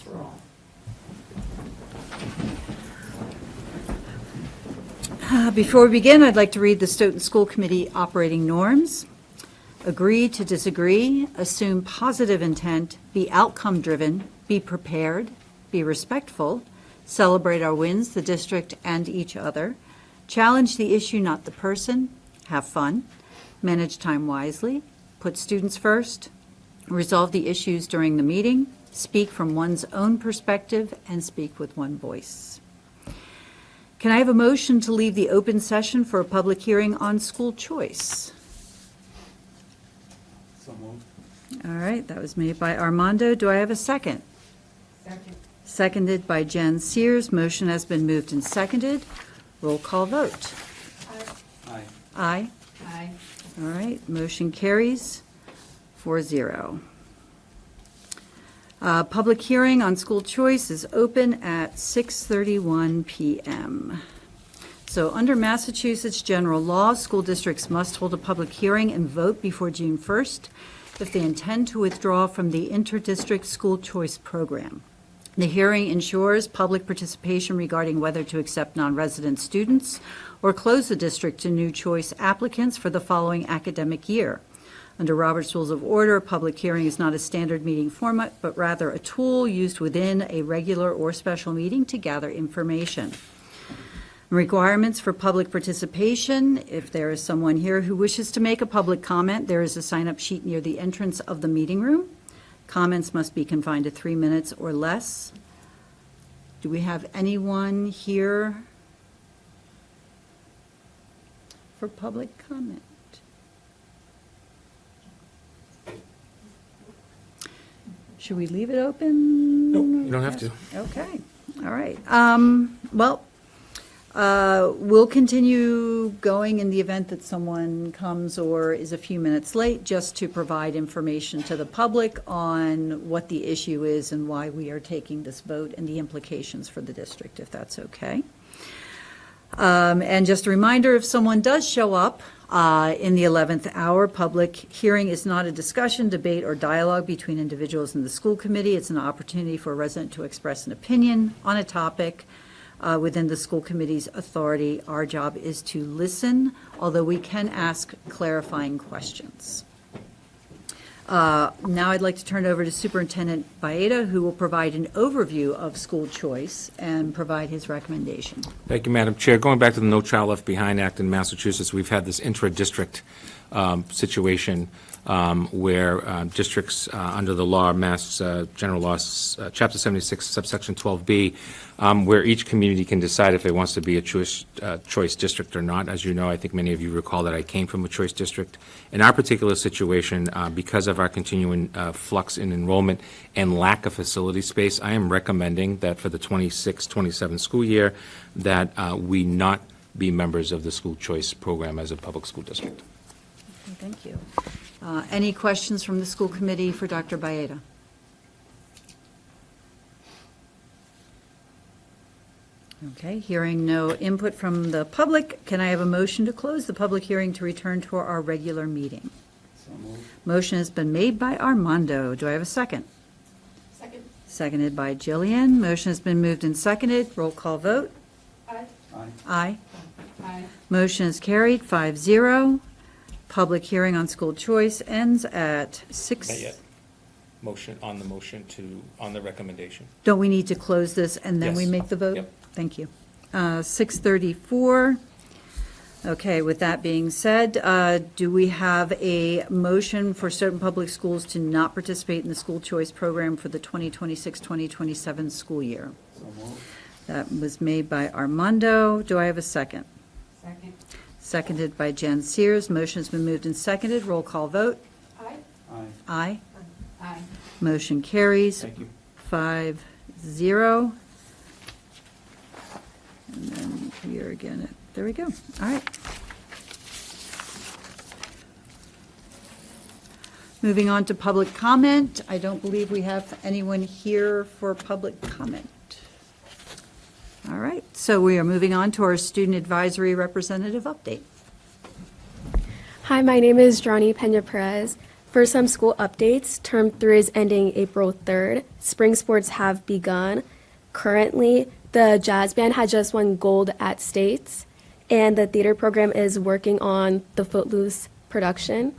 for all. Before we begin, I'd like to read the Stoughton School Committee operating norms. Agree to disagree, assume positive intent, be outcome-driven, be prepared, be respectful, celebrate our wins, the district, and each other, challenge the issue, not the person, have fun, manage time wisely, put students first, resolve the issues during the meeting, speak from one's own perspective, and speak with one voice. Can I have a motion to leave the open session for a public hearing on school choice? So moved. All right, that was made by Armando. Do I have a second? Second. Seconded by Jen Sears. Motion has been moved and seconded. Roll call vote. Aye. Aye. Aye. All right, motion carries 4-0. Public hearing on school choice is open at 6:31 p.m. So under Massachusetts general law, school districts must hold a public hearing and vote before June 1st if they intend to withdraw from the inter-district school choice program. The hearing ensures public participation regarding whether to accept non-resident students or close the district to new choice applicants for the following academic year. Under Robert's Rules of Order, a public hearing is not a standard meeting format, but rather a tool used within a regular or special meeting to gather information. Requirements for public participation: if there is someone here who wishes to make a public comment, there is a sign-up sheet near the entrance of the meeting room. Comments must be confined to 3 minutes or less. Do we have anyone here for public comment? Should we leave it open? Nope, you don't have to. Okay, all right. We'll continue going in the event that someone comes or is a few minutes late, just to provide information to the public on what the issue is and why we are taking this vote and the implications for the district, if that's okay. And just a reminder, if someone does show up in the 11th hour, public hearing is not a discussion, debate, or dialogue between individuals in the school committee. It's an opportunity for a resident to express an opinion on a topic within the school committee's authority. Our job is to listen, although we can ask clarifying questions. Now I'd like to turn it over to Superintendent Baeta, who will provide an overview of school choice and provide his recommendation. Thank you, Madam Chair. Going back to the No Child Left Behind Act in Massachusetts, we've had this intra-district situation where districts under the law, Mass General Law, Chapter 76, subsection 12B, where each community can decide if it wants to be a choice district or not. As you know, I think many of you recall that I came from a choice district. In our particular situation, because of our continuing flux in enrollment and lack of facility space, I am recommending that for the 26-27 school year that we not be members of the school choice program as a public school district. Okay, thank you. Any questions from the school committee for Dr. Baeta? Okay, hearing no input from the public, can I have a motion to close the public hearing to return to our regular meeting? So moved. Motion has been made by Armando. Do I have a second? Second. Seconded by Jillian. Motion has been moved and seconded. Roll call vote. Aye. Aye. Aye. Aye. Motion is carried, 5-0. Public hearing on school choice ends at 6. Not yet. Motion, on the recommendation. Don't we need to close this and then we Yes. make the vote? Yep. Thank you. 6:34. Okay, with that being said, do we have a motion for certain public schools to not participate in the school choice program for the 2026-2027 school year? So moved. That was made by Armando. Do I have a second? Second. Seconded by Jen Sears. Motion has been moved and seconded. Roll call vote. Aye. Aye. Aye. Aye. Motion carries. Thank you. 5-0. And then here again, there we go. All right. Moving on to public comment. I don't believe we have anyone here for public comment. All right, so we are moving on to our student advisory representative update. Hi, my name is Johnny Pena Perez For some school updates, term 3 is ending April 3rd. Spring sports have begun. Currently, the jazz band had just won gold at States, and the theater program is working on the Footloose production.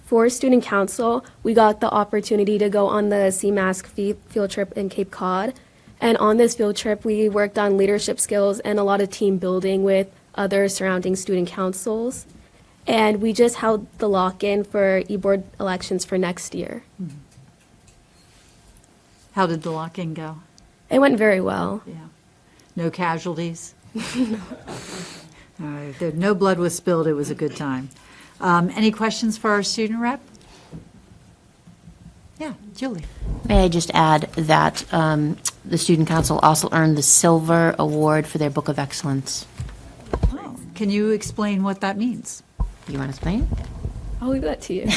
For student council, we got the opportunity to go on the CMASC field trip in Cape Cod. And on this field trip, we worked on leadership skills and a lot of team building with other surrounding student councils. And we just held the lock-in for e-board elections for next year. How did the lock-in go? It went very well. Yeah. No casualties? No. All right, no blood was spilled, it was a good time. Any questions for our student rep? Yeah, Julie. May I just add that the Student Council also earned the Silver Award for their Book of Excellence. Oh, can you explain what that means? You want to explain? I'll leave that to you.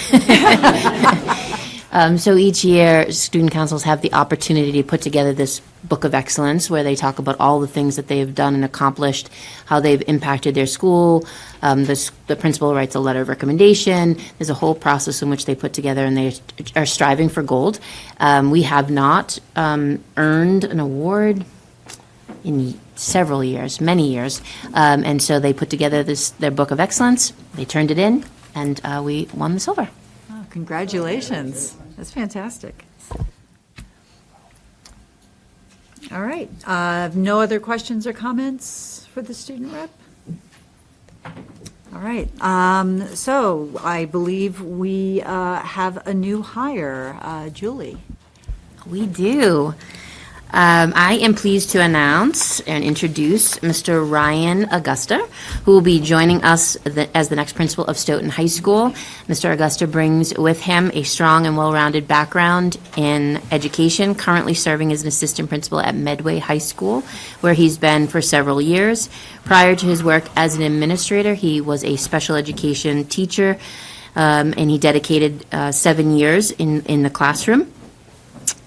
So each year, student councils have the opportunity to put together this Book of Excellence where they talk about all the things that they've done and accomplished, how they've impacted their school. The principal writes a letter of recommendation. There's a whole process in which they put together, and they are striving for gold. We have not earned an award in several years, many years. And so they put together their Book of Excellence. They turned it in, and we won the silver. Oh, congratulations. That's fantastic. All right. No other questions or comments for the student rep? All right. So I believe we have a new hire. Julie. We do. I am pleased to announce and introduce Mr. Ryan Augusta, who will be joining us as the next principal of Stoughton High School. Mr. Augusta brings with him a strong and well-rounded background in education, currently serving as an assistant principal at Medway High School, where he's been for several years. Prior to his work as an administrator, he was a special education teacher, and he dedicated 7 years in the classroom.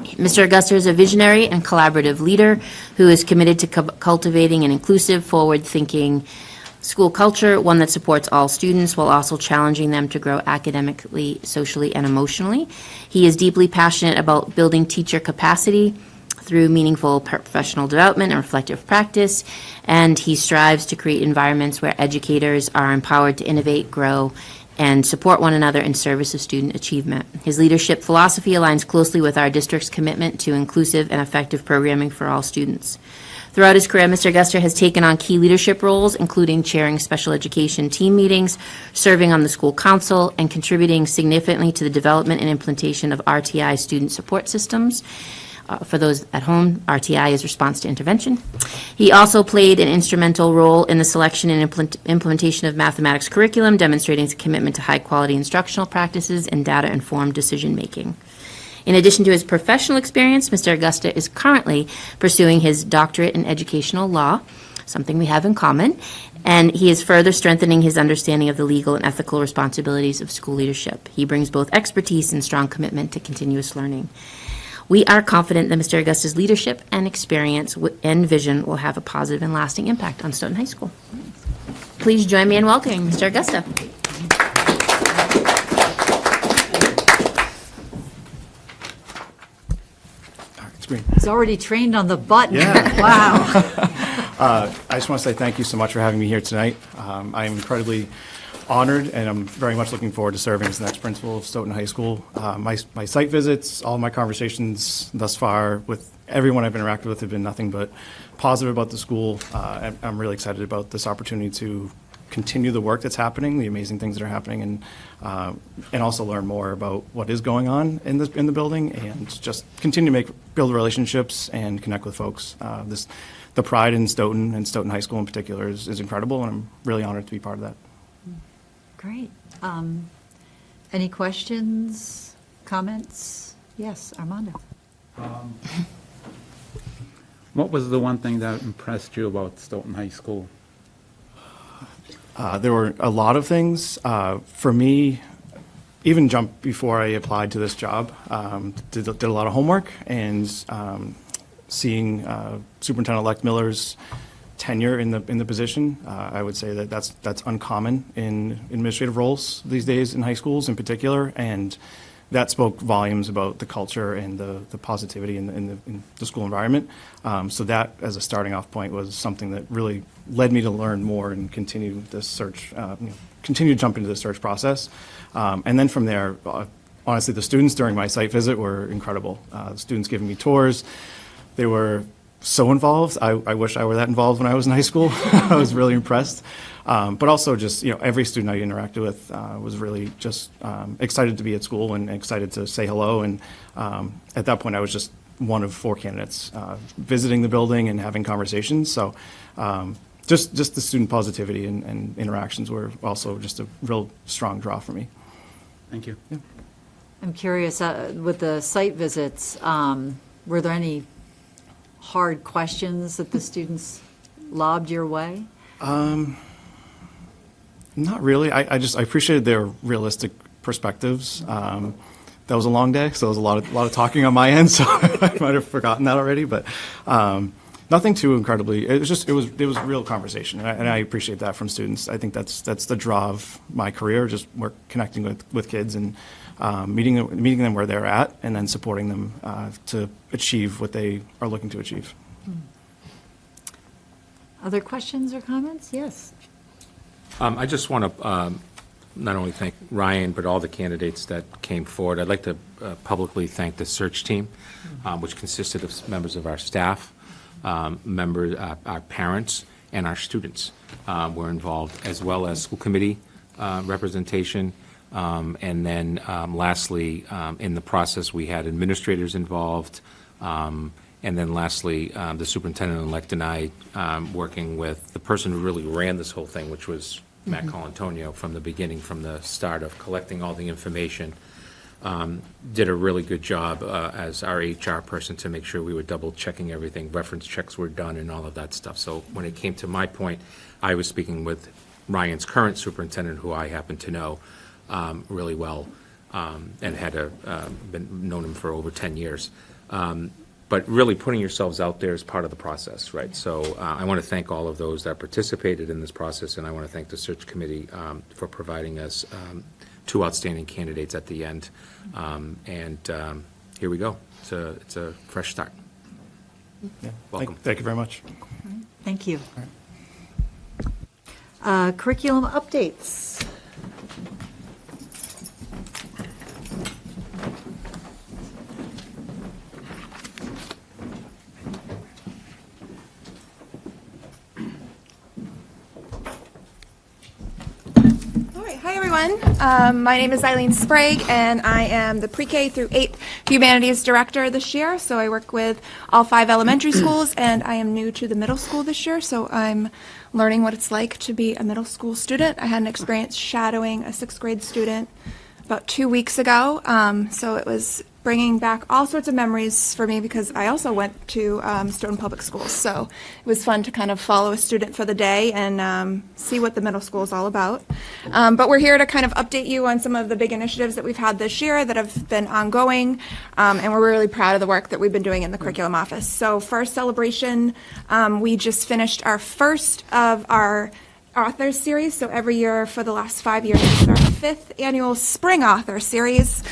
Mr. Augusta is a visionary and collaborative leader who is committed to cultivating an inclusive, forward-thinking school culture, one that supports all students while also challenging them to grow academically, socially, and emotionally. He is deeply passionate about building teacher capacity through meaningful professional development and reflective practice, and he strives to create environments where educators are empowered to innovate, grow, and support one another in service of student achievement. His leadership philosophy aligns closely with our district's commitment to inclusive and effective programming for all students. Throughout his career, Mr. Augusta has taken on key leadership roles, including chairing special education team meetings, serving on the school council, and contributing significantly to the development and implementation of RTI student support systems. For those at home, RTI is response to intervention. He also played an instrumental role in the selection and implementation of mathematics curriculum, demonstrating his commitment to high-quality instructional practices and data-informed decision-making. In addition to his professional experience, Mr. Augusta is currently pursuing his doctorate in educational law, something we have in common, and he is further strengthening his understanding of the legal and ethical responsibilities of school leadership. He brings both expertise and strong commitment to continuous learning. We are confident that Mr. Augusta's leadership and experience and vision will have a positive and lasting impact on Stoughton High School. Please join me in welcoming Mr. Augusta. It's green. He's already trained on the button. Yeah. Wow. I just want to say thank you so much for having me here tonight. I am incredibly honored, and I'm very much looking forward to serving as the next principal of Stoughton High School. My site visits, all my conversations thus far with everyone I've interacted with have been nothing but positive about the school. I'm really excited about this opportunity to continue the work that's happening, the amazing things that are happening, and also learn more about what is going on in the building, and just continue to build relationships and connect with folks. The pride in Stoughton and Stoughton High School in particular is incredible, and I'm really honored to be part of that. Great. Any questions, comments? Yes, Armando. What was the one thing that impressed you about Stoughton High School? There were a lot of things. For me, even before I applied to this job, did a lot of homework, and seeing Superintendent-elect Miller's tenure in the position, I would say that's uncommon in administrative roles these days in high schools in particular, and that spoke volumes about the culture and the positivity in the school environment. So that, as a starting off point, was something that really led me to learn more and continue this search, continue to jump into the search process. And then from there, honestly, the students during my site visit were incredible. The students giving me tours, they were so involved. I wish I were that involved when I was in high school. I was really impressed. But also just, every student I interacted with was really just excited to be at school and excited to say hello. And at that point, I was just one of 4 candidates visiting the building and having conversations. So just the student positivity and interactions were also just a real strong draw for me. Thank you. Yeah. I'm curious, with the site visits, were there any hard questions that the students lobbed your way? Not really. I appreciated their realistic perspectives. That was a long day, so there was a lot of talking on my end, so I might have forgotten that already. But nothing too incredibly. It was real conversation, and I appreciate that from students. I think that's the draw of my career, just connecting with kids and meeting them where they're at, and then supporting them to achieve what they are looking to achieve. Other questions or comments? Yes. I just want to not only thank Ryan, but all the candidates that came forward. I'd like to publicly thank the search team, which consisted of members of our staff, members, our parents, and our students were involved, as well as school committee representation. And then lastly, in the process, we had administrators involved. And then lastly, the superintendent-elect and I, working with the person who really ran this whole thing, which was Matt Colantonio from the beginning, from the start of collecting all the information, did a really good job as our HR person to make sure we were double-checking everything, reference checks were done and all of that stuff. So when it came to my point, I was speaking with Ryan's current superintendent, who I happen to know really well, and had been known him for over 10 years. But really putting yourselves out there is part of the process, right? So I want to thank all of those that participated in this process, and I want to thank the search committee for providing us 2 outstanding candidates at the end. Here we go. It's a fresh start. Yeah. Welcome. Thank you very much. Thank you. Curriculum updates. Hi everyone, my name is Eileen Sprague and I am the pre-K through 8 Humanities Director this year. So I work with all 5 elementary schools and I am new to the middle school this year. So I'm learning what it's like to be a middle school student. I had an experience shadowing a 6th grade student about 2 weeks ago. So it was bringing back all sorts of memories for me because I also went to Stoughton Public Schools. So it was fun to kind of follow a student for the day and see what the middle school is all about. But we're here to kind of update you on some of the big initiatives that we've had this year that have been ongoing. And we're really proud of the work that we've been doing in the curriculum office. So for our celebration, we just finished our first of our authors series. So every year for the last 5 years, this is our 5th annual spring author series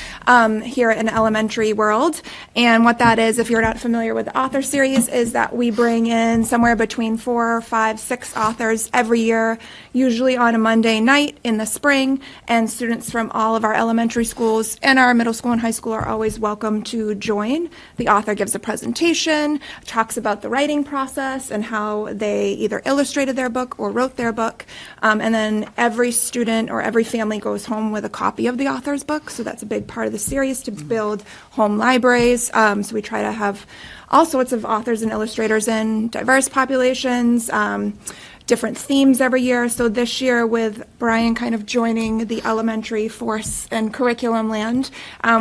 here in elementary world. And what that is, if you're not familiar with the author series, is that we bring in somewhere between 4, 5, 6 authors every year, usually on a Monday night in the spring. And students from all of our elementary schools and our middle school and high school are always welcome to join. The author gives a presentation, talks about the writing process and how they either illustrated their book or wrote their book. And then every student or every family goes home with a copy of the author's book. So that's a big part of the series, to build home libraries. So we try to have all sorts of authors and illustrators in diverse populations, different themes every year. So this year, with Brian kind of joining the elementary force and curriculum land,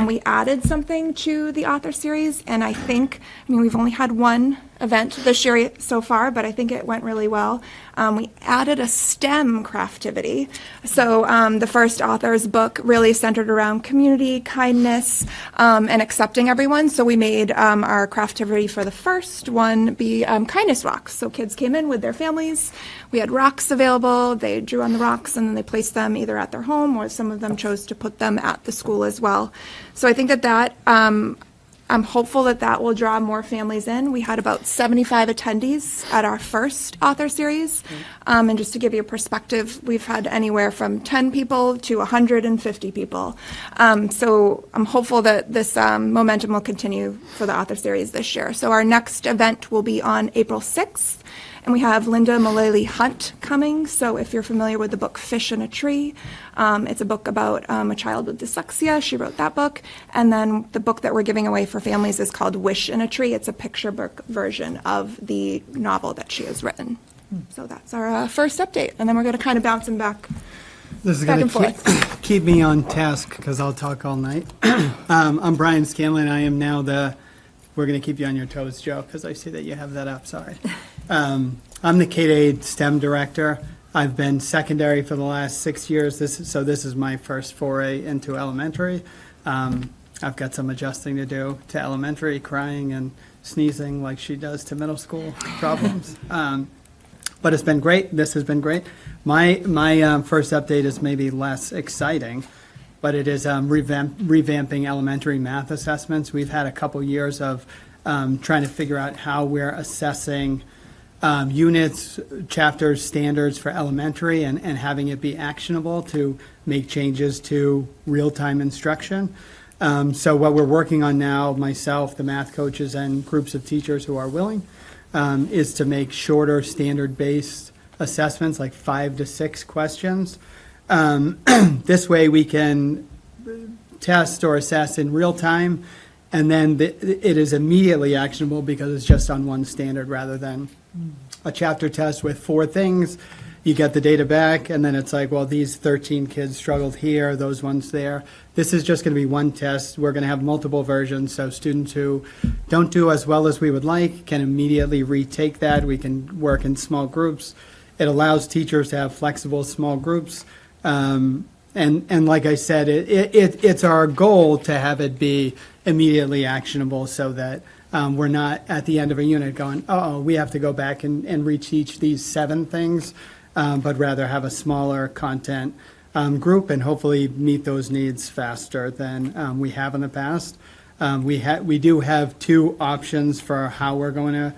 we added something to the author series. And I mean, we've only had one event this year so far, but I think it went really well. We added a STEM craftivity. So the first author's book really centered around community, kindness, and accepting everyone. So we made our craftivity for the first one be kindness rocks. So kids came in with their families. We had rocks available. They drew on the rocks and then they placed them either at their home or some of them chose to put them at the school as well. So I think that I'm hopeful that will draw more families in. We had about 75 attendees at our first author series. And just to give you a perspective, we've had anywhere from 10 people to 150 people. So I'm hopeful that this momentum will continue for the author series this year. So our next event will be on April 6th. And we have Linda Mullally Hunt coming. So if you're familiar with the book Fish in a Tree, it's a book about a child with dyslexia. She wrote that book. And then the book that we're giving away for families is called Wish in a Tree. It's a picture book version of the novel that she has written. So that's our first update. And then we're going to kind of bounce them back. This is Back going and forth. to keep me on task because I'll talk all night. I'm Brian Scanlon. I am now we're going to keep you on your toes, Joe, because I see that you have that up. Sorry. I'm the K-8 STEM director. I've been secondary for the last 6 years. This is my first foray into elementary. I've got some adjusting to do to elementary, crying and sneezing like she does to middle school problems. But it's been great. This has been great. My first update is maybe less exciting, but it is revamping elementary math assessments. We've had a couple years of trying to figure out how we're assessing units, chapters, standards for elementary and having it be actionable to make changes to real-time instruction. So what we're working on now, myself, the math coaches, and groups of teachers who are willing, is to make shorter standard-based assessments, like 5 to 6 questions. This way we can test or assess in real time, and then it is immediately actionable because it's just on one standard rather than a chapter test with 4 things. You get the data back, and then it's like, well, these 13 kids struggled here, those ones there. This is just going to be one test. We're going to have multiple versions, so students who don't do as well as we would like can immediately retake that. We can work in small groups. It allows teachers to have flexible small groups. And like I said, it's our goal to have it be immediately actionable so that we're not at the end of a unit going, we have to go back and reteach these 7 things, but rather have a smaller content group and hopefully meet those needs faster than we have in the past. We do have 2 options for how we're going to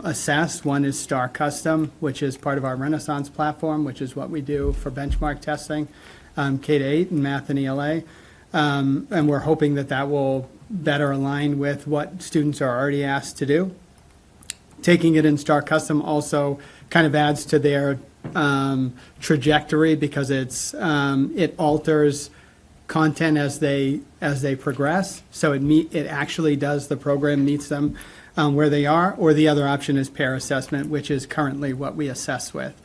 assess. One is Star Custom, which is part of our Renaissance platform, which is what we do for benchmark testing, K-8 and math and ELA. And we're hoping that will better align with what students are already asked to do. Taking it in Star Custom also kind of adds to their trajectory because it alters content as they progress. So it actually does, the program meets them where they are. Or the other option is pair assessment, which is currently what we assess with.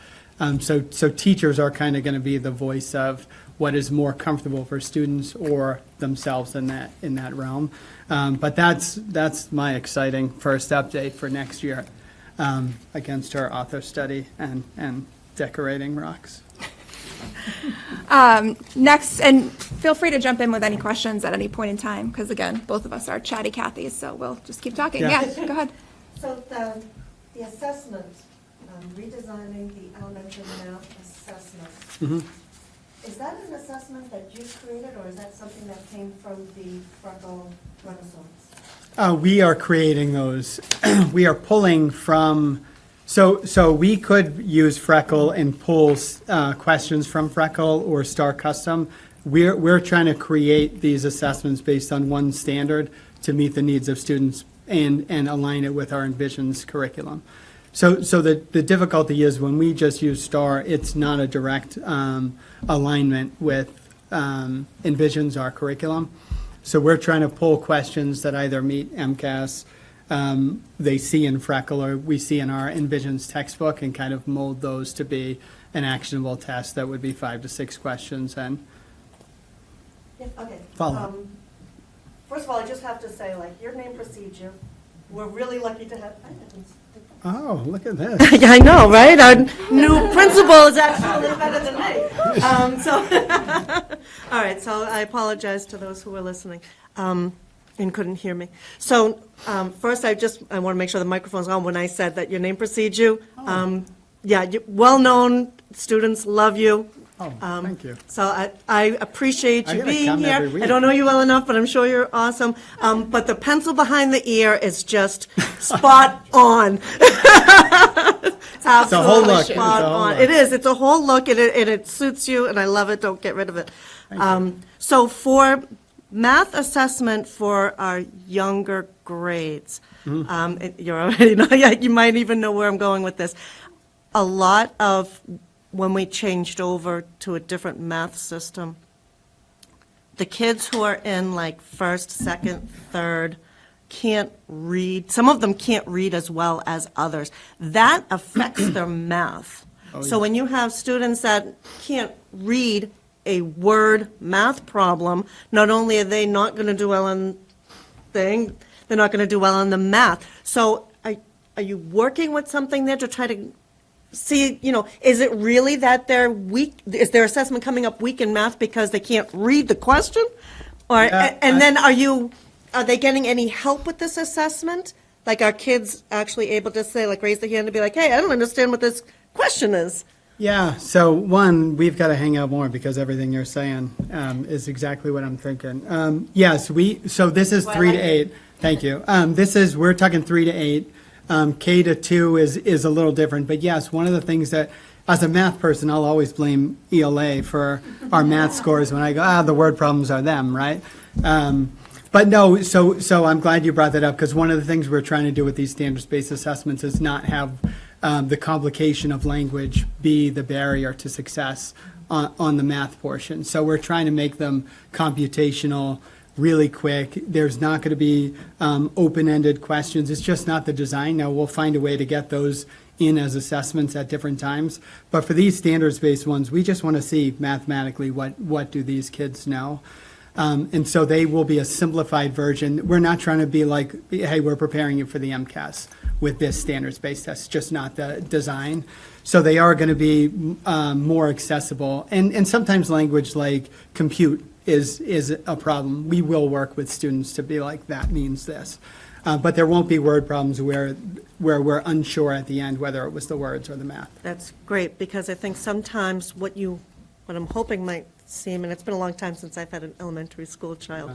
So teachers are kind of going to be the voice of what is more comfortable for students or themselves in that realm. But that's my exciting first update for next year against our author study and decorating rocks. Next, and feel free to jump in with any questions at any point in time, because again, both of us are chatty Cathys, so we'll just keep talking. Yeah. Yeah, go ahead. So the assessment, redesigning the elementary math assessment, is that an assessment that you created, or is that something that came from the Freckle Renaissance? We are creating those. We are pulling from, so we could use Freckle and pull questions from Freckle or Star Custom. We're trying to create these assessments based on one standard to meet the needs of students and align it with our Envisions curriculum. So the difficulty is when we just use STAR, it's not a direct alignment with Envisions, our curriculum. So we're trying to pull questions that either meet MCAS, they see in Freckle, or we see in our Envisions textbook, and kind of mold those to be an actionable test that would be 5 to 6 questions and Yeah, okay. follow. First of all, I just have to say, your name precedes you. we're really lucky to have. Oh, look at this. I know, right? Our new principal is actually better than me. All right, so I apologize to those who were listening and couldn't hear me. So first, I want to make sure the microphone's on when I said that your name precedes you. Yeah, well-known, students love you. Oh, thank you. So I appreciate I you gotta being come here. every week. I don't know you well enough, but I'm sure you're awesome. But the pencil behind the ear is just spot on. It's a whole look. Spot It's a whole on. look. It is. It's a whole look, and it suits you, and I love it. Don't get rid of it. So for math assessment for our younger grades, you're already know. You might even know where I'm going with this. A lot of when we changed over to a different math system, the kids who are in like first, second, third can't read. Some of them can't read as well as others. That affects their math. So when you have students that can't read a word math problem, not only are they not going to do well on they're not going to do well on the math. So are you working with something there to try to see, is it really that they're weak? Is their assessment coming up weak in math because they can't read the question? Or, and then are they getting any help with this assessment? Like, are kids actually able to say, like, raise their hand and be like, hey, I don't understand what this question is? Yeah, so one, we've got to hang out more because everything you're saying is exactly what I'm thinking. Yes, so this is 3 to 8. Thank you. We're talking 3 to 8. K to 2 is a little different, but yes, one of the things that, as a math person, I'll always blame ELA for our math scores when I go, the word problems are them, right? But no, so I'm glad you brought that up, because one of the things we're trying to do with these standards-based assessments is not have the complication of language be the barrier to success on the math portion. So we're trying to make them computational, really quick. There's not going to be open-ended questions. It's just not the design. Now, we'll find a way to get those in as assessments at different times. But for these standards-based ones, we just want to see mathematically what do these kids know. And so they will be a simplified version. We're not trying to be like, hey, we're preparing you for the MCAS with this standards-based test. It's just not the design. So they are going to be more accessible. And sometimes language like compute is a problem. We will work with students to be like, that means this. But there won't be word problems where we're unsure at the end whether it was the words or the math. That's great, because I think sometimes what I'm hoping might seem, and it's been a long time since I've had an elementary school child,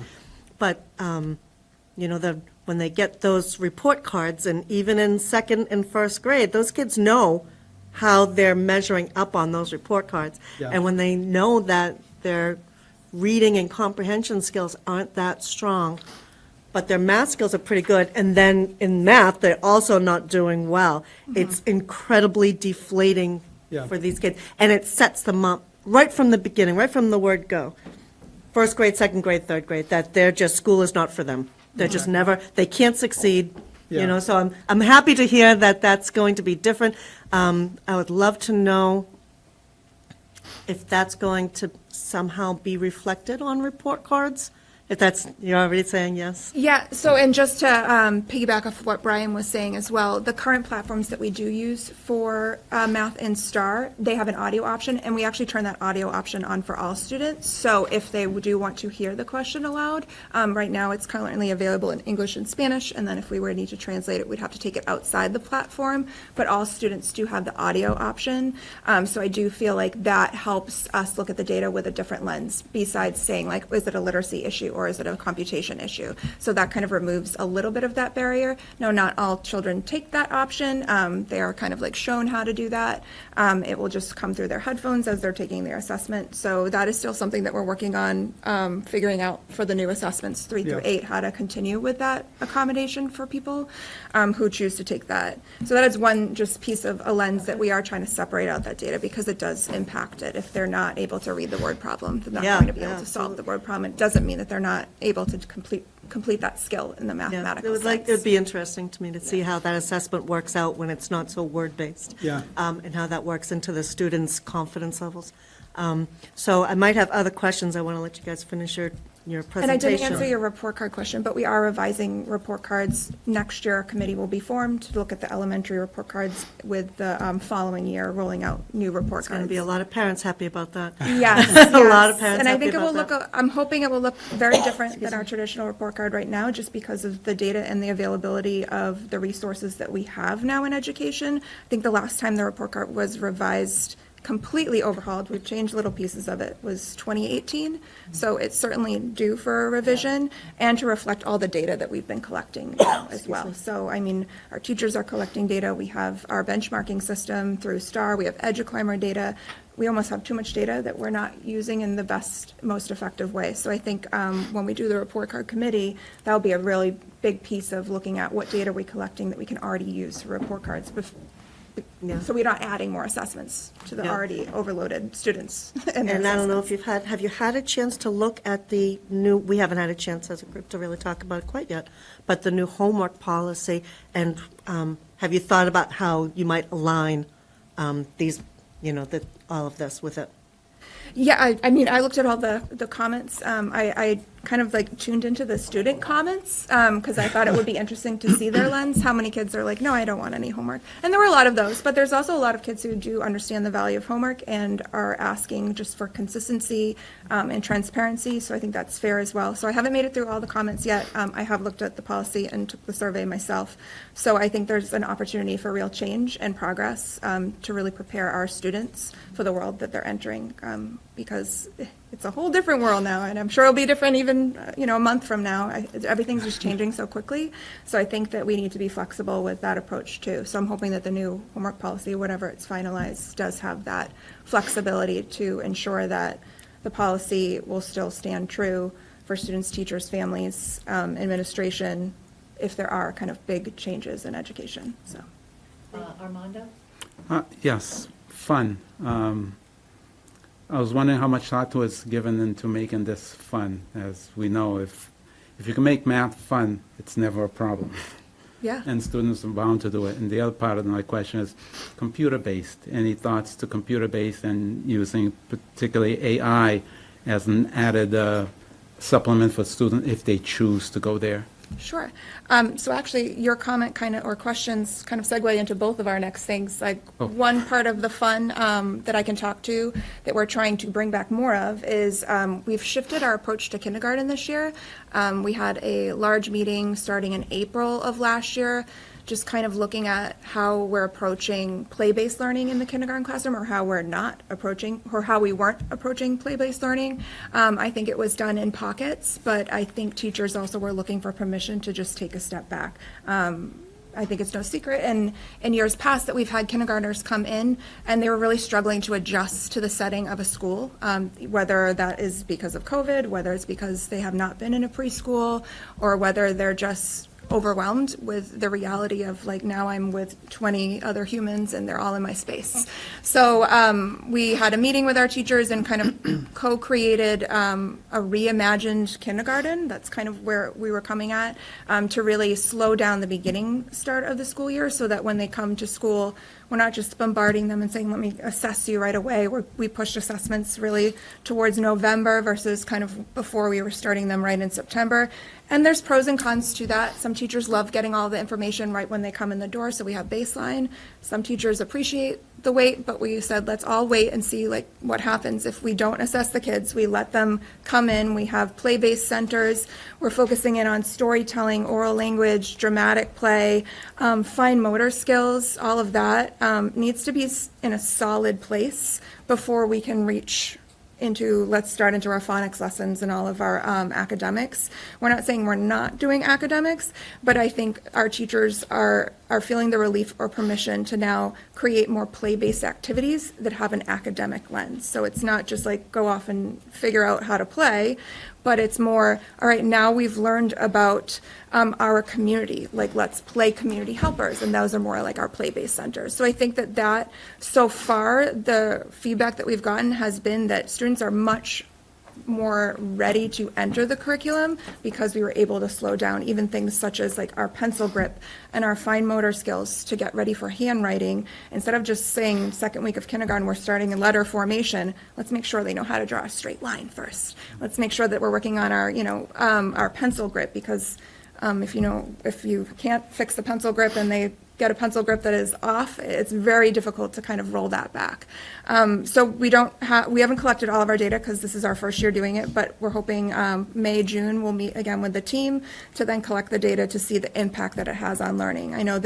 but, when they get those report cards, and even in second and first grade, those kids know how they're measuring up on those report cards. Yeah. And when they know that their reading and comprehension skills aren't that strong, but their math skills are pretty good, and then in math, they're also not doing well. It's incredibly deflating Yeah. for these kids, and it sets them up right from the beginning, right from the word go. First grade, second grade, third grade, that school is not for them. They're just they can't succeed, Yeah. so I'm happy to hear that that's going to be different. I would love to know if that's going to somehow be reflected on report cards. If you're already saying yes? Yeah, so, and just to piggyback off of what Brian was saying as well, the current platforms that we do use for Math and STAR, they have an audio option, and we actually turn that audio option on for all students. So if they do want to hear the question aloud, right now it's currently available in English and Spanish, and then if we were to need to translate it, we'd have to take it outside the platform, but all students do have the audio option. So I do feel like that helps us look at the data with a different lens, besides saying, like, is it a literacy issue or is it a computation issue? So that kind of removes a little bit of that barrier. No, not all children take that option. They are kind of like shown how to do that. It will just come through their headphones as they're taking their assessment. So that is still something that we're working on, figuring out for the new assessments 3 through 8, how to continue with that accommodation for people who choose to take that. So that is one just piece of a lens that we are trying to separate out that data, because it does impact it. If they're not able to read the word problem, they're not going to be able to solve the word problem. It doesn't mean that they're not able to complete that skill in the mathematical sense. It would be interesting to me to see how that assessment works out when it's not so word-based. Yeah. And how that works into the students' confidence levels. So I might have other questions. I want to let you guys finish your your And presentation. I didn't answer your report card question, but we are revising report cards. Next year, a committee will be formed to look at the elementary report cards with the following year, rolling out new report There's going to cards. be a lot of parents happy about that. Yes, A lot of yes. parents And I happy think it will about look, I'm hoping it will look very different than our traditional report card right now, just because of the data and the availability of the resources that we have now in education. I think the last time the report card was revised, completely overhauled, we've changed little pieces of it, was 2018. So it's certainly due for a revision and to reflect all the data that we've been collecting now as well. So, I mean, our teachers are collecting data. We have our benchmarking system through STAR. We have EduClimber data. We almost have too much data that we're not using in the best, most effective way. So I think when we do the report card committee, that'll be a really big piece of looking at what data we're collecting that we can already use for report cards. So we're not adding more assessments to the Yeah. already overloaded students. And their And I don't know assessments. if have you had a chance to look at the new, we haven't had a chance as a group to really talk about it quite yet, but the new homework policy, and have you thought about how you might align these, all of this with it? Yeah, I mean, I looked at all the comments. I kind of like tuned into the student comments because I thought it would be interesting to see their lens. How many kids are like, no, I don't want any homework. And there were a lot of those, but there's also a lot of kids who do understand the value of homework and are asking just for consistency and transparency. So I think that's fair as well. So I haven't made it through all the comments yet. I have looked at the policy and took the survey myself. So I think there's an opportunity for real change and progress to really prepare our students for the world that they're entering because it's a whole different world now, and I'm sure it'll be different even, a month from now. Everything's just changing so quickly. So I think that we need to be flexible with that approach too. So I'm hoping that the new homework policy, whatever it's finalized, does have that flexibility to ensure that the policy will still stand true for students, teachers, families, administration, if there are kind of big changes in education, so. Armando? Yes, fun. I was wondering how much thought was given into making this fun. As we know, if you can make math fun, it's never a problem. Yeah. And students are bound to do it. And the other part of my question is computer-based. Any thoughts to computer-based and using particularly AI as an added supplement for students if they choose to go there? Sure. So actually, your comment or questions kind of segue into both of our next things. Like one part of the fun that I can talk to that we're trying to bring back more of is we've shifted our approach to kindergarten this year. We had a large meeting starting in April of last year, just kind of looking at how we're approaching play-based learning in the kindergarten classroom or how we're not approaching or how we weren't approaching play-based learning. I think it was done in pockets, but I think teachers also were looking for permission to just take a step back. I think it's no secret in years past that we've had kindergartners come in and they were really struggling to adjust to the setting of a school, whether that is because of COVID, whether it's because they have not been in a preschool, or whether they're just overwhelmed with the reality of like now I'm with 20 other humans and they're all in my space. So we had a meeting with our teachers and kind of co-created a reimagined kindergarten. That's kind of where we were coming at to really slow down the beginning start of the school year so that when they come to school, we're not just bombarding them and saying, let me assess you right away. We pushed assessments really towards November versus kind of before we were starting them right in September. And there's pros and cons to that. Some teachers love getting all the information right when they come in the door, so we have baseline. Some teachers appreciate the wait, but we said, let's all wait and see like what happens if we don't assess the kids. We let them come in. We have play-based centers. We're focusing in on storytelling, oral language, dramatic play, fine motor skills. All of that needs to be in a solid place before we can reach let's start into our phonics lessons and all of our academics. We're not saying we're not doing academics, but I think our teachers are feeling the relief or permission to now create more play-based activities that have an academic lens. So it's not just like go off and figure out how to play, but it's more, all right, now we've learned about our community, like let's play community helpers, and those are more like our play-based centers. So I think that so far, the feedback that we've gotten has been that students are much more ready to enter the curriculum because we were able to slow down even things such as like our pencil grip and our fine motor skills to get ready for handwriting. Instead of just saying second week of kindergarten, we're starting in letter formation, let's make sure they know how to draw a straight line first. Let's make sure that we're working on our, our pencil grip because if you can't fix the pencil grip and they get a pencil grip that is off, it's very difficult to kind of roll that back. So we haven't collected all of our data because this is our first year doing it, but we're hoping May, June, we'll meet again with the team to then collect the data to see the impact that it has on learning. I know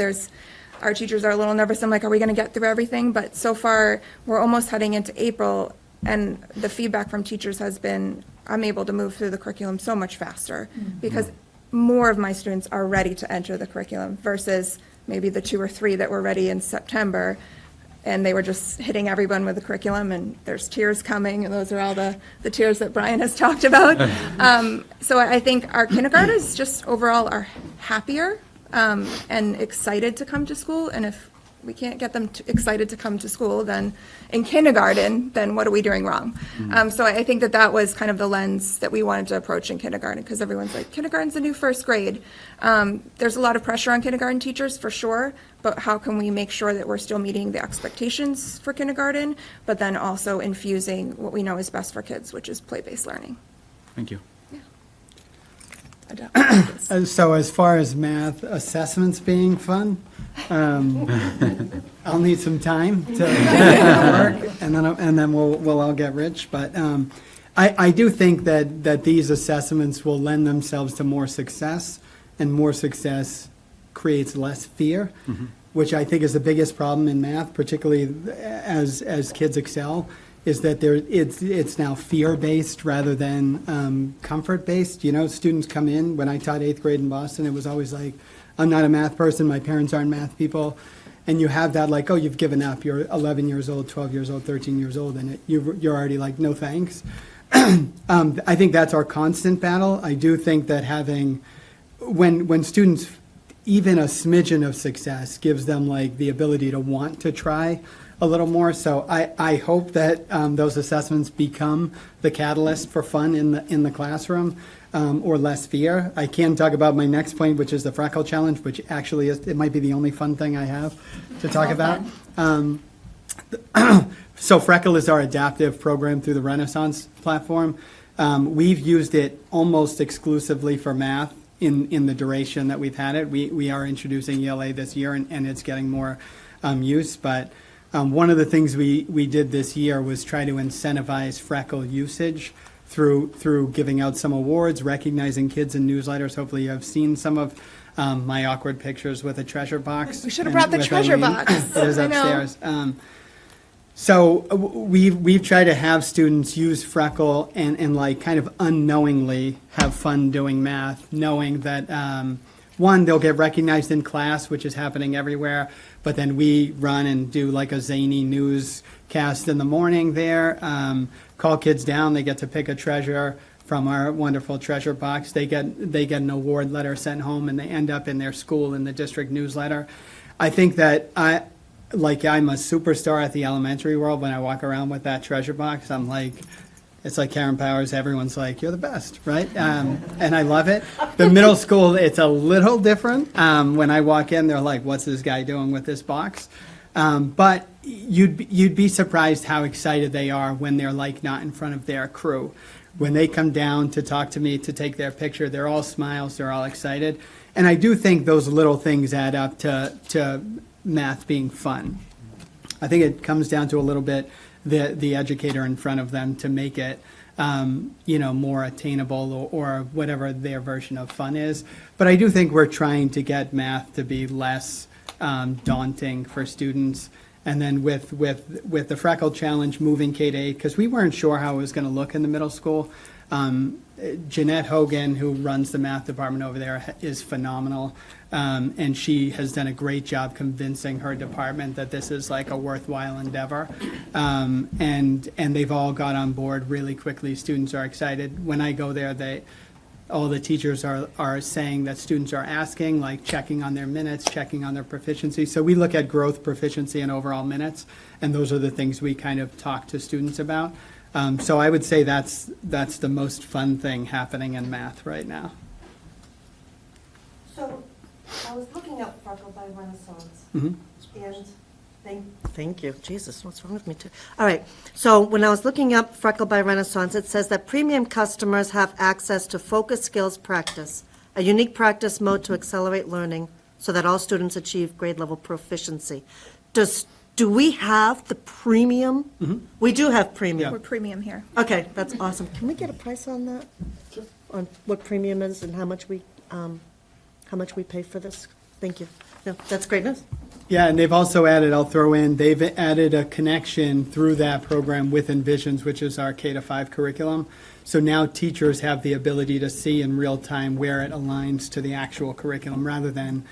our teachers are a little nervous. I'm like, are we going to get through everything? But so far, we're almost heading into April, and the feedback from teachers has been, I'm able to move through the curriculum so much faster because more of my students are ready to enter the curriculum versus maybe the 2 or 3 that were ready in September, and they were just hitting everyone with the curriculum, and there's tears coming, and those are all the tears that Brian has talked about. So I think our kindergartners just overall are happier and excited to come to school, and if we can't get them excited to come to school, then in kindergarten, then what are we doing wrong? So I think that was kind of the lens that we wanted to approach in kindergarten, because everyone's like, kindergarten's the new first grade. There's a lot of pressure on kindergarten teachers, for sure, but how can we make sure that we're still meeting the expectations for kindergarten, but then also infusing what we know is best for kids, which is play-based learning. Thank you. So as far as math assessments being fun, I'll need some time to work, and then we'll all get rich. But I do think that these assessments will lend themselves to more success, and more success creates less fear, which I think is the biggest problem in math, particularly as kids excel, is that it's now fear-based rather than comfort-based. Students come in. When I taught 8th grade in Boston, it was always like, I'm not a math person, my parents aren't math people. And you have that like, oh, you've given up. You're 11 years old, 12 years old, 13 years old, and you're already like, no thanks. I think that's our constant battle. I do think that when students, even a smidgen of success gives them like the ability to want to try a little more. So I hope that those assessments become the catalyst for fun in the classroom, or less fear. I can talk about my next point, which is the Freckle Challenge, which actually it might be the only fun thing I have to talk about. So Freckle is our adaptive program through the Renaissance platform. We've used it almost exclusively for math in the duration that we've had it. We are introducing ELA this year, and it's getting more use, but one of the things we did this year was try to incentivize Freckle usage through giving out some awards, recognizing kids in newsletters. Hopefully you have seen some of my awkward pictures with a treasure box. We should have brought the treasure box. It is upstairs. So we've tried to have students use Freckle and like kind of unknowingly have fun doing math, knowing that one, they'll get recognized in class, which is happening everywhere, but then we run and do like a zany newscast in the morning there, call kids down, they get to pick a treasure from our wonderful treasure box. They get an award letter sent home, and they end up in their school in the district newsletter. I think that I'm a superstar at the elementary world when I walk around with that treasure box. I'm like, it's like Karen Powers. Everyone's like, you're the best, right? And I love it. The middle school, it's a little different. When I walk in, they're like, what's this guy doing with this box? But you'd be surprised how excited they are when they're like not in front of their crew. When they come down to talk to me, to take their picture, they're all smiles, they're all excited. And I do think those little things add up to math being fun. I think it comes down to a little bit the educator in front of them to make it more attainable or whatever their version of fun is. But I do think we're trying to get math to be less daunting for students. And then with the Freckle Challenge moving K-8, because we weren't sure how it was going to look in the middle school. Jeanette Hogan, who runs the math department over there, is phenomenal. And she has done a great job convincing her department that this is like a worthwhile endeavor. And they've all got on board really quickly. Students are excited. When I go there, all the teachers are saying that students are asking, like checking on their minutes, checking on their proficiency. So we look at growth, proficiency, and overall minutes, and those are the things we kind of talk to students about. So I would say that's the most fun thing happening in math right now. So I was looking up Freckle by Renaissance. And thank you. Jesus, what's wrong with me too? All right. So when I was looking up Freckle by Renaissance, it says that premium customers have access to focused skills practice, a unique practice mode to accelerate learning so that all students achieve grade level proficiency. Do we have the premium? We do have premium. We're premium here. Okay, that's awesome. Can we get a price on that? On what premium is and how much we pay for this? Thank you. No, that's great news. Yeah, and they've also added, I'll throw in, they've added a connection through that program with Envisions, which is our K-5 curriculum. So now teachers have the ability to see in real time where it aligns to the actual curriculum, rather than,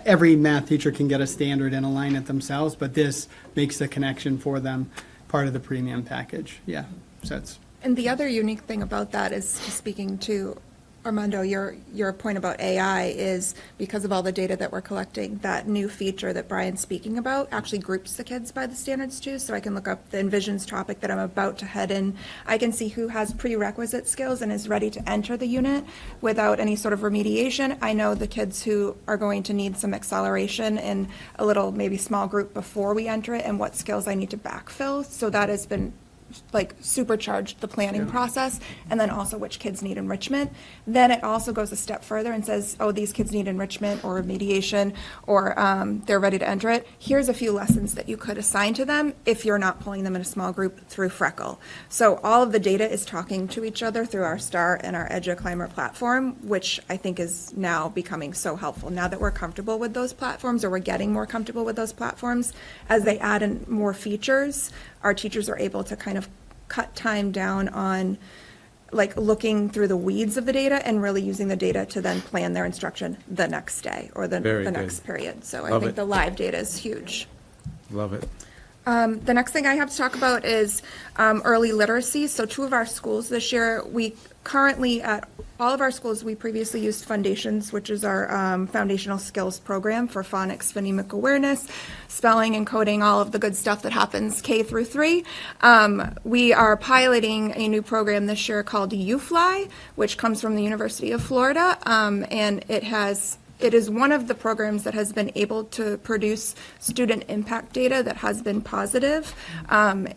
every math teacher can get a standard and align it themselves, but this makes the connection for them part of the premium package. Yeah, so it's, And the other unique thing about that is, speaking to Armando, your point about AI is because of all the data that we're collecting, that new feature that Brian's speaking about actually groups the kids by the standards too. So I can look up the Envisions topic that I'm about to head in. I can see who has prerequisite skills and is ready to enter the unit without any sort of remediation. I know the kids who are going to need some acceleration in a little maybe small group before we enter it and what skills I need to backfill. So that has been supercharged the planning process, and then also which kids need enrichment. Then it also goes a step further and says, oh, these kids need enrichment or remediation, or they're ready to enter it. Here's a few lessons that you could assign to them if you're not pulling them in a small group through Freckle. So all of the data is talking to each other through our STAR and our EduClimber platform, which I think is now becoming so helpful. Now that we're comfortable with those platforms, or we're getting more comfortable with those platforms, as they add in more features, our teachers are able to kind of cut time down on looking through the weeds of the data and really using the data to then plan their instruction the next day or the Very next good. period. So I Love think it. the live data is huge. Love it. The next thing I have to talk about is early literacy. So 2 of our schools this year, we currently, at all of our schools, we previously used Foundations, which is our foundational skills program for phonics, phonemic awareness, spelling and coding, all of the good stuff that happens K through 3. We are piloting a new program this year called UFly, which comes from the University of Florida, and it is one of the programs that has been able to produce student impact data that has been positive,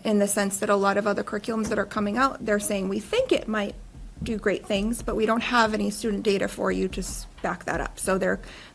in the sense that a lot of other curriculums that are coming out, they're saying we think it might do great things, but we don't have any student data for you to back that up. So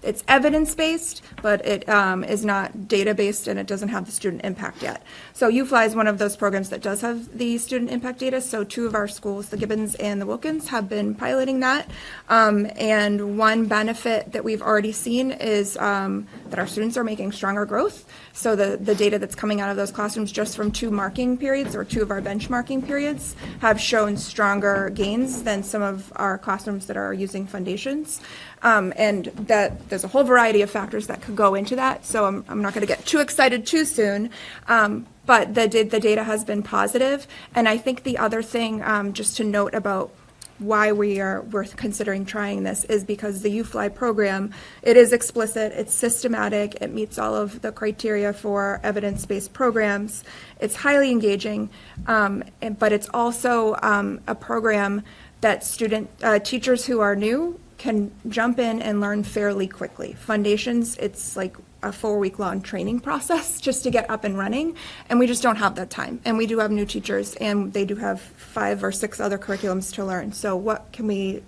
it's evidence-based, but it is not data-based, and it doesn't have the student impact yet. So UFly is one of those programs that does have the student impact data. So 2 of our schools, the Gibbons and the Wilkins, have been piloting that. And one benefit that we've already seen is that our students are making stronger growth. So the data that's coming out of those classrooms just from 2 marking periods, or 2 of our benchmarking periods, have shown stronger gains than some of our classrooms that are using Foundations. And that there's a whole variety of factors that could go into that. So I'm not going to get too excited too soon. But the data has been positive. And I think the other thing, just to note about why we're considering trying this, is because the UFly program, it is explicit, it's systematic, it meets all of the criteria for evidence-based programs, it's highly engaging, but it's also a program that teachers who are new can jump in and learn fairly quickly. Foundations, it's like a 4-week-long training process just to get up and running, and we just don't have that time. And we do have new teachers, and they do have 5 or 6 other curriculums to learn. So what can we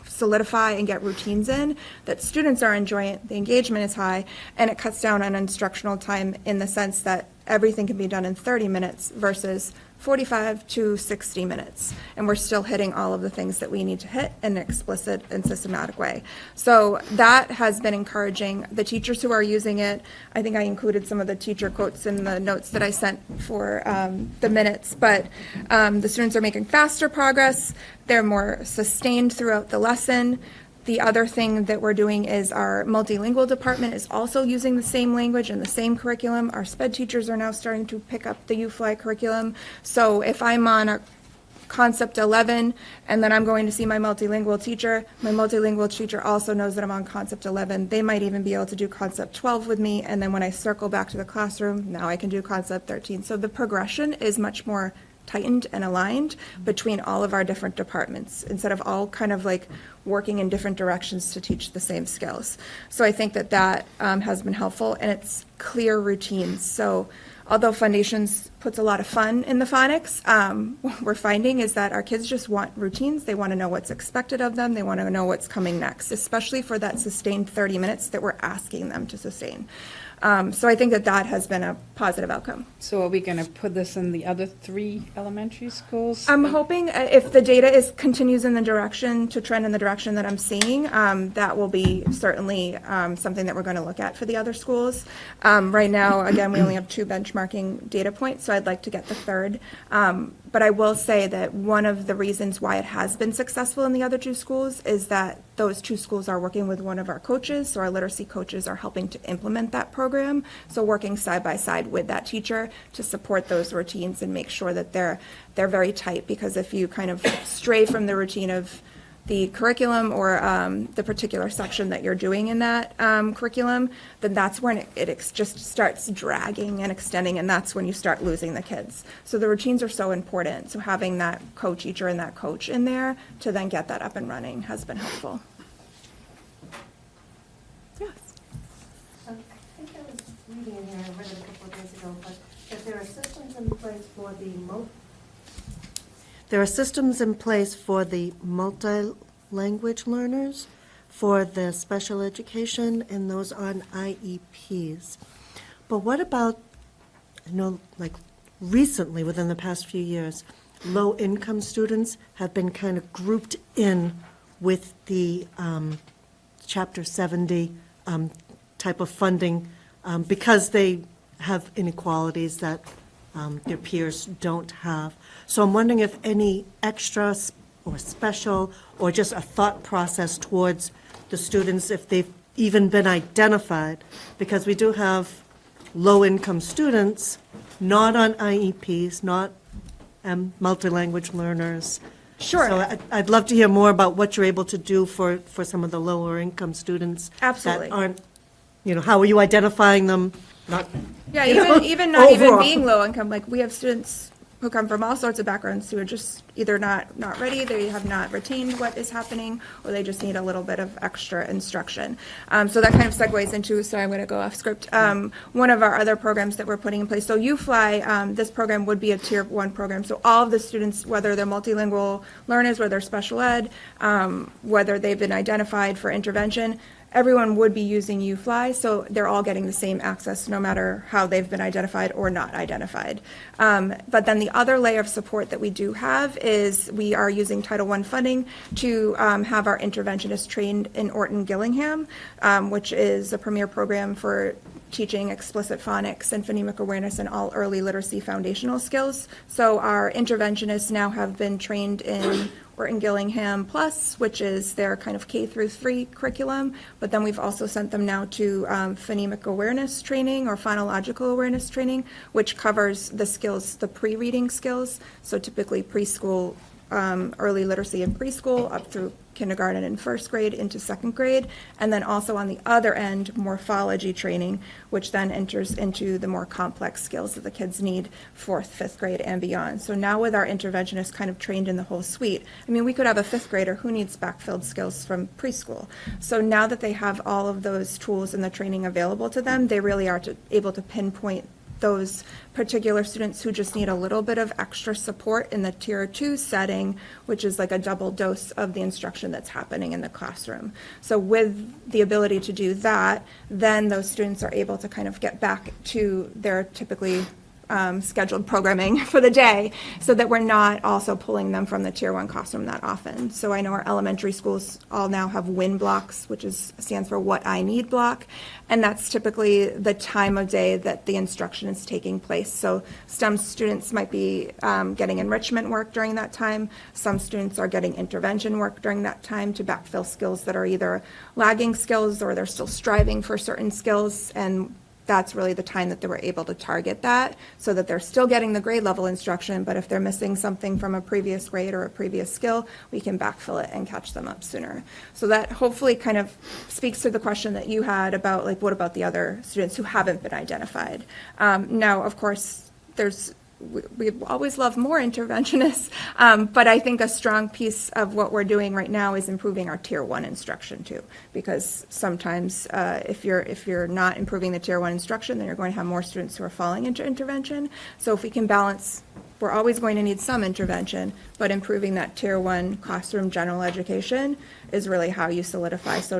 solidify and get routines in that students are enjoying? The engagement is high, and it cuts down on instructional time in the sense that everything can be done in 30 minutes versus 45 to 60 minutes. And we're still hitting all of the things that we need to hit in an explicit and systematic way. So that has been encouraging. The teachers who are using it, I think I included some of the teacher quotes in the notes that I sent for the minutes, but the students are making faster progress. They're more sustained throughout the lesson. The other thing that we're doing is our multilingual department is also using the same language and the same curriculum. Our SPED teachers are now starting to pick up the UFly curriculum. So if I'm on a Concept 11 and then I'm going to see my multilingual teacher also knows that I'm on Concept 11. They might even be able to do Concept 12 with me, and then when I circle back to the classroom, now I can do Concept 13. So the progression is much more tightened and aligned between all of our different departments, instead of all kind of like working in different directions to teach the same skills. So I think that that has been helpful, and it's clear routines. So although Foundations puts a lot of fun in the phonics, what we're finding is that our kids just want routines. They want to know what's expected of them. They want to know what's coming next, especially for that sustained 30 minutes that we're asking them to sustain. So I think that that has been a positive outcome. So are we going to put this in the other 3 elementary schools? I'm hoping if the data continues in the direction, to trend in the direction that I'm seeing, that will be certainly something that we're going to look at for the other schools. Right now, again, we only have 2 benchmarking data points, so I'd like to get the 3rd. But I will say that one of the reasons why it has been successful in the other 2 schools is that those 2 schools are working with one of our coaches, so our literacy coaches are helping to implement that program. So working side by side with that teacher to support those routines and make sure that they're very tight, because if you kind of stray from the routine of the curriculum or the particular section that you're doing in that curriculum, then that's when it just starts dragging and extending, and that's when you start losing the kids. So the routines are so important. So having that co-teacher and that coach in there to then get that up and running has been helpful. Yes. I think I was reading in here, I read it a couple of days ago, but that there are systems in place for the multi-language learners, for the special education, and those on IEPs. But what about, I know, like, recently, within the past few years, low-income students have been kind of grouped in with the Chapter 70 type of funding because they have inequalities that their peers don't have. So I'm wondering if any extra or special or just a thought process towards the students, if they've even been identified, because we do have low-income students not on IEPs, not multi-language learners. Sure. So I'd love to hear more about what you're able to do for some of the lower-income students. Absolutely. That aren't, how are you identifying them? Not, Yeah, you know, even not even overall. being low income, like we have students who come from all sorts of backgrounds who are just either not ready, they have not retained what is happening, or they just need a little bit of extra instruction. So that kind of segues into, sorry, I'm going to go off script, one of our other programs that we're putting in place. So UFly, this program would be a tier 1 program. So all of the students, whether they're multilingual learners, whether they're special ed, whether they've been identified for intervention, everyone would be using UFly, so they're all getting the same access no matter how they've been identified or not identified. But then the other layer of support that we do have is we are using Title I funding to have our interventionists trained in Orton-Gillingham, which is a premier program for teaching explicit phonics and phonemic awareness and all early literacy foundational skills. So our interventionists now have been trained in Orton-Gillingham Plus, which is their kind of K through 3 curriculum, but then we've also sent them now to phonemic awareness training or phonological awareness training, which covers the skills, the pre-reading skills, so typically preschool, early literacy in preschool up through kindergarten and first grade into second grade, and then also on the other end, morphology training, which then enters into the more complex skills that the kids need, 4th, 5th grade and beyond. So now with our interventionists kind of trained in the whole suite, I mean, we could have a 5th grader who needs backfilled skills from preschool. So now that they have all of those tools and the training available to them, they really are able to pinpoint those particular students who just need a little bit of extra support in the tier 2 setting, which is like a double dose of the instruction that's happening in the classroom. So with the ability to do that, then those students are able to kind of get back to their typically scheduled programming for the day, so that we're not also pulling them from the tier 1 classroom that often. So I know our elementary schools all now have WIN blocks, which stands for What I Need block, and that's typically the time of day that the instruction is taking place. So STEM students might be getting enrichment work during that time. Some students are getting intervention work during that time to backfill skills that are either lagging skills or they're still striving for certain skills, and that's really the time that they were able to target that, so that they're still getting the grade level instruction, but if they're missing something from a previous grade or a previous skill, we can backfill it and catch them up sooner. So that hopefully kind of speaks to the question that you had about, like, what about the other students who haven't been identified? Now, of course, there's we always love more interventionists, but I think a strong piece of what we're doing right now is improving our Tier 1 instruction too, because sometimes if you're not improving the Tier 1 instruction, then you're going to have more students who are falling into intervention. So if we can balance, we're always going to need some intervention, but improving that Tier 1 classroom general education is really how you solidify, so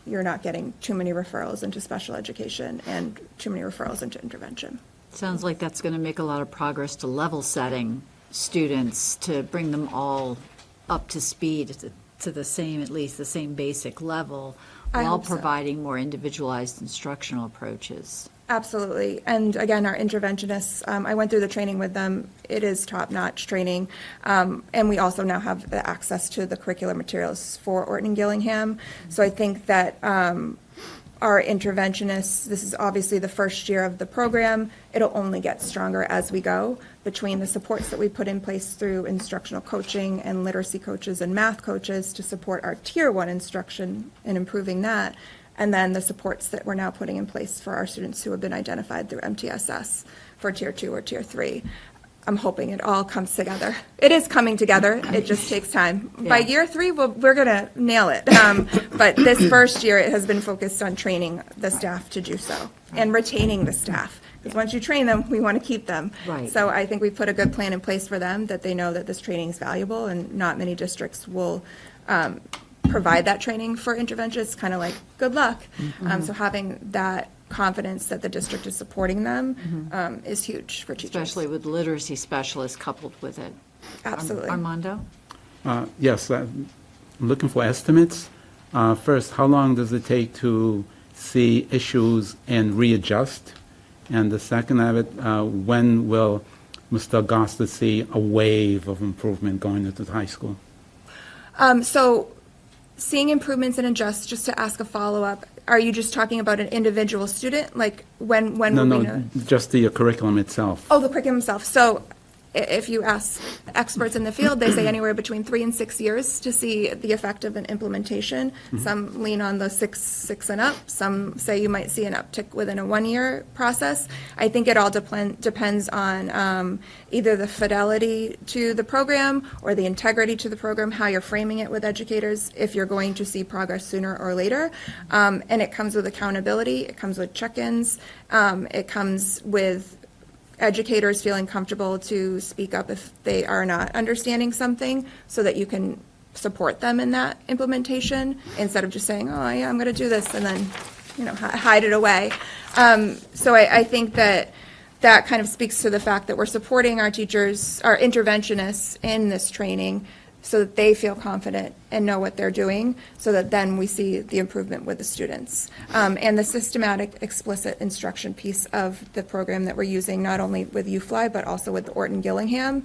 you're not getting too many referrals into special education and too many referrals into intervention. Sounds like that's going to make a lot of progress to level setting students, to bring them all up to speed to the same, at least the same basic level, I while hope so. providing more individualized instructional approaches. Absolutely. And again, our interventionists, I went through the training with them. It is top-notch training. And we also now have the access to the curricular materials for Orton and Gillingham. So I think that our interventionists, this is obviously the first year of the program. It'll only get stronger as we go, between the supports that we put in place through instructional coaching and literacy coaches and math coaches to support our Tier 1 instruction and improving that, and then the supports that we're now putting in place for our students who have been identified through MTSS for Tier 2 or Tier 3. I'm hoping it all comes together. It is coming together. It just takes time. By year 3, we're going to nail it. But this first year, it has been focused on training the staff to do so and retaining the staff. Because once you train them, we want to keep them. Right. So I think we put a good plan in place for them, that they know that this training is valuable, and not many districts will provide that training for interventionists. Kind of like, good luck. So having that confidence that the district is supporting them is huge for teachers. Especially with literacy specialists coupled with it. Absolutely. Armando? Yes, I'm looking for estimates. First, how long does it take to see issues and readjust? And the second of it, when will Mr. Augusta see a wave of improvement going into the high school? So seeing improvements and adjust, just to ask a follow-up, are you just talking about an individual student? Like when No, will we no, know? just the curriculum itself. Oh, the curriculum itself. So if you ask experts in the field, they say anywhere between 3 and 6 years to see the effect of an implementation. Some lean on the six and up. Some say you might see an uptick within a 1-year process. I think it all depends on either the fidelity to the program or the integrity to the program, how you're framing it with educators, if you're going to see progress sooner or later. And it comes with accountability. It comes with check-ins. It comes with educators feeling comfortable to speak up if they are not understanding something, so that you can support them in that implementation instead of just saying, oh, yeah, I'm going to do this, and then, hide it away. So I think that kind of speaks to the fact that we're supporting our teachers, our interventionists in this training, so that they feel confident and know what they're doing, so that then we see the improvement with the students. And the systematic, explicit instruction piece of the program that we're using, not only with UFly, but also with the Orton Gillingham,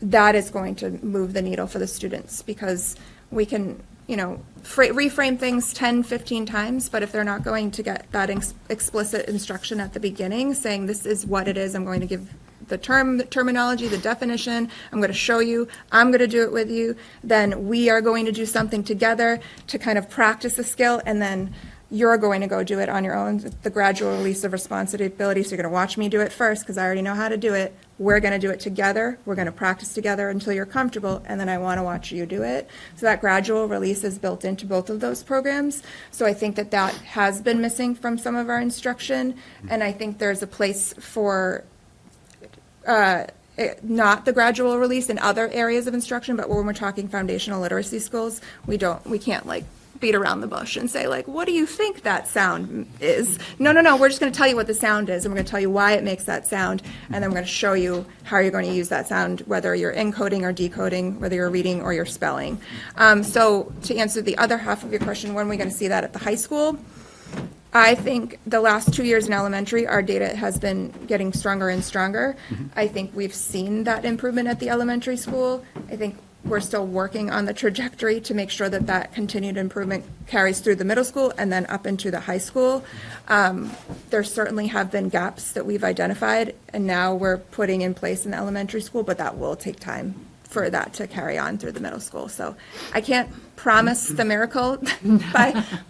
that is going to move the needle for the students, because we can, reframe things 10, 15 times, but if they're not going to get that explicit instruction at the beginning, saying this is what it is, I'm going to give the terminology, the definition, I'm going to show you, I'm going to do it with you, then we are going to do something together to kind of practice the skill, and then you're going to go do it on your own, the gradual release of responsibility. So you're going to watch me do it first because I already know how to do it. We're going to do it together. We're going to practice together until you're comfortable, and then I want to watch you do it. So that gradual release is built into both of those programs. So I think that has been missing from some of our instruction, and I think there's a place for not the gradual release in other areas of instruction, but when we're talking foundational literacy skills, we can't beat around the bush and say what do you think that sound is? No, we're just going to tell you what the sound is, and we're going to tell you why it makes that sound, and then we're going to show you how you're going to use that sound, whether you're encoding or decoding, whether you're reading or you're spelling. So to answer the other half of your question, when are we going to see that at the high school? I think the last 2 years in elementary, our data has been getting stronger and stronger. I think we've seen that improvement at the elementary school. I think we're still working on the trajectory to make sure that continued improvement carries through the middle school and then up into the high school. There certainly have been gaps that we've identified, and now we're putting in place in the elementary school, but that will take time for that to carry on through the middle school. So I can't promise the miracle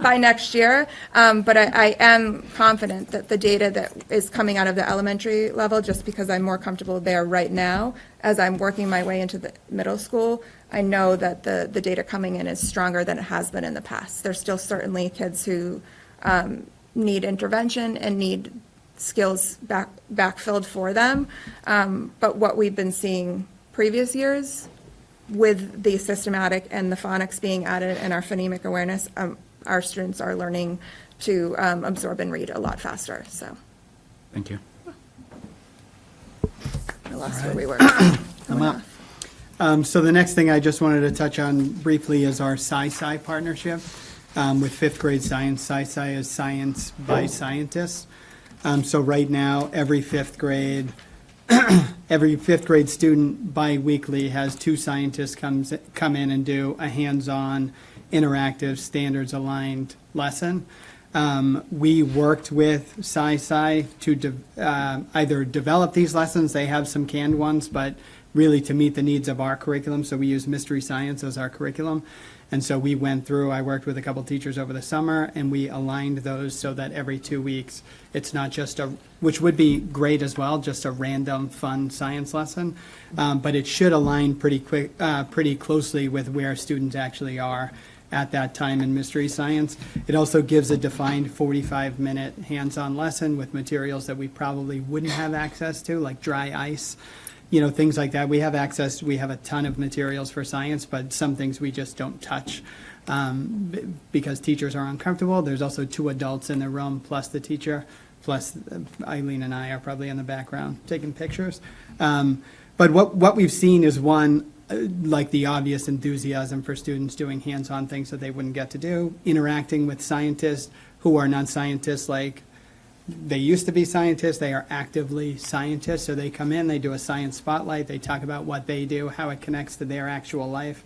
by next year, but I am confident that the data that is coming out of the elementary level, just because I'm more comfortable there right now, as I'm working my way into the middle school, I know that the data coming in is stronger than it has been in the past. There's still certainly kids who need intervention and need skills backfilled for them, but what we've been seeing previous years with the systematic and the phonics being added and our phonemic awareness, our students are learning to absorb and read a lot faster, so. Thank you. I lost where we were. I'm up. So the next thing I just wanted to touch on briefly is our Sci-Sci partnership with fifth grade science. Sci-Sci is science by scientists. So right now, every fifth grade student bi-weekly has two scientists come in and do a hands-on, interactive, standards-aligned lesson. We worked with Sci-Sci to either develop these lessons, they have some canned ones, but really to meet the needs of our curriculum. So we use Mystery Science as our curriculum. And so we went through, I worked with a couple teachers over the summer, and we aligned those so that every 2 weeks, it's not just which would be great as well, just a random fun science lesson, but it should align pretty closely with where students actually are at that time in Mystery Science. It also gives a defined 45-minute hands-on lesson with materials that we probably wouldn't have access to, like dry ice, things like that. We have a ton of materials for science, but some things we just don't touch because teachers are uncomfortable. There's also 2 adults in the room, plus the teacher, plus Eileen and I are probably in the background taking pictures. But what we've seen is one, like the obvious enthusiasm for students doing hands-on things that they wouldn't get to do, interacting with scientists who are not scientists, like they used to be scientists, they are actively scientists, so they come in, they do a science spotlight, they talk about what they do, how it connects to their actual life.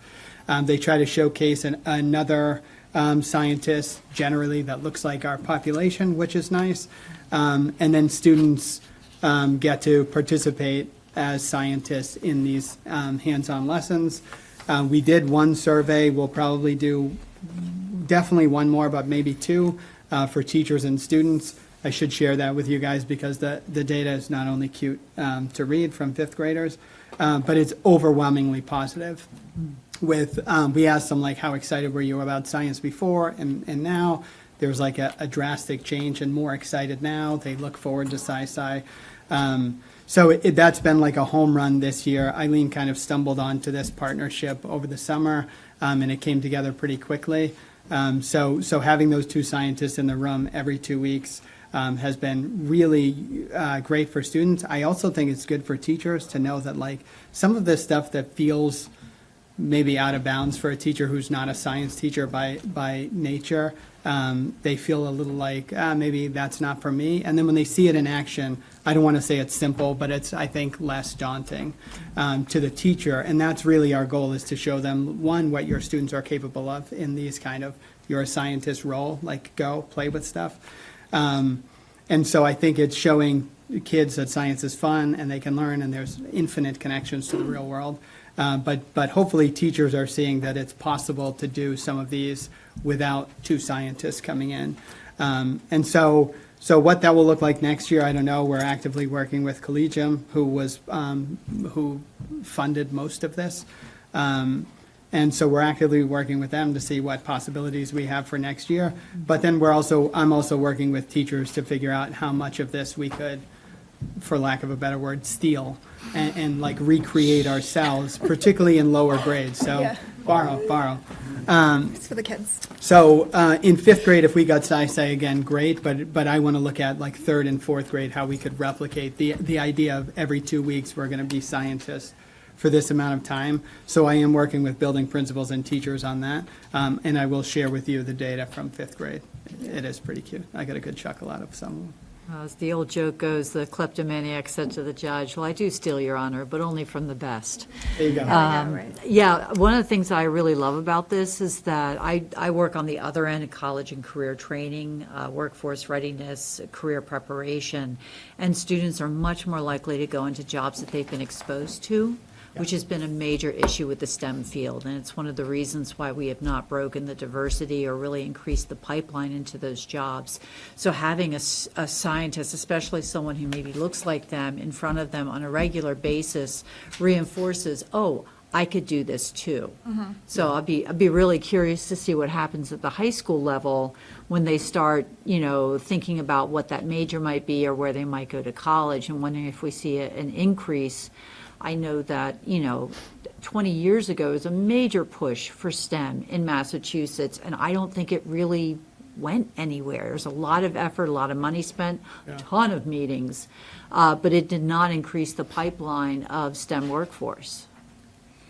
They try to showcase another scientist, generally that looks like our population, which is nice. And then students get to participate as scientists in these hands-on lessons. We did one survey, we'll probably do definitely one more, but maybe 2 for teachers and students. I should share that with you guys because the data is not only cute to read from 5th graders, but it's overwhelmingly positive. With we asked them, like, how excited were you about science before and now? There's like a drastic change and more excited now. They look forward to Sci-Sci. So that's been like a home run this year. Eileen kind of stumbled onto this partnership over the summer, and it came together pretty quickly. So having those 2 scientists in the room every 2 weeks has been really great for students. I also think it's good for teachers to know that, like, some of this stuff that feels maybe out of bounds for a teacher who's not a science teacher by nature, they feel a little like, maybe that's not for me. And then when they see it in action, I don't want to say it's simple, but it's, I think, less daunting to the teacher. And that's really our goal, is to show them, one, what your students are capable of in these kind of, you're a scientist role, like go play with stuff. And so I think it's showing kids that science is fun and they can learn, and there's infinite connections to the real world. But hopefully teachers are seeing that it's possible to do some of these without 2 scientists coming in. And so what that will look like next year, I don't know. We're actively working with Collegium, who funded most of this. And so we're actively working with them to see what possibilities we have for next year. But then I'm also working with teachers to figure out how much of this we could, for lack of a better word, steal and like recreate ourselves, particularly in lower grades. So Yeah. borrow. It's for the kids. So in 5th grade, if we got Sci-Sci again, great. But I want to look at like 3rd and 4th grade, how we could replicate the idea of every 2 weeks we're going to be scientists for this amount of time. So I am working with building principals and teachers on that. And I will share with you the data from 5th grade. It is pretty cute. I got a good chuckle out of some of them. As the old joke goes, the kleptomaniac said to the judge, "Well, I do steal, Your Honor, but only from the best." There you go. Yeah, one of the things I really love about this is that I work on the other end of college and career training, workforce readiness, career preparation, and students are much more likely to go into jobs that they've been exposed to which has been a major issue with the STEM field. And it's one of the reasons why we have not broken the diversity or really increased the pipeline into those jobs. So having a scientist, especially someone who maybe looks like them, in front of them on a regular basis reinforces, oh, I could do this too. So I'll be really curious to see what happens at the high school level when they start, thinking about what that major might be or where they might go to college, and wondering if we see an increase. I know that, 20 years ago was a major push for STEM in Massachusetts, and I don't think it really went anywhere. There's a lot of effort, a lot of money spent, a ton of meetings, but it did not increase the pipeline of STEM workforce.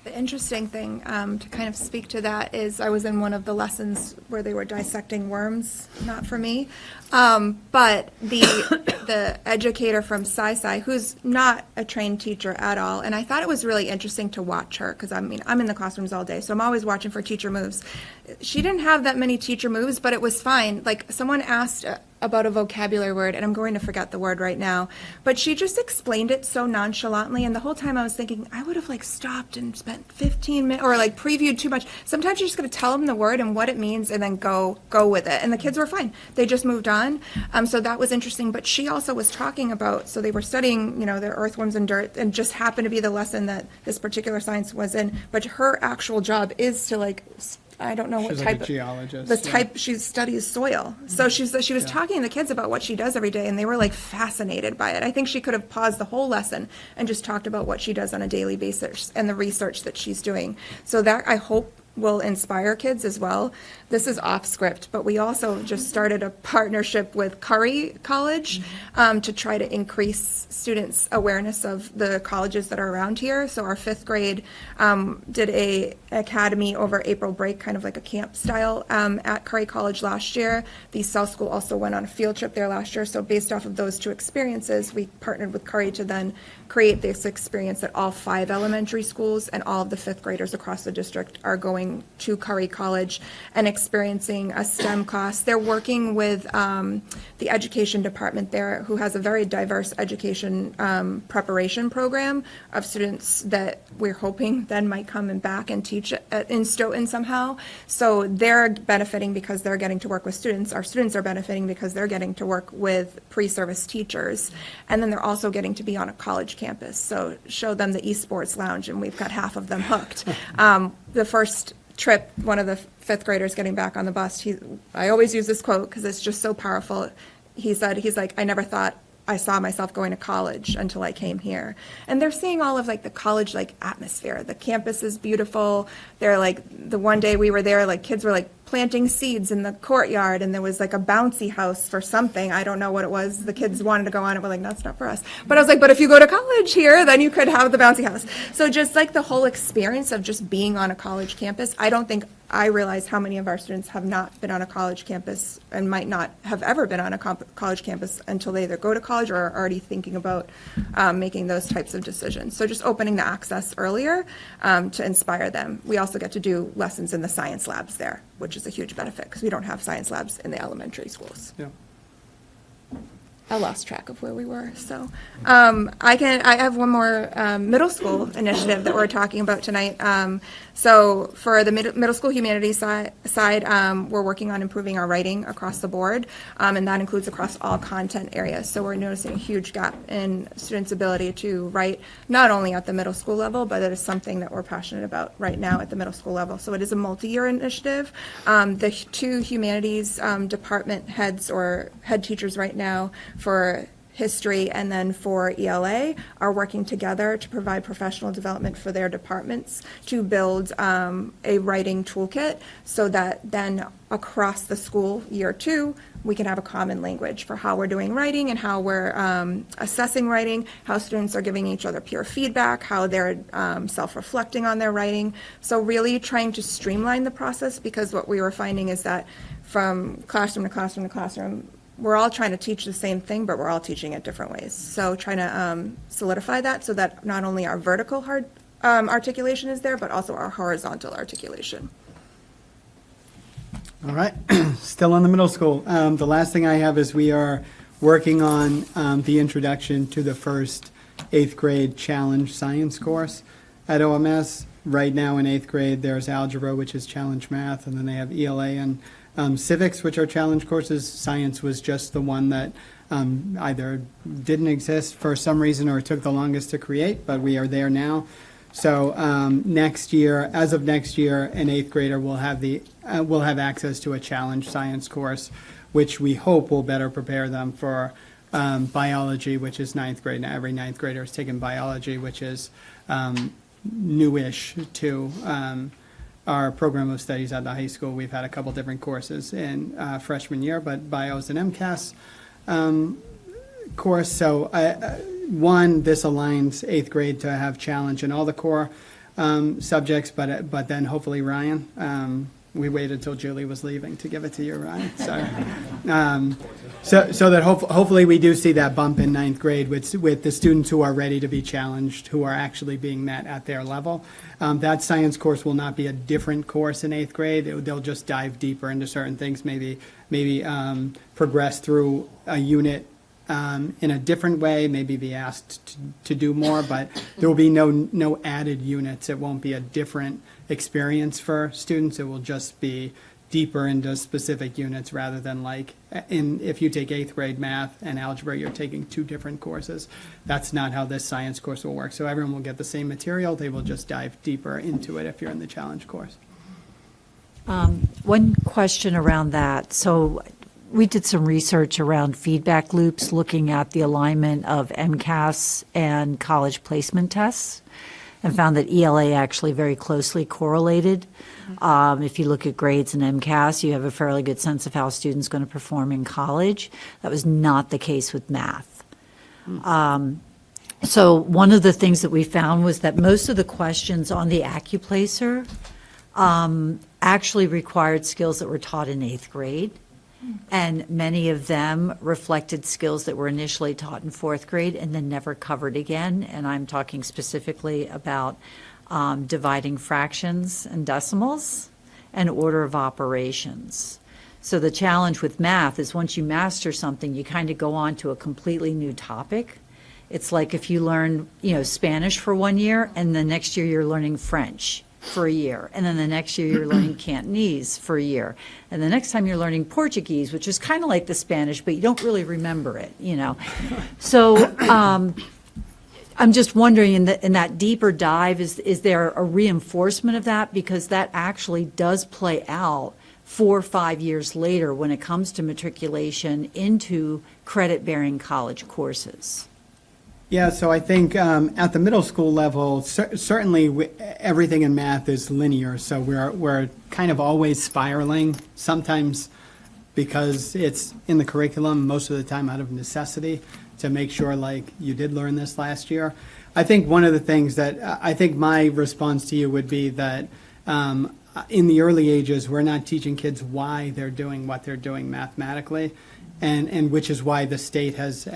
The interesting thing, to kind of speak to that, is I was in one of the lessons where they were dissecting worms, not for me, but the educator from SciSci, who's not a trained teacher at all, and I thought it was really interesting to watch her, because I'm in the classrooms all day, so I'm always watching for teacher moves. She didn't have that many teacher moves, but it was fine. Like, someone asked about a vocabulary word, and I'm going to forget the word right now, but she just explained it so nonchalantly, and the whole time I was thinking, I would have stopped and spent 15 minutes, or previewed too much. Sometimes you're just going to tell them the word and what it means, and then go with it, and the kids were fine. They just moved on, so that was interesting, but she also was talking about, so they were studying, the earthworms and dirt, and just happened to be the lesson that this particular science was in, but her actual job is to I don't know what She's type. like a geologist. The type she studies soil. So she was talking to the kids about what she does every day, and they were fascinated by it. I think she could have paused the whole lesson and just talked about what she does on a daily basis and the research that she's doing. So that, I hope, will inspire kids as well. This is off script, but we also just started a partnership with Curry College to try to increase students' awareness of the colleges that are around here. So our 5th grade did a academy over April break, kind of like a camp style at Curry College last year. The South School also went on a field trip there last year. So based off of those 2 experiences, we partnered with Curry to then create this experience at all 5 elementary schools, and all of the 5th graders across the district are going to Curry College and experiencing a STEM class. They're working with the education department there, who has a very diverse education preparation program of students that we're hoping then might come and back and teach in Stoughton somehow. So they're benefiting because they're getting to work with students. Our students are benefiting because they're getting to work with pre-service teachers. And then they're also getting to be on a college campus. So show them the esports lounge, and we've got half of them hooked. The first trip, one of the 5th graders getting back on the bus, I always use this quote because it's just so powerful. He said, he's like, I never thought I saw myself going to college until I came here. And they're seeing all of the college atmosphere. The campus is beautiful. They're the one day we were there, kids were planting seeds in the courtyard, and there was a bouncy house for something. I don't know what it was. The kids wanted to go on it. We're that's not for us. But I was but if you go to college here, then you could have the bouncy house. So just the whole experience of just being on a college campus, I don't think I realize how many of our students have not been on a college campus and might not have ever been on a college campus until they either go to college or are already thinking about making those types of decisions. So just opening the access earlier to inspire them. We also get to do lessons in the science labs there, which is a huge benefit because we don't have science labs in the elementary schools. Yeah. I lost track of where we were. So I have one more middle school initiative that we're talking about tonight. So for the middle school humanities side, we're working on improving our writing across the board, and that includes across all content areas. So we're noticing a huge gap in students' ability to write, not only at the middle school level, but it is something that we're passionate about right now at the middle school level. So it is a multi-year initiative. The 2 humanities department heads or head teachers right now for history and then for ELA are working together to provide professional development for their departments to build a writing toolkit so that then across the school year 2, we can have a common language for how we're doing writing and how we're assessing writing, how students are giving each other peer feedback, how they're self-reflecting on their writing. So really trying to streamline the process, because what we were finding is that from classroom to classroom to classroom, we're all trying to teach the same thing, but we're all teaching it different ways. So trying to solidify that so that not only our vertical articulation is there, but also our horizontal articulation. All right, still on the middle school. The last thing I have is we are working on the introduction to the first 8th grade challenge science course. at OMS. Right now in 8th grade, there's algebra, which is challenge math, and then they have ELA and civics, which are challenge courses. Science was just the one that either didn't exist for some reason or took the longest to create, but we are there now. So next year, as of next year, an 8th grader will have access to a challenge science course, which we hope will better prepare them for biology, which is 9th grade. Now every 9th grader is taking biology, which is newish to our program of studies at the high school. We've had a couple different courses in freshman year, but bio is an MCAS course. So one, this aligns 8th grade to have challenge in all the core subjects, but then hopefully Ryan, we waited until Julie was leaving to give it to you, Ryan. So that hopefully we do see that bump in 9th grade with the students who are ready to be challenged, who are actually being met at their level. That science course will not be a different course in 8th grade. They'll just dive deeper into certain things, maybe progress through a unit in a different way, maybe be asked to do more, but there will be no added units. It won't be a different experience for students. It will just be deeper into specific units rather than like if you take 8th grade math and algebra, you're taking two different courses. That's not how this science course will work. So everyone will get the same material. They will just dive deeper into it if you're in the challenge course. One question around that. So we did some research around feedback loops, looking at the alignment of MCAS and college placement tests, and found that ELA actually very closely correlated. If you look at grades in MCAS, you have a fairly good sense of how a student's going to perform in college. That was not the case with math. So one of the things that we found was that most of the questions on the AccuPlacer actually required skills that were taught in 8th grade. And many of them reflected skills that were initially taught in 4th grade and then never covered again. And I'm talking specifically about dividing fractions and decimals and order of operations. So the challenge with math is once you master something, you kind of go on to a completely new topic. It's like if you learn, Spanish for 1 year and the next year you're learning French for a year, and then the next year you're learning Cantonese for a year, and the next time you're learning Portuguese, which is kind of like the Spanish, but you don't really remember it, So I'm just wondering, in that deeper dive, is there a reinforcement of that? Because that actually does play out 4 or 5 years later when it comes to matriculation into credit-bearing college courses. Yeah, so I think at the middle school level, certainly everything in math is linear. So we're kind of always spiraling, sometimes because it's in the curriculum, most of the time out of necessity, to make sure like you did learn this last year. I think one of the things that I think my response to you would be that in the early ages, we're not teaching kids why they're doing what they're doing mathematically, and which is why the state has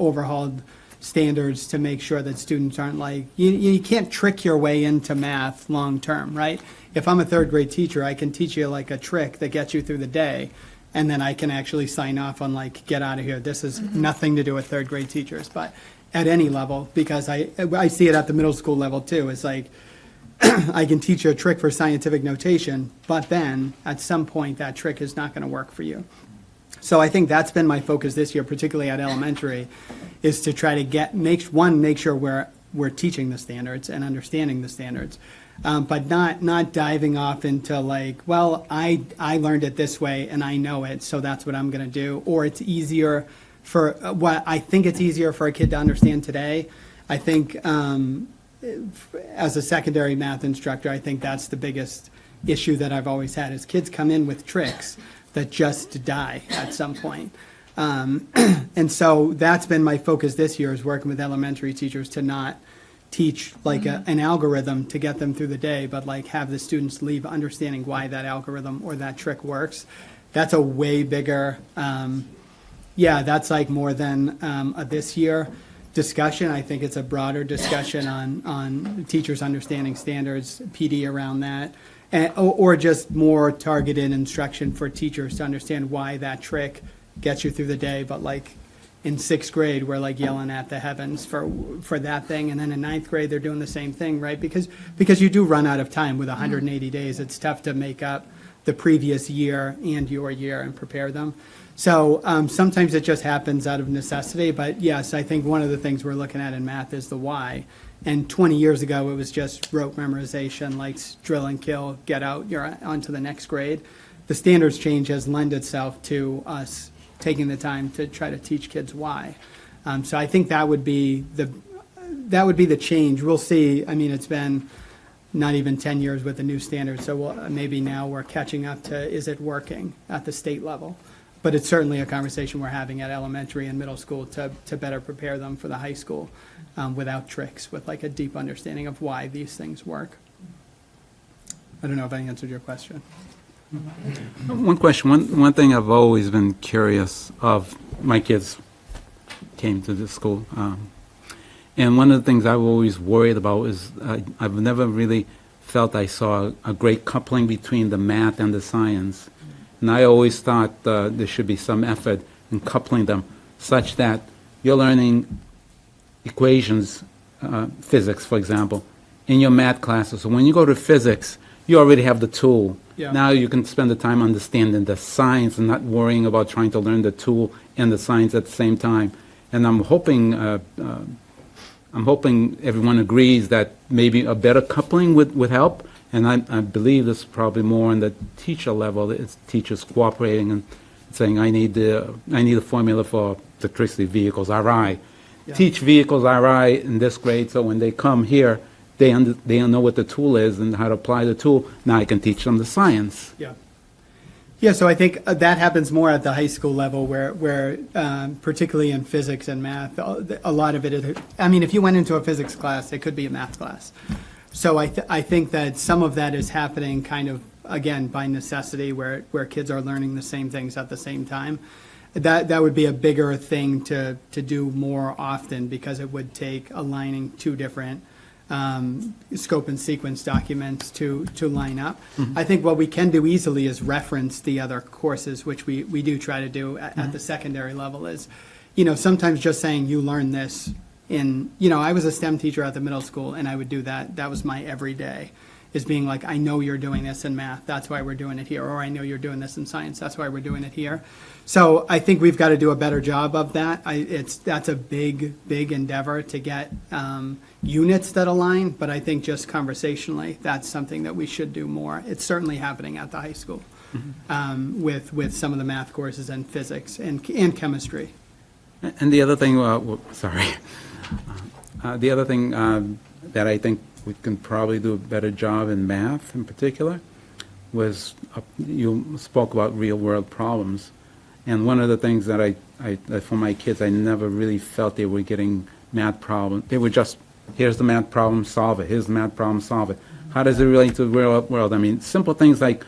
overhauled standards to make sure that students aren't like, you can't trick your way into math long term, right? If I'm a 3rd grade teacher, I can teach you like a trick that gets you through the day, and then I can actually sign off on like, get out of here. This has nothing to do with 3rd grade teachers, but at any level, because I see it at the middle school level too. It's like, I can teach you a trick for scientific notation, but then at some point that trick is not going to work for you. So I think that's been my focus this year, particularly at elementary, is to try to make sure we're teaching the standards and understanding the standards, but not diving off into like, well, I learned it this way and I know it, so that's what I'm going to do. Or it's easier for what I think it's easier for a kid to understand today. I think as a secondary math instructor, I think that's the biggest issue that I've always had is kids come in with tricks that just die at some point. And so that's been my focus this year, is working with elementary teachers to not teach like an algorithm to get them through the day, but like have the students leave understanding why that algorithm or that trick works. That's a way bigger, that's like more than a this year discussion. I think it's a broader discussion on teachers understanding standards, PD around that. Or just more targeted instruction for teachers to understand why that trick gets you through the day, but like in 6th grade, we're like yelling at the heavens for that thing. And then in 9th grade, they're doing the same thing, right? Because you do run out of time with 180 days. It's tough to make up the previous year and your year and prepare them. So sometimes it just happens out of necessity. But yes, I think one of the things we're looking at in math is the why. And 20 years ago, it was just rote memorization, like drill and kill, get out, you're on to the next grade. The standards change has lent itself to us taking the time to try to teach kids why. So I think that would be the change. We'll see. I mean, it's been not even 10 years with the new standards, so maybe now we're catching up to, is it working at the state level? But it's certainly a conversation we're having at elementary and middle school to better prepare them for the high school without tricks, with like a deep understanding of why these things work. I don't know if I answered your question. One question, one thing I've always been curious of, my kids came to this school, and one of the things I've always worried about is I've never really felt I saw a great coupling between the math and the science. And I always thought there should be some effort in coupling them such that you're learning equations, physics, for example, in your math classes. So when you go to physics, you already have the tool. Yeah. Now you can spend the time understanding the science and not worrying about trying to learn the tool and the science at the same time. And I'm hoping everyone agrees that maybe a better coupling would help. And I believe this is probably more on the teacher level. It's teachers cooperating and saying, I need a formula for electricity vehicles, RI. Yeah. Teach vehicles RI in this grade, so when they come here, they know what the tool is and how to apply the tool. Now I can teach them the science. Yeah. Yeah, so I think that happens more at the high school level where particularly in physics and math, a lot of it is, I mean, if you went into a physics class, it could be a math class. So I think that some of that is happening kind of, again, by necessity, where kids are learning the same things at the same time. That would be a bigger thing to do more often, because it would take aligning two different scope and sequence documents to line up. I think what we can do easily is reference the other courses, which we do try to do at the secondary level, is, sometimes just saying you learn this in, I was a STEM teacher at the middle school, and I would do that. That was my everyday, is being like, I know you're doing this in math, that's why we're doing it here, or I know you're doing this in science, that's why we're doing it here. So I think we've got to do a better job of that. That's a big endeavor to get units that align, but I think just conversationally, that's something that we should do more. It's certainly happening at the high school with some of the math courses and physics and chemistry. And the other thing, the other thing that I think we can probably do a better job in math in particular was, you spoke about real-world problems. And one of the things that for my kids, I never really felt they were getting math problems. They were just, here's the math problem, solve it. Here's the math problem, solve it. How does it relate to the real world? I mean, simple things like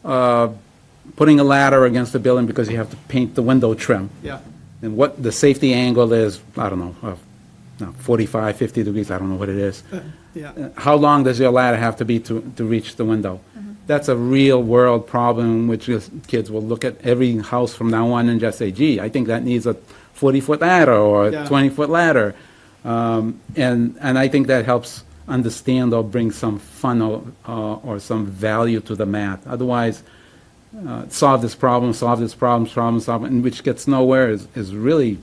putting a ladder against the building because you have to paint the window trim. Yeah. And what the safety angle is, I don't know, 45, 50 degrees, I don't know what it is. Yeah. How long does your ladder have to be to reach the window? That's a real-world problem, which kids will look at every house from now on and just say, gee, I think that needs a 40-foot ladder or a 20-foot ladder. And I think that helps understand or bring some fun or some value to the math. Otherwise, solve this problem, and which gets nowhere is really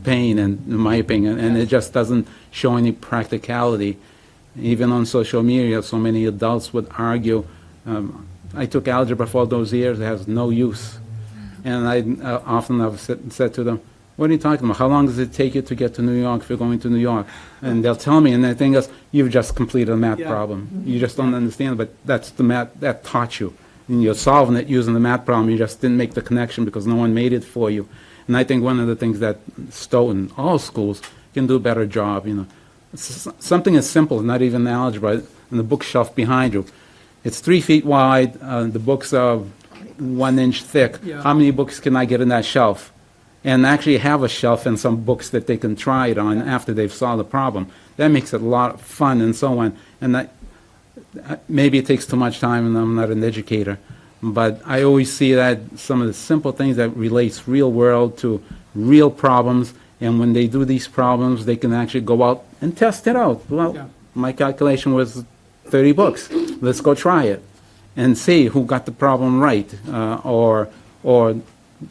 pain, and in my opinion, and it just doesn't show any practicality. Even on social media, so many adults would argue, I took algebra for all those years, it has no use. And I often have said to them, what are you talking about? How long does it take you to get to New York if you're going to New York? And they'll tell me, and the thing is, you've just completed a math problem. You just don't understand, but that's the math that taught you. And you're solving it using the math problem, you just didn't make the connection because no one made it for you. And I think one of the things that Stoughton, all schools, can do a better job, something as simple as not even algebra, in the bookshelf behind you. It's 3 feet wide, the books are 1 inch thick. Yeah. How many books can I get in that shelf? And actually have a shelf and some books that they can try it on after they've solved the problem. That makes it a lot of fun and so on. And maybe it takes too much time, and I'm not an educator, But I always see that some of the simple things that relates real world to real problems, and when they do these problems, they can actually go out and test it out. Yeah. Well, my calculation was 30 books. Let's go try it and see who got the problem right, or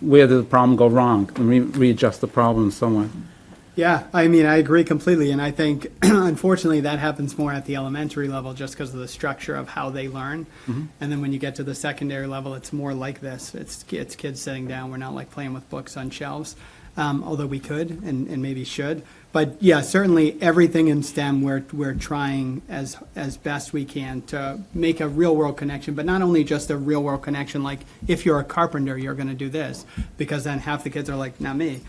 where did the problem go wrong, and readjust the problem and so on. Yeah, I mean, I agree completely, and I think, unfortunately, that happens more at the elementary level just because of the structure of how they learn. And then when you get to the secondary level, it's more like this. It's kids sitting down. We're not like playing with books on shelves, although we could and maybe should. But yeah, certainly everything in STEM, we're trying as best we can to make a real world connection, but not only just a real world connection, like if you're a carpenter, you're going to do this, because then half the kids are like, not me.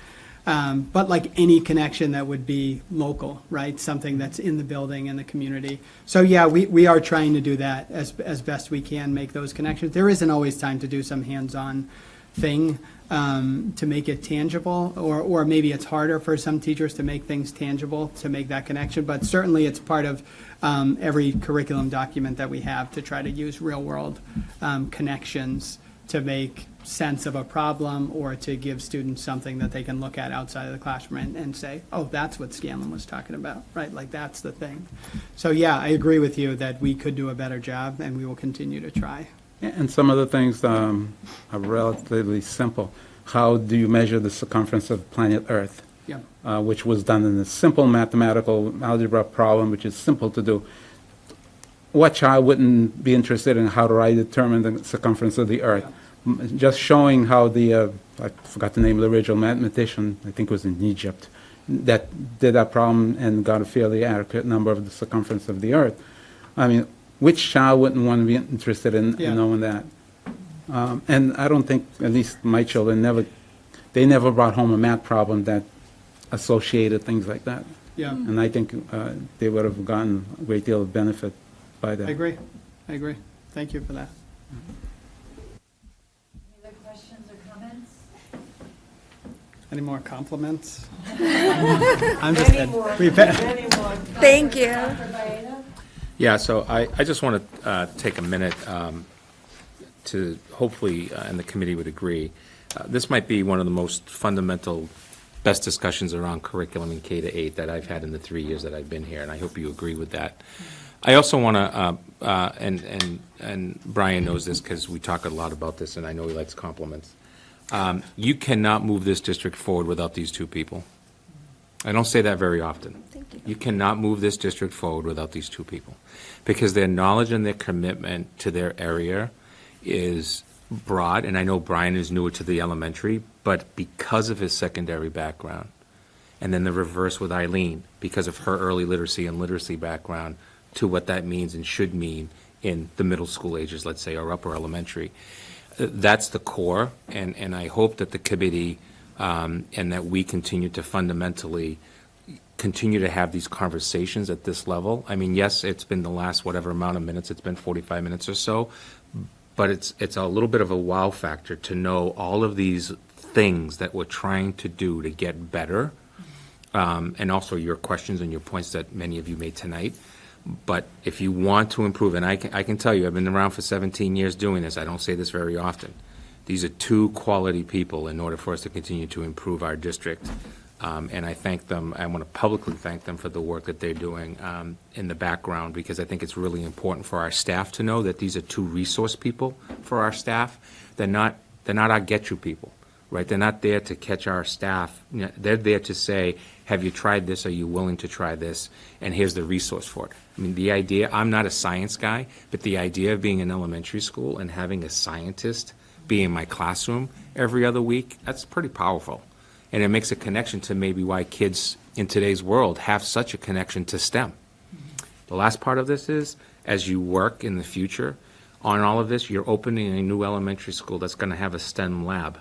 But like any connection that would be local, right? Something that's in the building, in the community. So yeah, we are trying to do that as best we can, make those connections. There isn't always time to do some hands-on thing to make it tangible, or maybe it's harder for some teachers to make things tangible, to make that connection. But certainly it's part of every curriculum document that we have to try to use real-world connections to make sense of a problem, or to give students something that they can look at outside of the classroom and say, oh, that's what Scanlon was talking about, right? Like, that's the thing. So yeah, I agree with you that we could do a better job, and we will continue to try. And some of the things are relatively simple. How do you measure the circumference of planet Earth? Yeah. Which was done in a simple mathematical algebra problem, which is simple to do. What child wouldn't be interested in how do I determine the circumference of the Earth? Just showing how I forgot the name of the original mathematician, I think it was in Egypt, that did that problem and got a fairly accurate number of the circumference of the Earth. I mean, which child wouldn't want to be interested in knowing that? And I don't think, at least my children, they never brought home a math problem that associated things like that. Yeah, And I think they would have gotten a great deal of benefit by that. I agree. Thank you for that. Any other questions or comments? Any more compliments? I'm just kidding. We've had- Thank you. Yeah, so I just want to take a minute to hopefully, and the committee would agree, this might be one of the most fundamental, best discussions around curriculum in K-8 that I've had in the 3 years that I've been here, and I hope you agree with that. I also want to, and Brian knows this because we talk a lot about this, and I know he likes compliments. You cannot move this district forward without these two people. I don't say that very often. Thank you. You cannot move this district forward without these two people, because their knowledge and their commitment to their area is broad, and I know Brian is newer to the elementary, but because of his secondary background, and then the reverse with Eileen, because of her early literacy and literacy background, to what that means and should mean in the middle school ages, let's say, or upper elementary. That's the core, and I hope that the committee and that we continue to fundamentally continue to have these conversations at this level. I mean, yes, it's been the last whatever amount of minutes, it's been 45 minutes or so, but it's a little bit of a wow factor to know all of these things that we're trying to do to get better, and also your questions and your points that many of you made tonight. But if you want to improve, and I can tell you, I've been around for 17 years doing this, I don't say this very often, these are two quality people in order for us to continue to improve our district. And I thank them, I want to publicly thank them for the work that they're doing in the background, because I think it's really important for our staff to know that these are two resource people for our staff. They're not our get-you people, right? They're not there to catch our staff. You know, they're there to say, have you tried this? Are you willing to try this? And here's the resource for it. I mean, the idea, I'm not a science guy, but the idea of being in elementary school and having a scientist be in my classroom every other week, that's pretty powerful. And it makes a connection to maybe why kids in today's world have such a connection to STEM. The last part of this is, as you work in the future on all of this, you're opening a new elementary school that's going to have a STEM lab.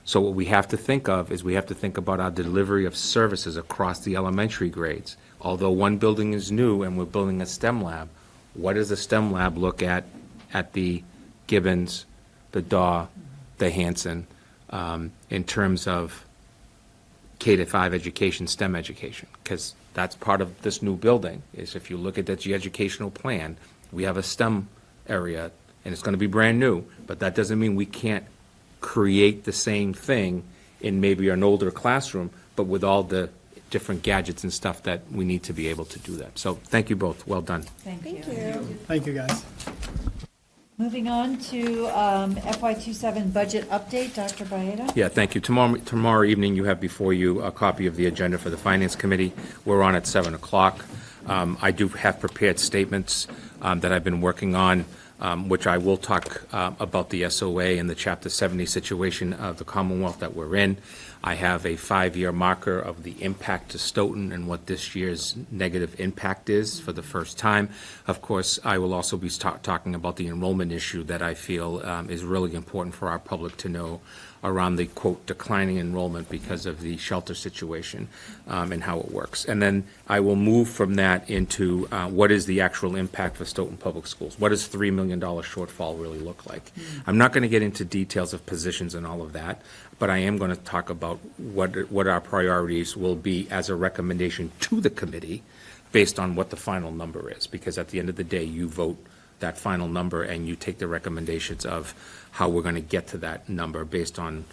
So what we have to think of is we have to think about our delivery of services across the elementary grades. Although one building is new and we're building a STEM lab, what does the STEM lab look at the Gibbons, the Daw, the Hanson, in terms of K-5 education, STEM education? Because that's part of this new building, is if you look at the educational plan, we have a STEM area and it's going to be brand new, but that doesn't mean we can't create the same thing in maybe an older classroom, but with all the different gadgets and stuff that we need to be able to do that. So thank you both. Well done. Thank you. Thank you, guys. Moving on to FY27 budget update, Dr. Baeta. Yeah, thank you. Tomorrow evening, you have before you a copy of the agenda for the Finance Committee. We're on at 7 o'clock. I do have prepared statements that I've been working on, which I will talk about the SOA and the Chapter 70 situation of the Commonwealth that we're in. I have a 5-year marker of the impact to Stoughton and what this year's negative impact is for the first time. Of course, I will also be talking about the enrollment issue that I feel is really important for our public to know around the, quote, declining enrollment because of the shelter situation and how it works. And then I will move from that into what is the actual impact for Stoughton Public Schools? What does $3 million shortfall really look like? I'm not going to get into details of positions and all of that, but I am going to talk about what our priorities will be as a recommendation to the committee based on what the final number is, because at the end of the day, you vote that final number and you take the recommendations of how we're going to get to that number based on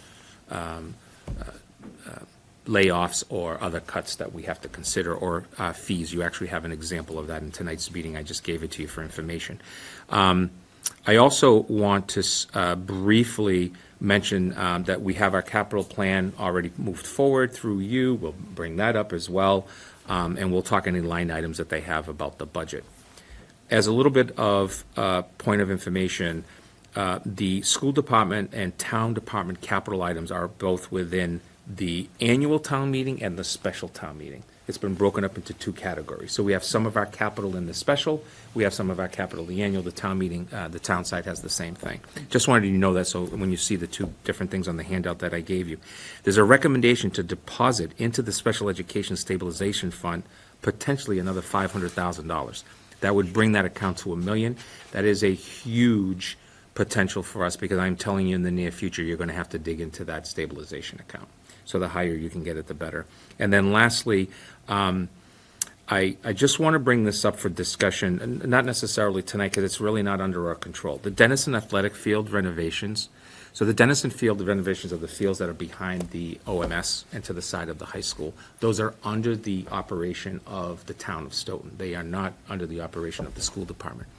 layoffs or other cuts that we have to consider, or fees. You actually have an example of that in tonight's meeting. I just gave it to you for information. I also want to briefly mention that we have our capital plan already moved forward through you. We'll bring that up as well, and we'll talk any line items that they have about the budget. As a little bit of point of information, the school department and town department capital items are both within the annual town meeting and the special town meeting. It's been broken up into 2 categories. So we have some of our capital in the special, we have some of our capital in the annual. The town meeting, the town side has the same thing. Just wanted you to know that, so when you see the 2 different things on the handout that I gave you. There's a recommendation to deposit into the Special Education Stabilization Fund potentially another $500,000. That would bring that account to $1 million. That is a huge potential for us, because I'm telling you in the near future, you're going to have to dig into that stabilization account. So the higher you can get it, the better. And then lastly, I just want to bring this up for discussion, and not necessarily tonight because it's really not under our control. The Dennison Athletic Field renovations. So the Dennison Field renovations are the fields that are behind the OMS and to the side of the high school. Those are under the operation of the town of Stoughton. They are not under the operation of the school department.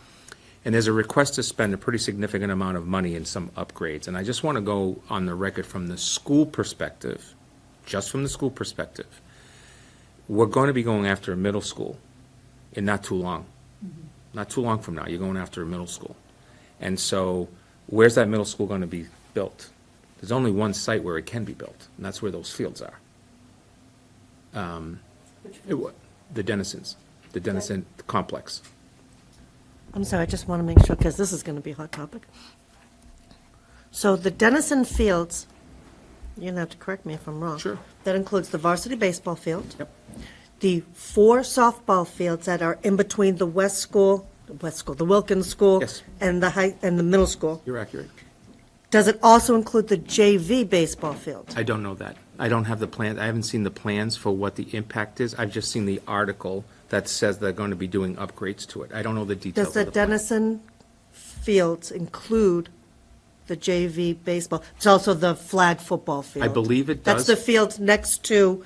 And there's a request to spend a pretty significant amount of money in some upgrades. And I just want to go on the record from the school perspective, just from the school perspective. We're going to be going after a middle school in not too long. Not too long from now, you're going after a middle school. And so where's that middle school going to be built? There's only one site where it can be built, and that's where those fields are. The Dennisons, the Dennison complex. I'm sorry, I just want to make sure, because this is going to be a hot topic. So the Dennison Fields, you're going to have to correct me if I'm wrong. Sure. That includes the varsity baseball field. Yep. The 4 softball fields that are in between the the Wilkins School. Yes. And the middle school. You're accurate. Does it also include the JV baseball field? I don't know that. I don't have the plan. I haven't seen the plans for what the impact is. I've just seen the article that says they're going to be doing upgrades to it. I don't know the details Does the of the plan. Dennison Fields include the JV baseball? It's also the flag football field. I believe it does. That's the field next to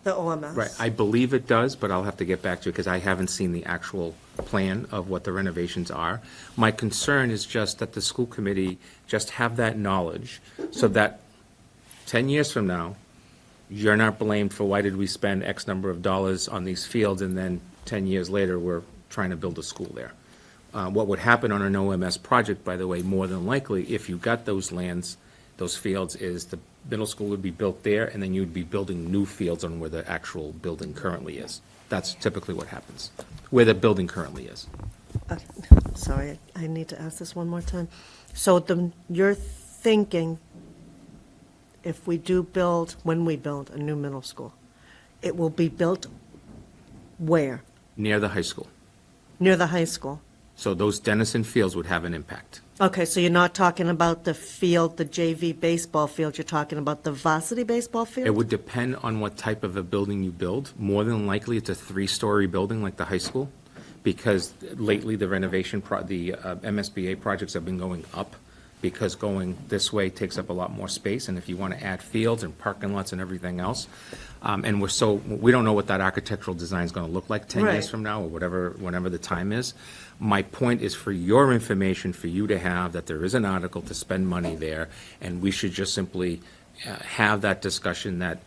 the OMS. Right, I believe it does, but I'll have to get back to you because I haven't seen the actual plan of what the renovations are. My concern is just that the school committee just have that knowledge so that 10 years from now, you're not blamed for why did we spend X number of dollars on these fields and then 10 years later, we're trying to build a school there. What would happen on an OMS project, by the way, more than likely, if you got those lands, those fields, is the middle school would be built there, and then you'd be building new fields on where the actual building currently is. That's typically what happens, where the building currently is. Okay. Sorry, I need to ask this one more time. So you're thinking if we do build, when we build a new middle school, it will be built where? Near the high school. Near the high school? So those Dennison fields would have an impact. Okay, so you're not talking about the field, the JV baseball field, you're talking about the varsity baseball field? It would depend on what type of a building you build. More than likely, it's a 3-story building like the high school, because lately the MSBA projects have been going up, because going this way takes up a lot more space, and if you want to add fields and parking lots and everything else, and we don't know what that architectural design is going to look like 10 years Right. from now, or whenever the time is. My point is for your information, for you to have, that there is an article to spend money there, and we should just simply have that discussion that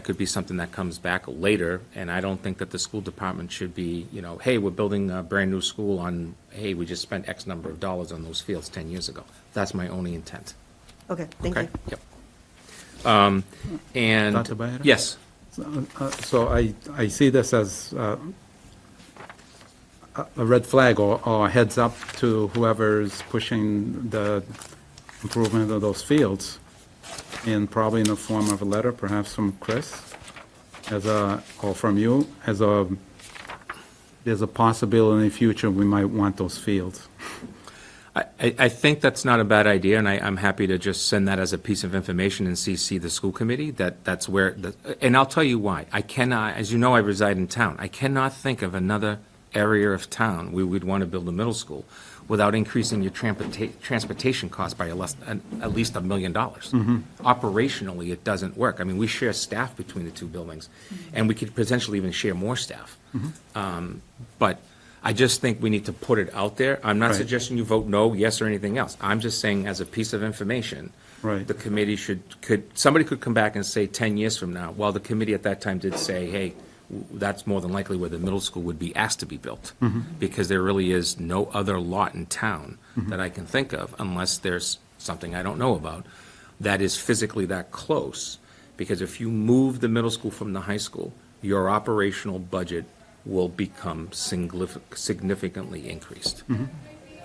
could be something that comes back later, and I don't think that the school department should be, hey, we're building a brand-new school on, hey, we just spent X number of dollars on those fields 10 years ago. That's my only intent. Okay, thank Okay? you. Yep. And. Dr. Byetta? Yes. So I see this as a red flag or a heads up to whoever's pushing the improvement of those fields, and probably in the form of a letter, perhaps from Chris, or from you, there's a possibility in the future we might want those fields. I think that's not a bad idea, and I'm happy to just send that as a piece of information and CC the school committee, that's where, and I'll tell you why. I cannot, as you know, I reside in town. I cannot think of another area of town where we'd want to build a middle school without increasing your transportation costs by at least $1 million. Operationally, it doesn't work. I mean, we share staff between the two buildings, and we could potentially even share more staff. But I just think we need to put it out there. I'm not Right. suggesting you vote no, yes, or anything else. I'm just saying, as a piece of information, Right. the committee somebody could come back and say 10 years from now, well, the committee at that time did say, hey, that's more than likely where the middle school would be asked to be built. Because there really is no other lot in town that I can think of, unless there's something I don't know about, that is physically that close. Because if you move the middle school from the high school, your operational budget will become significantly increased.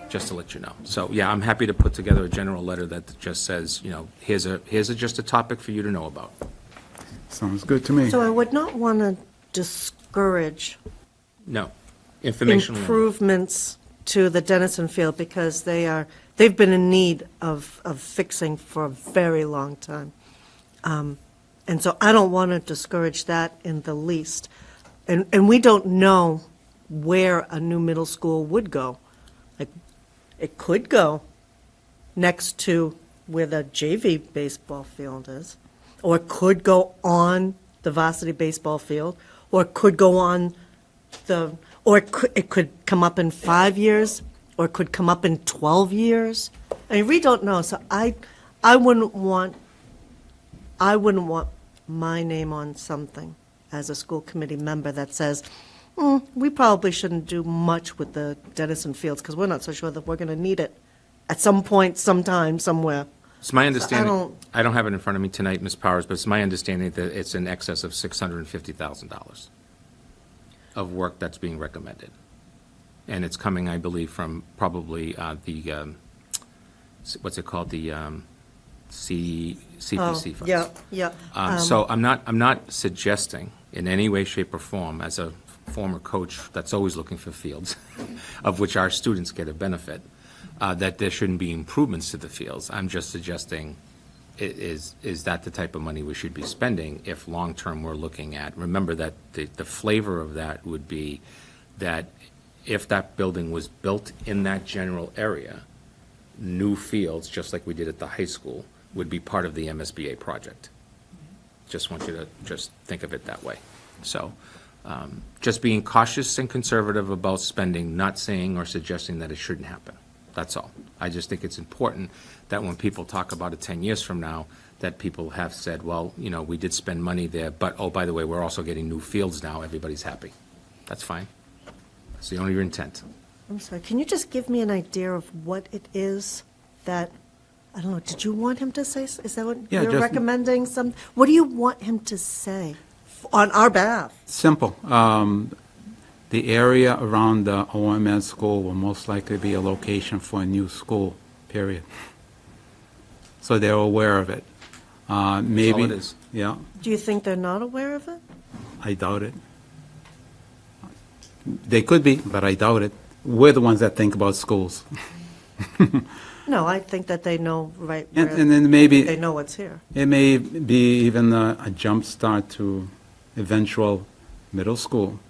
Just to let you know. So, yeah, I'm happy to put together a general letter that just says, here's just a topic for you to know about. Sounds good to me. So I would not want to discourage No, informational. improvements to the Dennison Field because they've been in need of fixing for a very long time. And so I don't want to discourage that in the least. And we don't know where a new middle school would go. Like, it could go next to where the JV baseball field is, or it could go on the varsity baseball field, or it could go on it could come up in 5 years, or it could come up in 12 years. I mean, we don't know, so I wouldn't want my name on something as a school committee member that says, we probably shouldn't do much with the Dennison Fields because we're not so sure that we're going to need it at some point, sometime, somewhere. It's my understanding, don't- I don't have it in front of me tonight, Ms. Powers, but it's my understanding that it's in excess of $650,000 of work that's being recommended. And it's coming, I believe, from probably what's it called, the CPC funds. Yeah, yeah. So I'm not suggesting in any way, shape, or form, as a former coach that's always looking for fields, of which our students get a benefit, that there shouldn't be improvements to the fields. I'm just suggesting, is that the type of money we should be spending if long-term we're looking at? Remember that the flavor of that would be that if that building was built in that general area, new fields, just like we did at the high school, would be part of the MSBA project. Just want you to just think of it that way. So, just being cautious and conservative about spending, not saying or suggesting that it shouldn't happen. That's all. I just think it's important that when people talk about it 10 years from now, that people have said, well, we did spend money there, but, oh, by the way, we're also getting new fields now, everybody's happy. That's fine. That's the only intent. I'm sorry, can you just give me an idea of what it is that, I don't know, did you want him to say, is that what Yeah, you're just- recommending? What do you want him to say on our behalf? Simple. The area around the OMS school will most likely be a location for a new school, period. So they're aware of it. Maybe. all it is. Yeah, Do you think they're not aware of it? I doubt it. They could be, but I doubt it. We're the ones that think about schools. No, I think that they know right And where, and then maybe. they know what's here. It may be even a jump start to eventual middle school,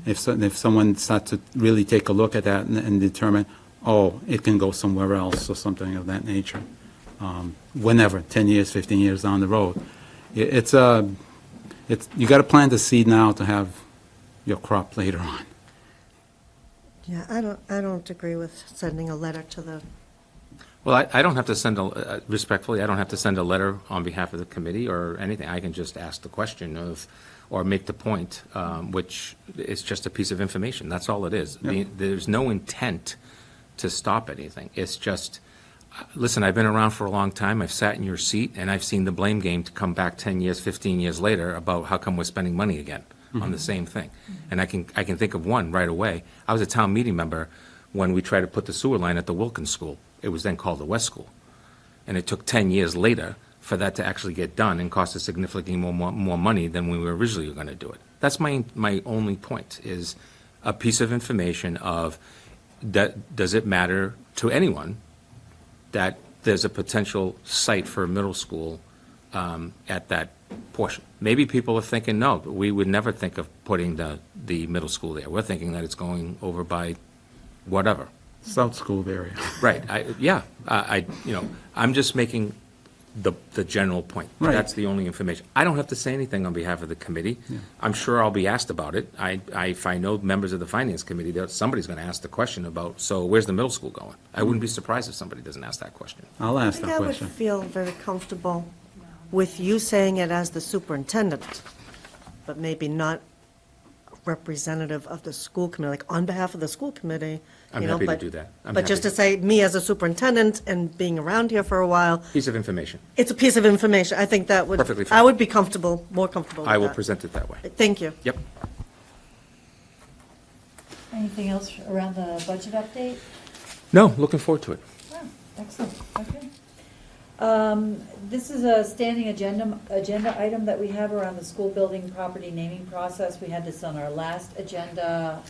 If someone starts to really take a look at that and determine, oh, it can go somewhere else or something of that nature, whenever, 10 years, 15 years down the road. It's you got to plant the seed now to have your crop later on. Yeah, I don't agree with sending a letter to the, Well, I don't have to send respectfully, I don't have to send a letter on behalf of the committee or anything. I can just ask the question or make the point, which is just a piece of information. That's all it is. There's no intent to stop anything. It's just, listen, I've been around for a long time. I've sat in your seat, and I've seen the blame game to come back 10 years, 15 years later about how come we're spending money again on the same thing. And I can think of one right away. I was a town meeting member when we tried to put the sewer line at the Wilkins School. It was then called the West School. And it took 10 years later for that to actually get done and cost us significantly more money than we were originally going to do it. That's my only point, is a piece of information of, that does it matter to anyone that there's a potential site for a middle school at that portion? Maybe people are thinking, no, but we would never think of putting the middle school there. We're thinking that it's going over by whatever. South School area. Right, I'm just making the general point. Right. That's the only information. I don't have to say anything on behalf of the committee. Yeah. I'm sure I'll be asked about it. If I know members of the finance committee, somebody's going to ask the question about, so where's the middle school going? I wouldn't be surprised if somebody doesn't ask that question. I'll I ask think that I would question. feel very comfortable with you saying it as the superintendent, but maybe not representative of the school committee, like on behalf of the school committee. I'm you know, happy to but- do that. I'm But just to happy. say, me as a superintendent and being around here for a while, Piece of information. it's a piece of information. I think that would, Perfectly fine. I would be comfortable, more comfortable with I will that. present it that way. Thank you. Yep. Anything else around the budget update? No, looking forward to it. Oh, excellent, okay. This is a standing agenda item that we have around the school building property naming process. We had this on our last agenda,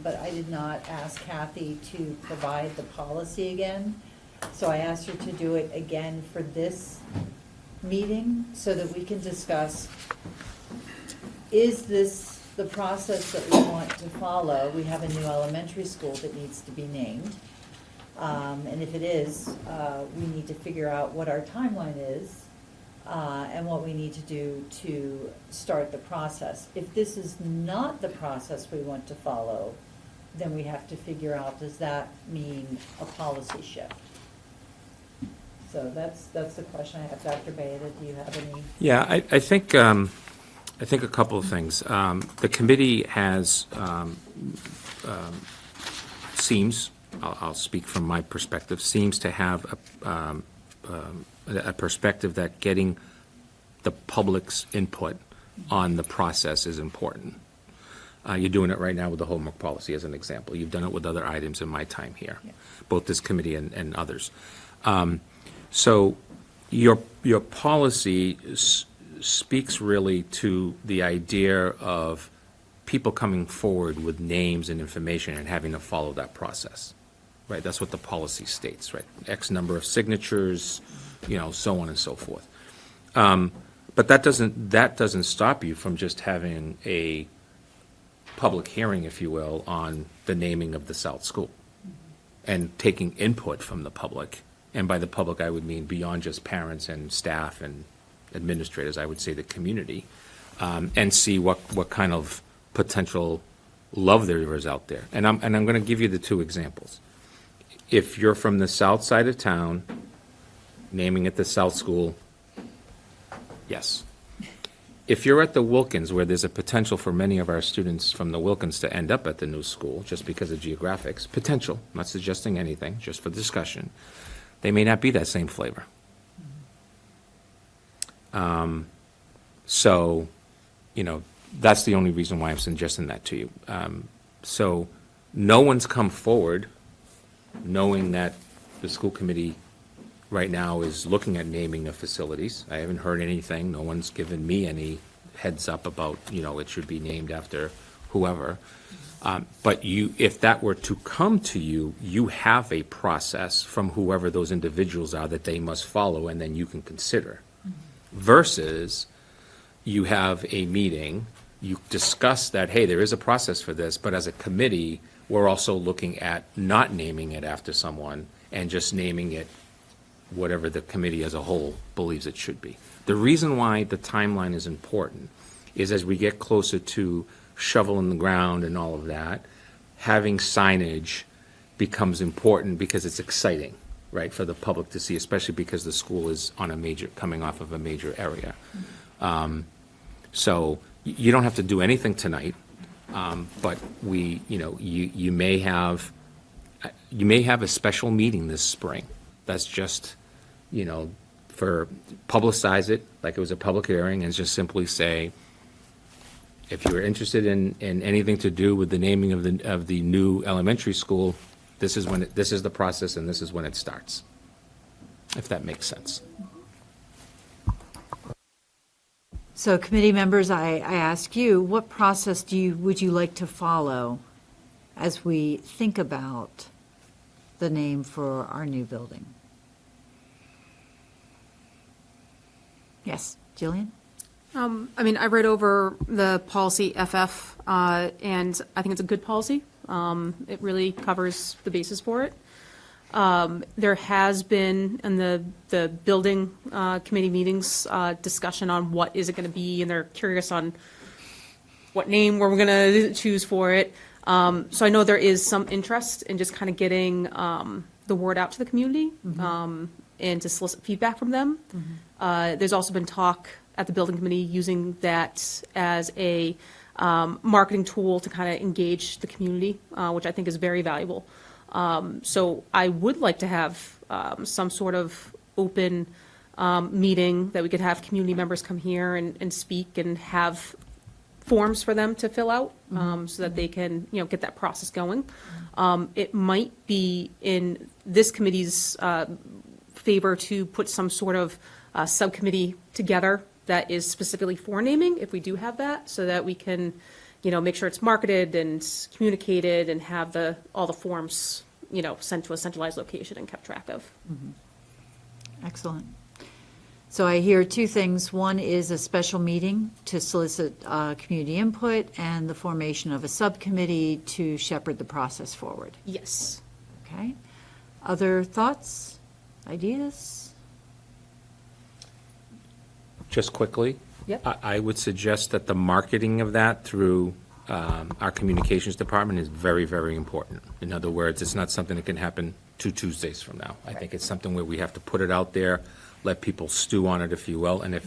but I did not ask Kathy to provide the policy again. So I asked her to do it again for this meeting so that we can discuss, is this the process that we want to follow? We have a new elementary school that needs to be named. And if it is, we need to figure out what our timeline is and what we need to do to start the process. If this is not the process we want to follow, then we have to figure out, does that mean a policy shift? So that's the question I have. Dr. Bayeda, do you have any? Yeah, I think a couple of things. The committee has, seems, I'll speak from my perspective, seems to have a perspective that getting the public's input on the process is important. You're doing it right now with the homework policy as an example. You've done it with other items in my time here, both this committee and others. So your policy speaks really to the idea of people coming forward with names and information and having to follow that process. Right, that's what the policy states, right? X number of signatures, so on and so forth. But that doesn't stop you from just having a public hearing, if you will, on the naming of the South School and taking input from the public. And by the public, I would mean beyond just parents and staff and administrators, I would say the community, and see what kind of potential love there is out there. And I'm going to give you the two examples. If you're from the south side of town, naming it the South School, yes. If you're at the Wilkins, where there's a potential for many of our students from the Wilkins to end up at the new school, just because of geographics, potential, I'm not suggesting anything, just for discussion, they may not be that same flavor. So, that's the only reason why I'm suggesting that to you. So, no one's come forward knowing that the school committee right now is looking at naming of facilities. I haven't heard anything. No one's given me any heads up about, it should be named after whoever. But if that were to come to you, you have a process from whoever those individuals are that they must follow, and then you can consider. Versus you have a meeting you discuss that, hey, there is a process for this, but as a committee, we're also looking at not naming it after someone and just naming it whatever the committee as a whole believes it should be. The reason why the timeline is important is as we get closer to shovel in the ground and all of that, having signage becomes important because it's exciting, right, for the public to see, especially because the school is on a major, coming off of a major area. So you don't have to do anything tonight, but you may have a special meeting this spring. That's just, for publicize it like it was a public hearing and just simply say, if you're interested in anything to do with the naming of the new elementary school, this is the process and this is when it starts, if that makes sense. So committee members, I ask you, what process would you like to follow as we think about the name for our new building? Yes, Jillian? I read over the policy FF, and I think it's a good policy. It really covers the basis for it. There has been, in the building committee meetings, discussion on what is it going to be, and they're curious on what name we're going to choose for it. So I know there is some interest in just kind of getting the word out to the community and to solicit feedback from them. There's also been talk at the building committee using that as a marketing tool to kind of engage the community, which I think is very valuable. So I would like to have some sort of open meeting that we could have community members come here and speak and have forms for them to fill out so that they can, get that process going. It might be in this committee's favor to put some sort of subcommittee together that is specifically for naming, if we do have that, so that we can, make sure it's marketed and communicated and have all the forms, sent to a centralized location and kept track of. Excellent. So I hear two things. One is a special meeting to solicit community input and the formation of a subcommittee to shepherd the process forward. Yes. Okay. Other thoughts, ideas? Just quickly. Yep. I would suggest that the marketing of that through our communications department is very, very important. In other words, it's not something that can happen 2 Tuesdays from now. I think it's something where we have to put it out there, let people stew on it, if you will, and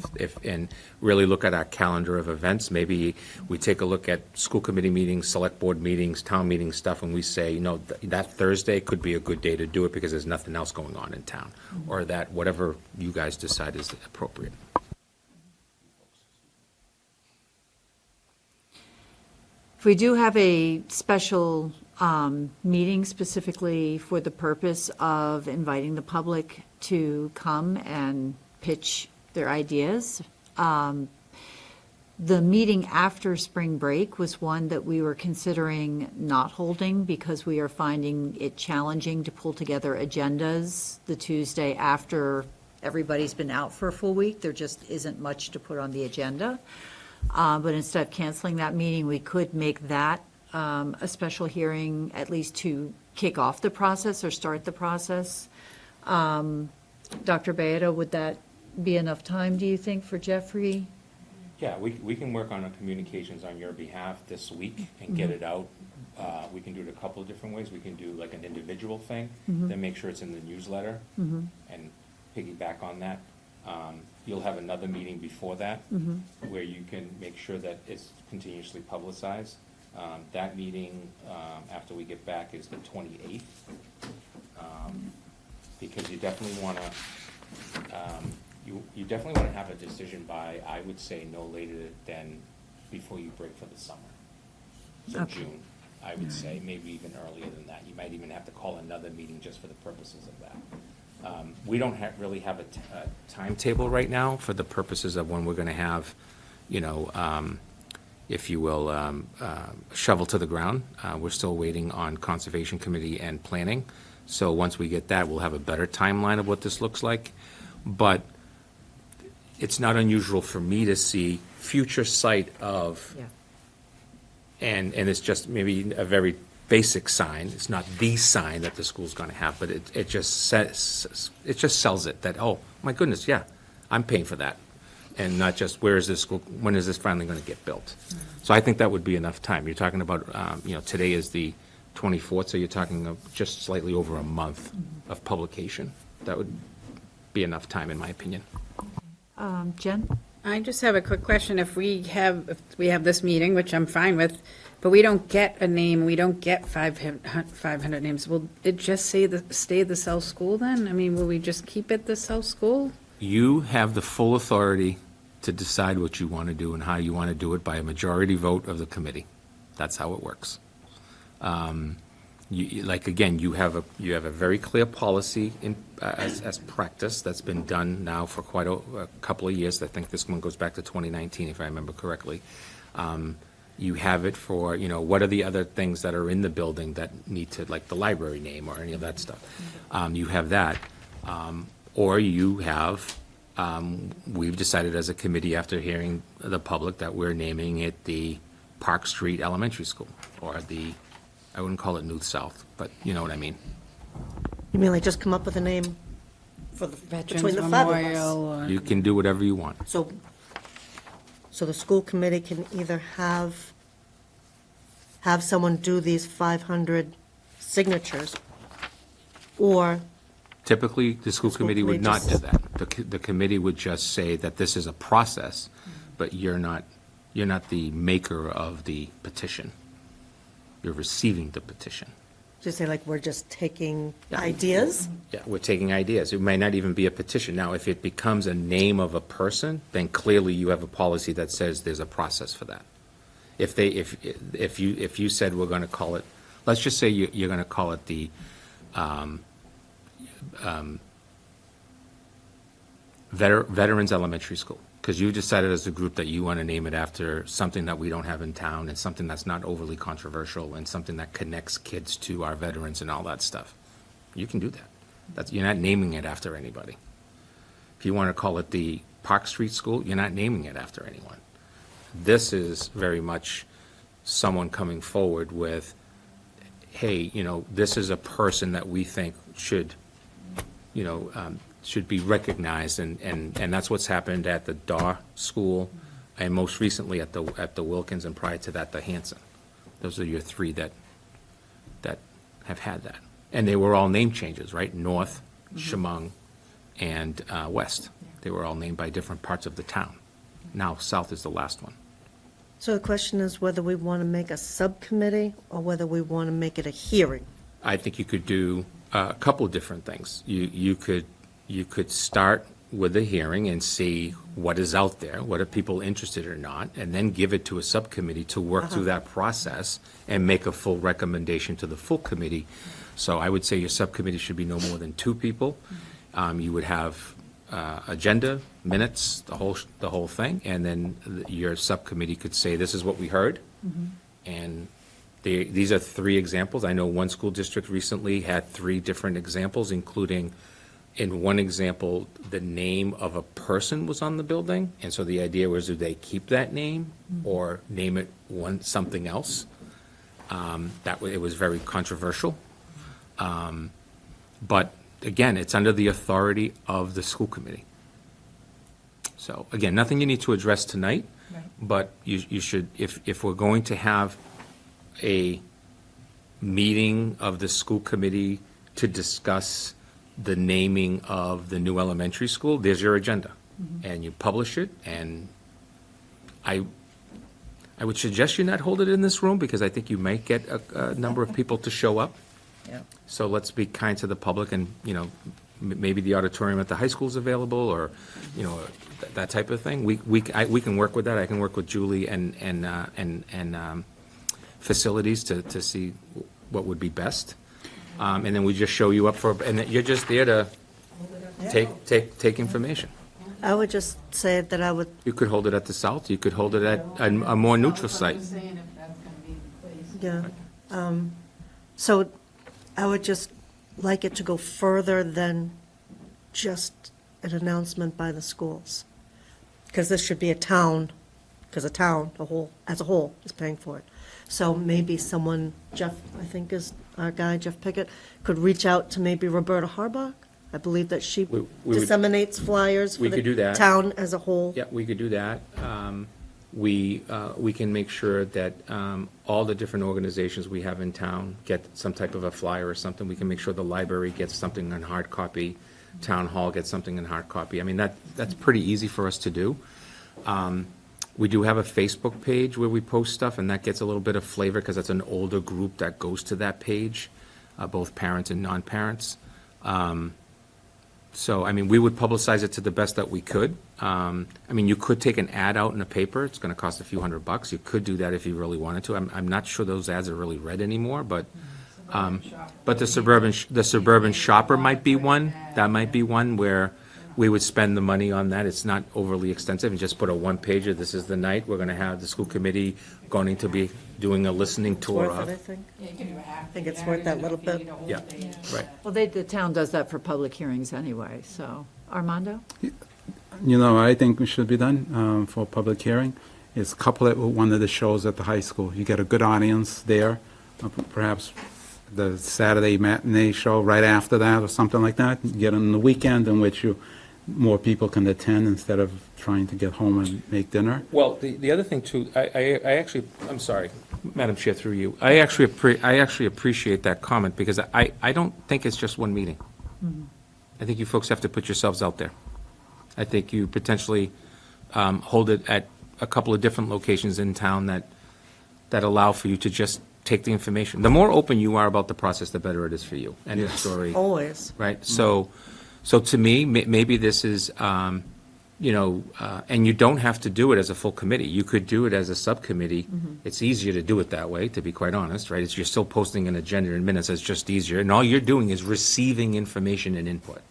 and really look at our calendar of events. Maybe we take a look at school committee meetings, select board meetings, town meeting stuff, and we say, that Thursday could be a good day to do it because there's nothing else going on in town, or that whatever you guys decide is appropriate. If we do have a special meeting specifically for the purpose of inviting the public to come and pitch their ideas, the meeting after spring break was one that we were considering not holding because we are finding it challenging to pull together agendas the Tuesday after everybody's been out for a full week. There just isn't much to put on the agenda. But instead of canceling that meeting, we could make that a special hearing, at least to kick off the process or start the process. Dr. Baeta, would that be enough time, do you think, for Jeffrey? Yeah, we can work on our communications on your behalf this week and get it out. We can do it a couple of different ways. We can do like an individual thing, then make sure it's in the newsletter and piggyback on that. You'll have another meeting before that where you can make sure that it's continuously publicized. That meeting, after we get back, is the 28th. Because you definitely want to, you definitely want to have a decision by, I would say, no later than before you break for the summer. So Okay. June, I would say, maybe even earlier than that. You might even have to call another meeting just for the purposes of that. We don't really have a timetable right now for the purposes of when we're going to have, if you will, shovel to the ground. We're still waiting on Conservation Committee and Planning. So once we get that, we'll have a better timeline of what this looks like. But it's not unusual for me to see future sight of and it's just maybe a very basic sign. It's not the sign that the school's going to have, but it just sells it that, oh, my goodness, yeah, I'm paying for that. And not just, where is this school, when is this finally going to get built? So I think that would be enough time. You're talking about, today is the 24th, so you're talking of just slightly over a month of publication. That would be enough time, in my opinion. Jen? I just have a quick question. If we have this meeting, which I'm fine with, but we don't get a name, we don't get 500 names, will it just stay the South School then? I mean, will we just keep it the South School? You have the full authority to decide what you want to do and how you want to do it by a majority vote of the committee. That's how it works. Again, you have a very clear policy as practice that's been done now for quite a couple of years. I think this one goes back to 2019, if I remember correctly. You have it for, what are the other things that are in the building that need to, like the library name or any of that stuff. You have that. Or you have, we've decided as a committee after hearing the public that we're naming it the Park Street Elementary School, or I wouldn't call it New South, but you know what I mean. You mean like just come up with a name for the, Veterans between the five of us? Memorial or? You can do whatever you want. So the school committee can either have someone do these 500 signatures, or Typically, the school School committee would committee not do just- that. The committee would just say that this is a process, but you're not the maker of the petition. You're receiving the petition. just say like, we're just taking Yeah. ideas? Yeah, we're taking ideas. It may not even be a petition. Now, if it becomes a name of a person, then clearly you have a policy that says there's a process for that. If you said we're going to call it, let's just say you're going to call it the Veterans Elementary School, because you decided as a group that you want to name it after something that we don't have in town and something that's not overly controversial and something that connects kids to our veterans and all that stuff. You can do that. You're not naming it after anybody. If you want to call it the Park Street School, you're not naming it after anyone. This is very much someone coming forward with, hey, this is a person that we think should be recognized, and that's what's happened at the Daw School, and most recently at the Wilkins, and prior to that, the Hanson. Those are your three that have had that. And they were all name changes, right? North, Chemung, and West. They were all named by different parts of the town. Now, South is the last one. So the question is whether we want to make a subcommittee or whether we want to make it a hearing. I think you could do a couple of different things. You could start with a hearing and see what is out there, what are people interested or not, and then give it to a subcommittee to work through that process and make a full recommendation to the full committee. So I would say your subcommittee should be no more than 2 people. You would have agenda, minutes, the whole thing, and then your subcommittee could say, this is what we heard, and these are 3 examples. I know one school district recently had 3 different examples, including, in one example, the name of a person was on the building, and so the idea was, do they keep that name or name it something else? It was very controversial. But again, it's under the authority of the school committee. So again, nothing you need to address tonight, but you should, if we're going to have a meeting of the school committee to discuss the naming of the new elementary school, there's your agenda. And you publish it, and I would suggest you not hold it in this room, because I think you might get a number of people to show up. So let's be kind to the public, and, maybe the auditorium at the high school is available, or, that type of thing. We can work with that. I can work with Julie and facilities to see what would be best. And then we just show you up and you're just there to take information. I would just say that I would, You could hold it at the South, you could hold it at a more neutral site. yeah. So I would just like it to go further than just an announcement by the schools. Because this should be a town because the town, as a whole, is paying for it. So maybe someone, Jeff, I think is our guy, Jeff Pickett, could reach out to maybe Roberta Harbach. I believe that she We would- disseminates flyers for We could do the that. town as a whole. Yeah, we could do that. We can make sure that all the different organizations we have in town get some type of a flyer or something. We can make sure the library gets something in hard copy, town hall gets something in hard copy. I mean, that's pretty easy for us to do. We do have a Facebook page where we post stuff, and that gets a little bit of flavor because it's an older group that goes to that page, both parents and non-parents. So, I mean, we would publicize it to the best that we could. I mean, you could take an ad out in the paper. It's going to cost a few $100. You could do that if you really wanted to. I'm not sure those ads are really read anymore, but the suburban shopper might be one. That might be one where we would spend the money on that. It's not overly extensive, and just put a one-pager. This is the night. We're going to have the school committee going to be doing a listening tour Worth it, I of. think. I think it's worth that little bit. Yeah, right. Well, the town does that for public hearings anyway, so. Armando? You know, I think we should be done for a public hearing, is couple it with one of the shows at the high school. You get a good audience there, perhaps the Saturday matinee show right after that or something like that. You get on the weekend in which more people can attend instead of trying to get home and make dinner. Well, the other thing too, I actually, I'm sorry, Madam Chair, through you, I actually appreciate that comment, because I don't think it's just one meeting. I think you folks have to put yourselves out there. I think you potentially hold it at a couple of different locations in town that allow for you to just take the information. The more open you are about the process, the better it is for you and the story. Always. Right? So to me, maybe this is, and you don't have to do it as a full committee. You could do it as a subcommittee. It's easier to do it that way, to be quite honest, right? You're still posting an agenda in minutes. It's just easier. And all you're doing is receiving information and input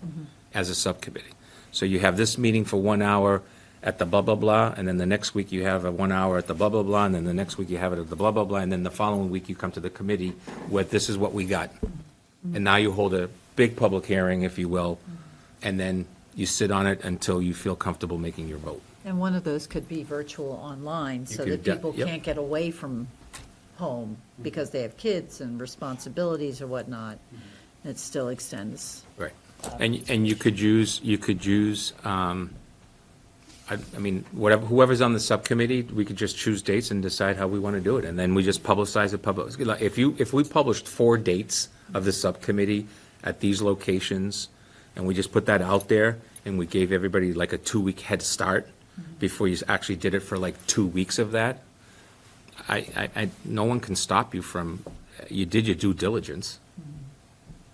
as a subcommittee. So you have this meeting for 1 hour at the blah, blah, blah, and then the next week you have a 1 hour at the blah, blah, blah, and then the next week you have it at the blah, blah, blah, and then the following week you come to the committee with, this is what we got. And now you hold a big public hearing, if you will, and then you sit on it until you feel comfortable making your vote. And one of those could be virtual online, so that could, people yep. can't get away from home because they have kids and responsibilities or whatnot. It still extends. Right. And you could use, I mean, whoever's on the subcommittee, we could just choose dates and decide how we want to do it, and then we just publicize it. If we published 4 dates of the subcommittee at these locations, and we just put that out there, and we gave everybody like a 2-week head start before you actually did it for like 2 weeks of that, no one can stop you from, you did your due diligence.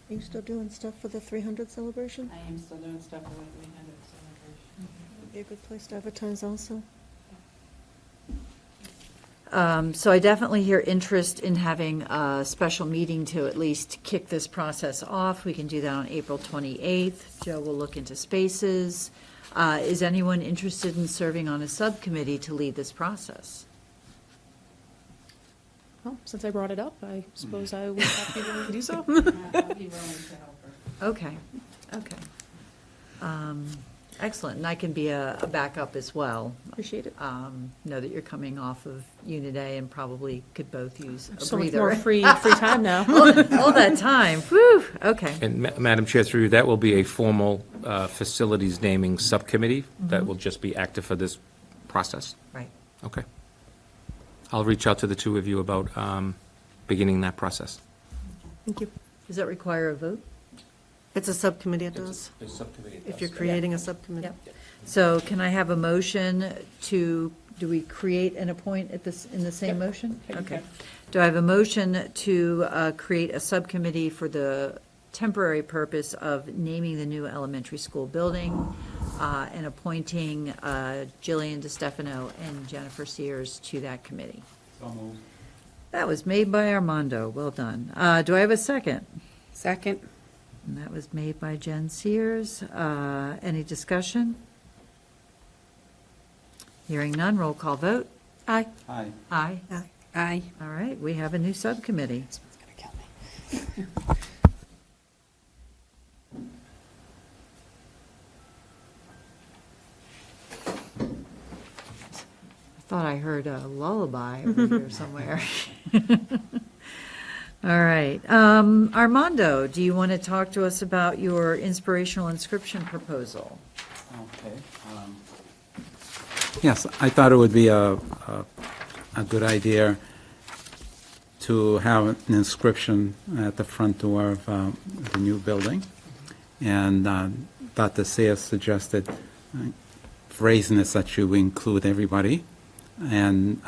Are you still doing stuff for the 300 celebration? I am still doing stuff for the 300 celebration. Would be a good place to advertise also. So I definitely hear interest in having a special meeting to at least kick this process off. We can do that on April 28th. Joe will look into spaces. Is anyone interested in serving on a subcommittee to lead this process? Well, since I brought it up, I suppose I would have to be willing to do so. I'll be willing to help her. Okay. Excellent, and I can be a backup as well. Appreciate it. Know that you're coming off of Unit A and probably could both use a So much breather. more free time now. All that time, whew, okay. And Madam Chair, through you, that will be a formal facilities naming subcommittee that will just be active for this process. Right. Okay. I'll reach out to the two of you about beginning that process. Thank you. Does that require a vote? It's a subcommittee, it does, if you're creating a subcommittee. Yep. So can I have a motion to, do we create and appoint in the same motion? Okay. Do I have a motion to create a subcommittee for the temporary purpose of naming the new elementary school building and appointing Jillian DeStefano and Jennifer Sears to that committee? That was made by Armando. Well done. Do I have a second? Second? And that was made by Jen Sears. Any discussion? Hearing none, roll call vote. Aye. Aye. Aye. Aye. All right, we have a new subcommittee. It's gonna kill me. I thought I heard a lullaby over here somewhere. All right. Armando, do you want to talk to us about your inspirational inscription proposal? Okay. Yes, I thought it would be a good idea to have an inscription at the front door of the new building. And Dr. Sayers suggested phrasing it such you include everybody. And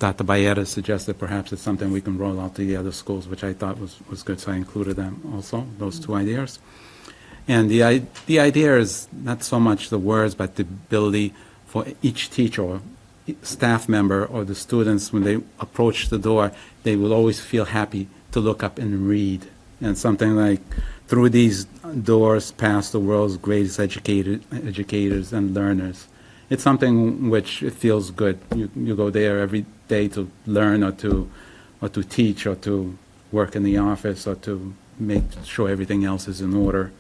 Dr. Bayetta suggested perhaps it's something we can roll out to the other schools, which I thought was good, so I included them also, those two ideas. And the idea is not so much the words, but the ability for each teacher or staff member or the students, when they approach the door, they will always feel happy to look up and read. And something like, through these doors pass the world's greatest educators and learners. It's something which it feels good. You go there every day to learn or to teach or to work in the office or to make sure everything else is in order.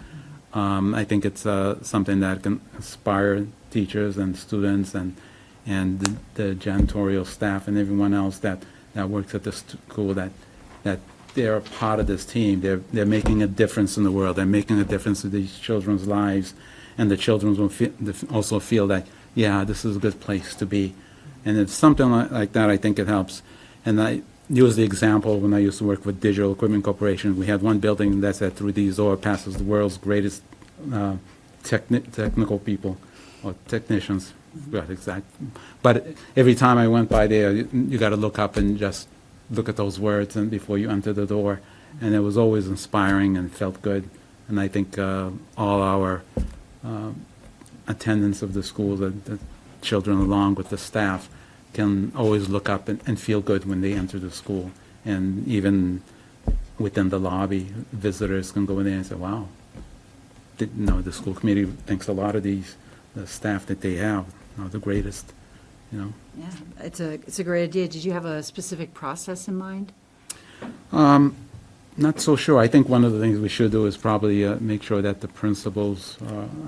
I think it's something that can inspire teachers and students and the janitorial staff and everyone else that works at the school that they're a part of this team. They're making a difference in the world. They're making a difference in these children's lives, and the children will also feel that, yeah, this is a good place to be. And it's something like that, I think it helps. And I use the example when I used to work with Digital Equipment Corporation. We had one building that said, through these doors passes the world's greatest technical people or technicians. Right, exactly. But every time I went by there, you got to look up and just look at those words and before you enter the door. And it was always inspiring and felt good. And I think all our attendants of the school, the children along with the staff, can always look up and feel good when they enter the school. And even within the lobby, visitors can go in there and say, wow, the school committee thinks a lot of the staff that they have are the greatest, Yeah, it's a great idea. Did you have a specific process in mind? Not so sure. I think one of the things we should do is probably make sure that the principals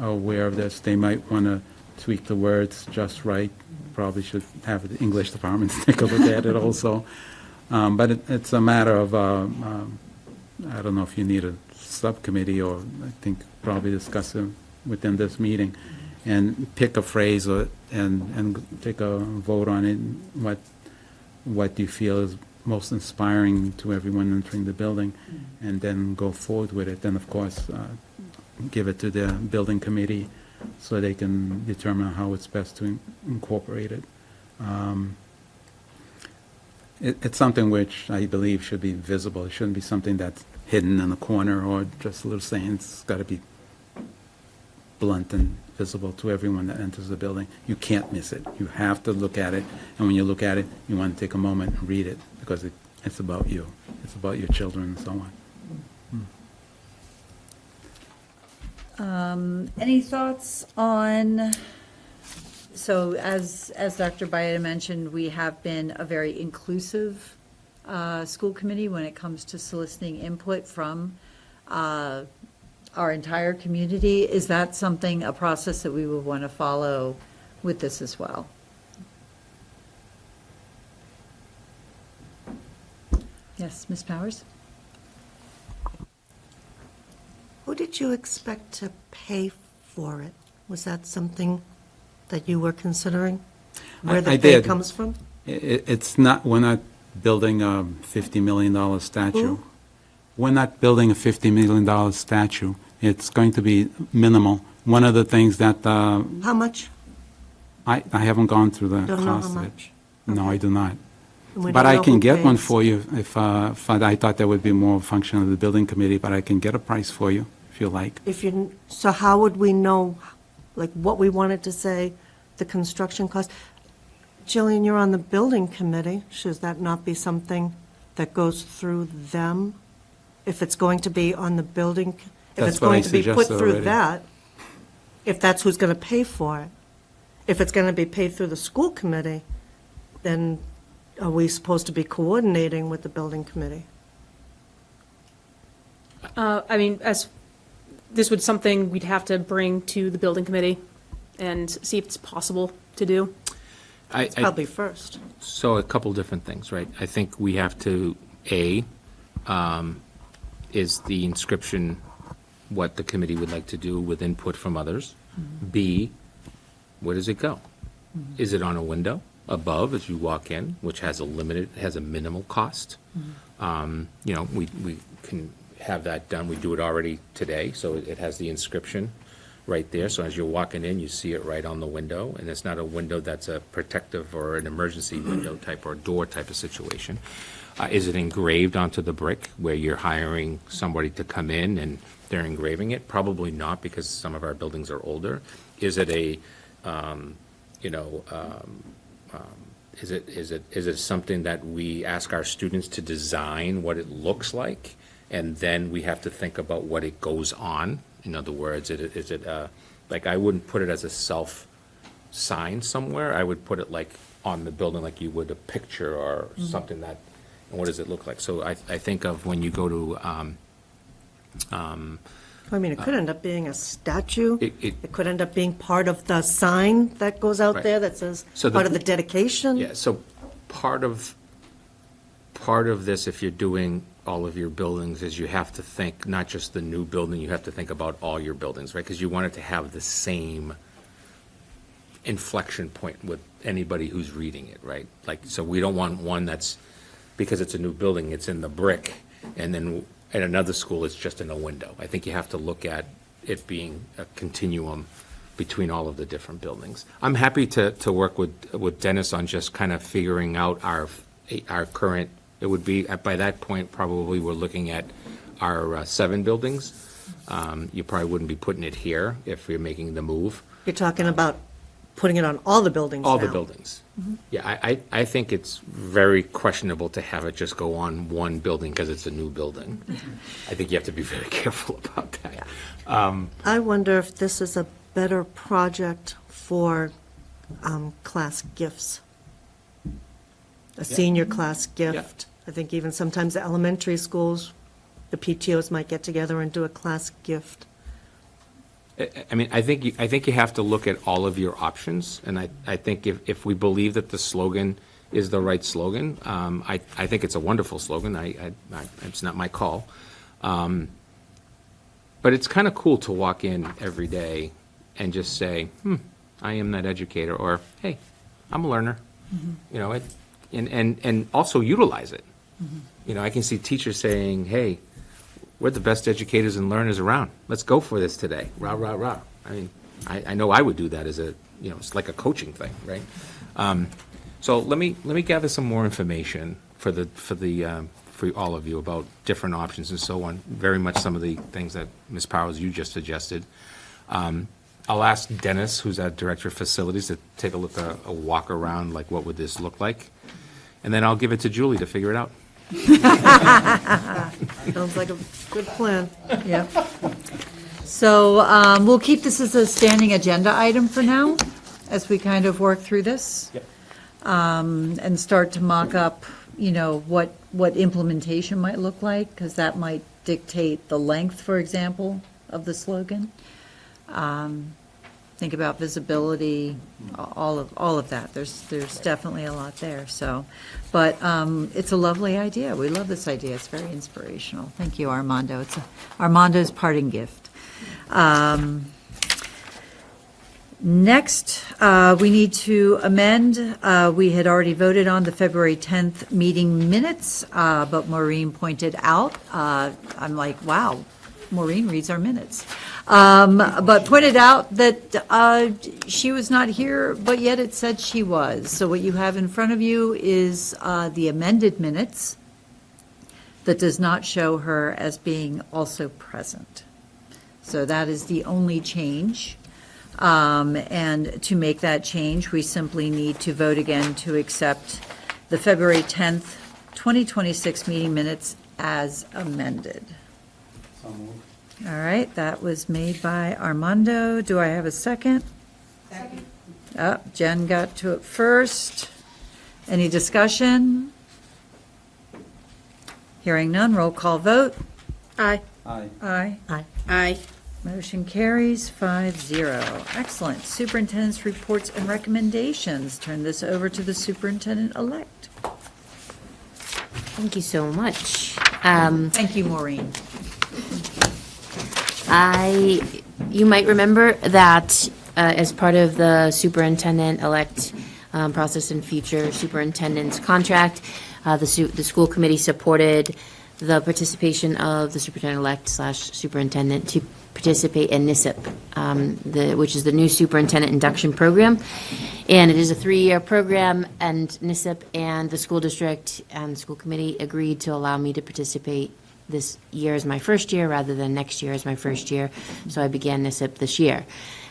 are aware of this. They might want to tweak the words just right. Probably should have the English department take a look at it also. But it's a matter of, I don't know if you need a subcommittee, or I think probably discuss it within this meeting and pick a phrase and take a vote on it. What do you feel is most inspiring to everyone entering the building, and then go forward with it. Then, of course, give it to the building committee so they can determine how it's best to incorporate it. It's something which I believe should be visible. It shouldn't be something that's hidden in a corner or just a little saying. It's got to be blunt and visible to everyone that enters the building. You can't miss it. You have to look at it, and when you look at it, you want to take a moment and read it, because it's about you. It's about your children and so on. Any thoughts on, so as Dr. Bayetta mentioned, we have been a very inclusive school committee when it comes to soliciting input from our entire community. Is that something, a process that we would want to follow with this as well? Yes, Ms. Powers? Who did you expect to pay for it? Was that something that you were considering? Where the I pay did. comes from? It's not, we're not building a $50 million statue. Who? We're not building a $50 million statue. It's going to be minimal. One of the things that, How much? I haven't gone through the Don't know how cost of it. much. No, Okay. I do not. And we But don't I know can who get one pays. for you if I thought that would be more a function of the building committee, but I can get a price for you if you like. So how would we know, like, what we wanted to say, the construction cost? Jillian, you're on the building committee. Should that not be something that goes through them? If it's going to be on the building, if That's it's what I going to be put suggested through already. that, if that's who's going to pay for it. If it's going to be paid through the school committee, then are we supposed to be coordinating with the building committee? I mean, this would something we'd have to bring to the building committee and see if it's possible to do. I, Probably first. so a couple different things, right? I think we have to, is the inscription what the committee would like to do with input from others? B, where does it go? Is it on a window above as you walk in, which has a minimal cost? You know, we can have that done. We do it already today, so it has the inscription right there. So as you're walking in, you see it right on the window, and it's not a window that's a protective or an emergency window type or door type of situation. Is it engraved onto the brick where you're hiring somebody to come in and they're engraving it? Probably not, because some of our buildings are older. Is it a, is it something that we ask our students to design what it looks like, and then we have to think about what it goes on? In other words, is it like, I wouldn't put it as a self sign somewhere. I would put it like on the building, like you would a picture or something that. And what does it look like? So I think of when you go to. I mean, it could end up being a statue. It- It could end up being part of the sign that goes out Right. there that says, So the- part of the dedication. Yeah, so part of this, if you're doing all of your buildings, is you have to think, not just the new building, you have to think about all your buildings, right? Because you want it to have the same inflection point with anybody who's reading it, right? Like, so we don't want one that's, because it's a new building, it's in the brick, and then at another school, it's just in a window. I think you have to look at it being a continuum between all of the different buildings. I'm happy to work with Dennis on just kind of figuring out our current, it would be, by that point, probably we're looking at our 7 buildings. You probably wouldn't be putting it here if you're making the move. You're talking about putting it on all the buildings All the now. buildings. Yeah, I think it's very questionable to have it just go on one building because it's a new building. I think you have to be very careful about that. I wonder if this is a better project for class gifts. A senior class gift. I think even sometimes the elementary schools, the PTOs might get together and do a class gift. I mean, I think you have to look at all of your options, and I think if we believe that the slogan is the right slogan, I think it's a wonderful slogan. It's not my call. But it's kind of cool to walk in every day and just say, I am that educator, or, hey, I'm a learner. You know, and also utilize it. You know, I can see teachers saying, hey, we're the best educators and learners around. Let's go for this today. Rah, rah, rah. I mean, I know I would do that as it's like a coaching thing, right? So let me gather some more information for all of you about different options and so on. Very much some of the things that Ms. Powers, you just suggested. I'll ask Dennis, who's our Director of Facilities, to take a look, a walk around, like what would this look like? And then I'll give it to Julie to figure it out. Sounds like a good plan. Yep. So we'll keep this as a standing agenda item for now, as we kind of work through this. Yep. And start to mock up, what implementation might look like, because that might dictate the length, for example, of the slogan. Think about visibility, all of that. There's definitely a lot there, so. But it's a lovely idea. We love this idea. It's very inspirational. Thank you, Armando. It's Armando's parting gift. Next, we need to amend, we had already voted on the February 10th meeting minutes, but Maureen pointed out, I'm like, wow, Maureen reads our minutes. But pointed out that she was not here, but yet it said she was. So what you have in front of you is the amended minutes that does not show her as being also present. So that is the only change. And to make that change, we simply need to vote again to accept the February 10th, 2026 meeting minutes as amended. All right, that was made by Armando. Do I have a second? Second. Jen got to it first. Any discussion? Hearing none, roll call vote. Aye. Aye. Aye. Aye. Aye. Motion carries 5-0. Excellent. Superintendent's reports and recommendations. Turn this over to the superintendent-elect. Thank you so much. Thank you, Maureen. You might remember that as part of the superintendent-elect process and future superintendent's contract, the school committee supported the participation of the superintendent-elect / superintendent to participate in NISIP, which is the new superintendent induction program. And it is a 3-year program, and NISIP and the school district and school committee agreed to allow me to participate this year as my first year rather than next year as my first year. So I began NISIP this year.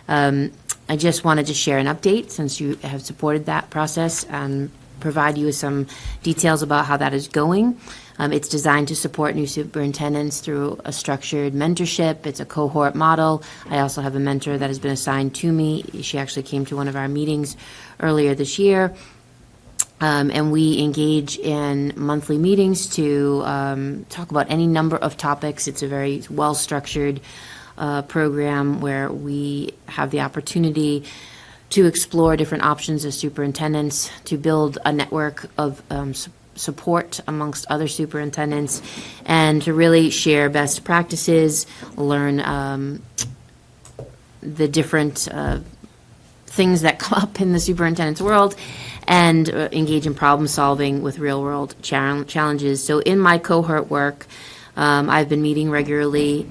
I just wanted to share an update since you have supported that process and provide you with some details about how that is going. It's designed to support new superintendents through a structured mentorship. It's a cohort model. I also have a mentor that has been assigned to me. She actually came to one of our meetings earlier this year. And we engage in monthly meetings to talk about any number of topics. It's a very well-structured program where we have the opportunity to explore different options as superintendents, to build a network of support amongst other superintendents, and to really share best practices, learn the different things that come up in the superintendent's world, and engage in problem solving with real world challenges. So in my cohort work, I've been meeting regularly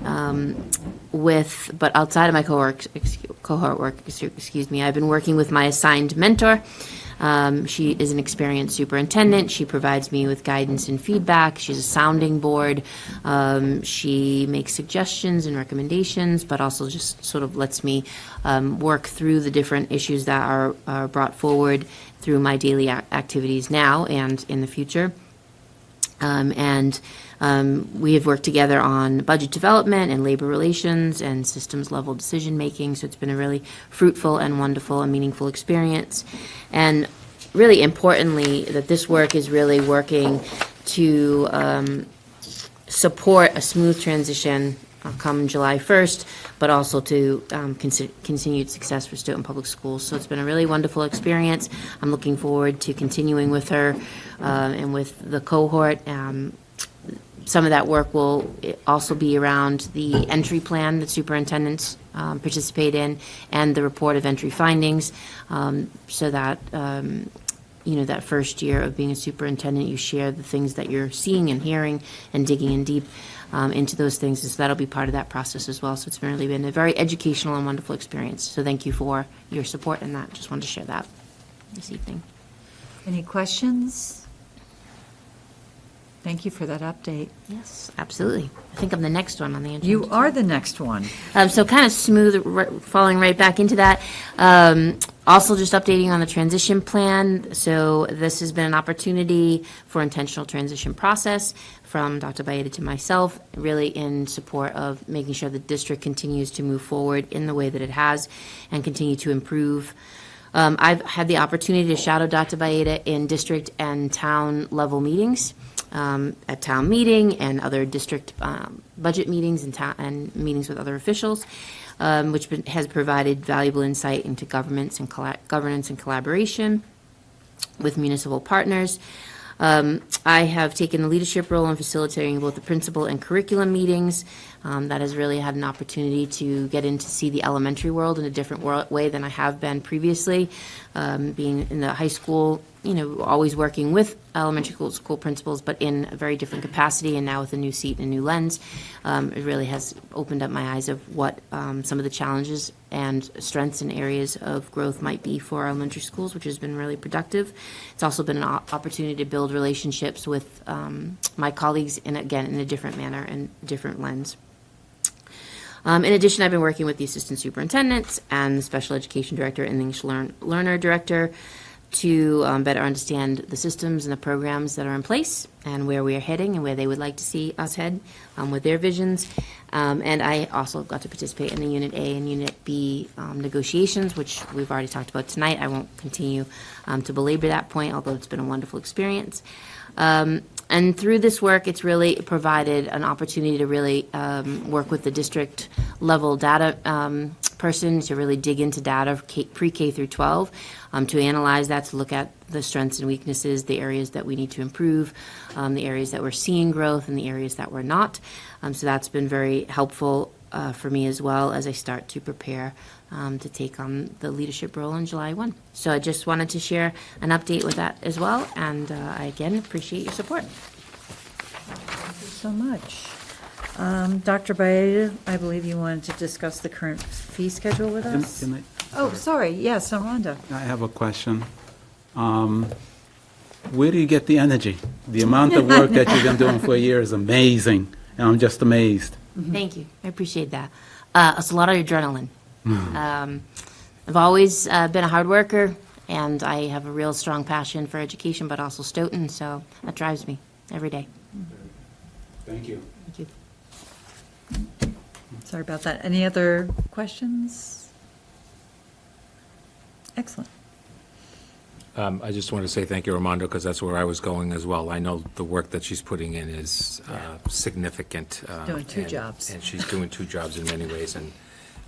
but outside of my cohort work, I've been working with my assigned mentor. She is an experienced superintendent. She provides me with guidance and feedback. She's a sounding board. She makes suggestions and recommendations, but also just sort of lets me work through the different issues that are brought forward through my daily activities now and in the future. We have worked together on budget development and labor relations and systems level decision making. So it's been a really fruitful and wonderful and meaningful experience. And really importantly, that this work is really working to support a smooth transition come July 1st, but also to continued success for Stoughton Public Schools. So it's been a really wonderful experience. I'm looking forward to continuing with her and with the cohort. Some of that work will also be around the entry plan that superintendents participate in and the report of entry findings, so that that first year of being a superintendent, you share the things that you're seeing and hearing and digging in deep into those things. So that'll be part of that process as well. So it's really been a very educational and wonderful experience. So thank you for your support in that. Just wanted to share that this evening. Any questions? Thank you for that update. Yes, absolutely. I think I'm the next one on the agenda. You are the next one. So kind of smooth, falling right back into that. Also just updating on the transition plan. So this has been an opportunity for intentional transition process from Dr. Baeta to myself, really in support of making sure the district continues to move forward in the way that it has and continue to improve. I've had the opportunity to shadow Dr. Baeta in district and town level meetings. At town meeting and other district budget meetings and meetings with other officials, which has provided valuable insight into governance and collaboration with municipal partners. I have taken a leadership role in facilitating both the principal and curriculum meetings. That has really had an opportunity to get in to see the elementary world in a different way than I have been previously. Being in the high school, always working with elementary school principals, but in a very different capacity, and now with a new seat and a new lens, it really has opened up my eyes of what some of the challenges and strengths and areas of growth might be for elementary schools, which has been really productive. It's also been an opportunity to build relationships with my colleagues, in a different manner and different lens. In addition, I've been working with the assistant superintendents and the special education director and the English learner director to better understand the systems and the programs that are in place and where we are heading and where they would like to see us head with their visions. And I also got to participate in the Unit A and Unit B negotiations, which we've already talked about tonight. I won't continue to belabor that point, although it's been a wonderful experience. And through this work, it's really provided an opportunity to really work with the district level data person to really dig into data pre-K through 12, to analyze that, to look at the strengths and weaknesses, the areas that we need to improve, the areas that we're seeing growth, and the areas that we're not. So that's been very helpful for me as well as I start to prepare to take on the leadership role on July 1. So I just wanted to share an update with that as well, and I again appreciate your support. Thank you so much. Dr. Baeta, I believe you wanted to discuss the current fee schedule with us? Can Oh, sorry, yes, Rhonda. I have a question. Where do you get the energy? The amount of work that you've been doing for a year is amazing, and I'm just amazed. Thank you. I appreciate that. It's a lot of adrenaline. I've always been a hard worker, and I have a real strong passion for education, but also Stoughton, so that drives me every day. Thank you. Thank you. Sorry about that. Any other questions? Excellent. I just want to say thank you, Armando, because that's where I was going as well. I know the work that she's putting in is significant. Doing two and- jobs. And she's doing two jobs in many ways, and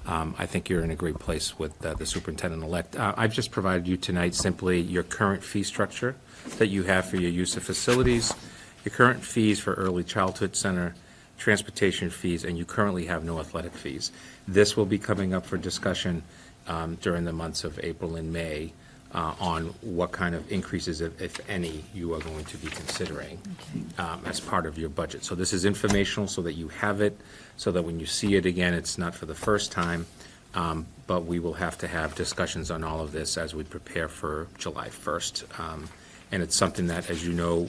I think you're in a great place with the superintendent-elect. I've just provided you tonight simply your current fee structure that you have for your use of facilities, your current fees for early childhood center, transportation fees, and you currently have no athletic fees. This will be coming up for discussion during the months of April and May on what kind of increases, if any, you are going to be considering as part of your budget. So this is informational so that you have it, so that when you see it again, it's not for the first time, but we will have to have discussions on all of this as we prepare for July 1st. And it's something that, as you know,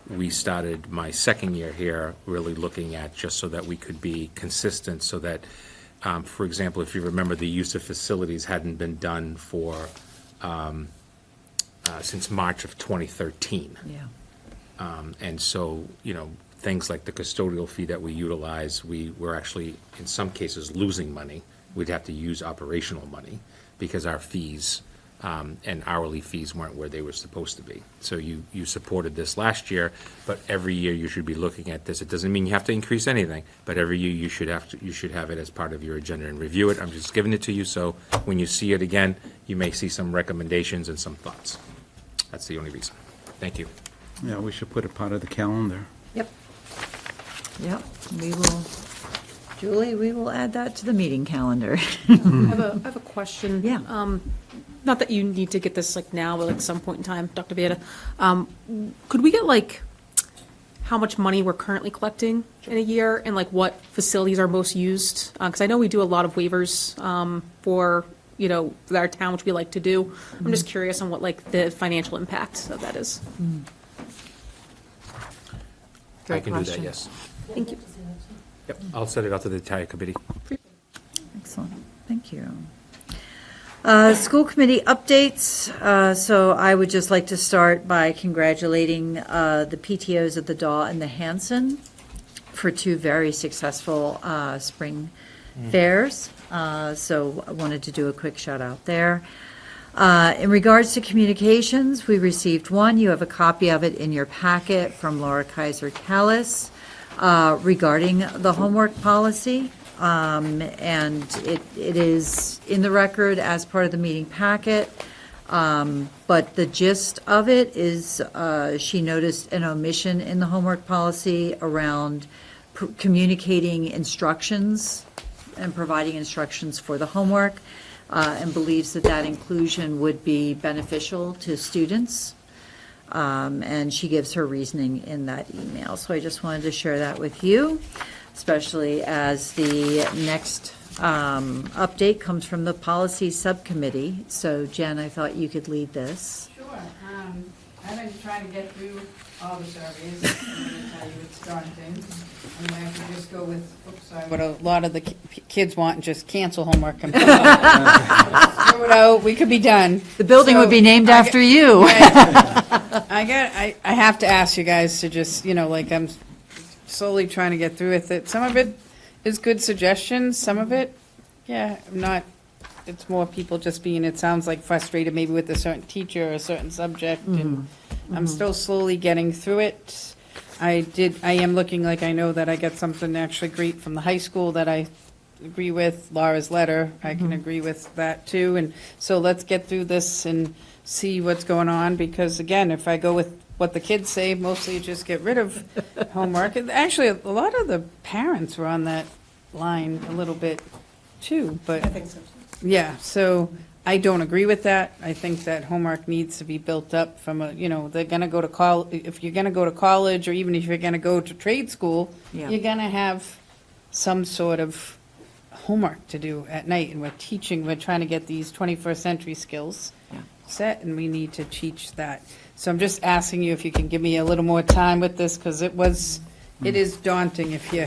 we started my second year here really looking at just so that we could be consistent, so that, for example, if you remember, the use of facilities hadn't been done for since March of 2013. Yeah. And so, things like the custodial fee that we utilize, we were actually, in some cases, losing money. We'd have to use operational money because our fees and hourly fees weren't where they were supposed to be. So you supported this last year, but every year you should be looking at this. It doesn't mean you have to increase anything, but every year you should have it as part of your agenda and review it. I'm just giving it to you, so when you see it again, you may see some recommendations and some thoughts. That's the only reason. Thank you. Yeah, we should put it part of the calendar. Yep. Yep, we will, Julie, we will add that to the meeting calendar. I have a question. Yeah. Not that you need to get this like now, but like some point in time, Dr. Vieta. Could we get like how much money we're currently collecting in a year and like what facilities are most used? Because I know we do a lot of waivers for, our town, which we like to do. I'm just curious on what like the financial impact of that is. I Great can do that, question. yes. Thank you. Yep, I'll set it out to the entire committee. Excellent, thank you. School committee updates. So I would just like to start by congratulating the PTOs at the Daw and the Hanson for two very successful spring fairs. So I wanted to do a quick shout out there. In regards to communications, we received one. You have a copy of it in your packet from Laura Kaiser Callis regarding the homework policy. And it is in the record as part of the meeting packet. But the gist of it is she noticed an omission in the homework policy around communicating instructions and providing instructions for the homework, and believes that that inclusion would be beneficial to students. And she gives her reasoning in that email. So I just wanted to share that with you, especially as the next update comes from the policy subcommittee. So Jen, I thought you could lead this. Sure. I've been trying to get through all the surveys. I'm going to tell you it's daunting. I'm going to have to just go with, what a lot of the kids want, and just cancel homework. Throw it out, we could be done. The building would be named after you. I have to ask you guys to just, I'm slowly trying to get through with it. Some of it is good suggestions, some of it, it's more people just being, it sounds like frustrated maybe with a certain teacher or a certain subject, and I'm still slowly getting through it. I am looking like I know that I got something actually great from the high school that I agree with. Laura's letter, I can agree with that too. And so let's get through this and see what's going on, because again, if I go with what the kids say, mostly just get rid of homework. And actually, a lot of the parents were on that line a little bit too, but. I think so. Yeah, so I don't agree with that. I think that homework needs to be built up from they're gonna go to if you're gonna go to college, or even if you're gonna go to trade school, Yeah. you're gonna have some sort of homework to do at night, and we're trying to get these 21st century skills Yeah. set, and we need to teach that. So I'm just asking you if you can give me a little more time with this, because it is daunting if you,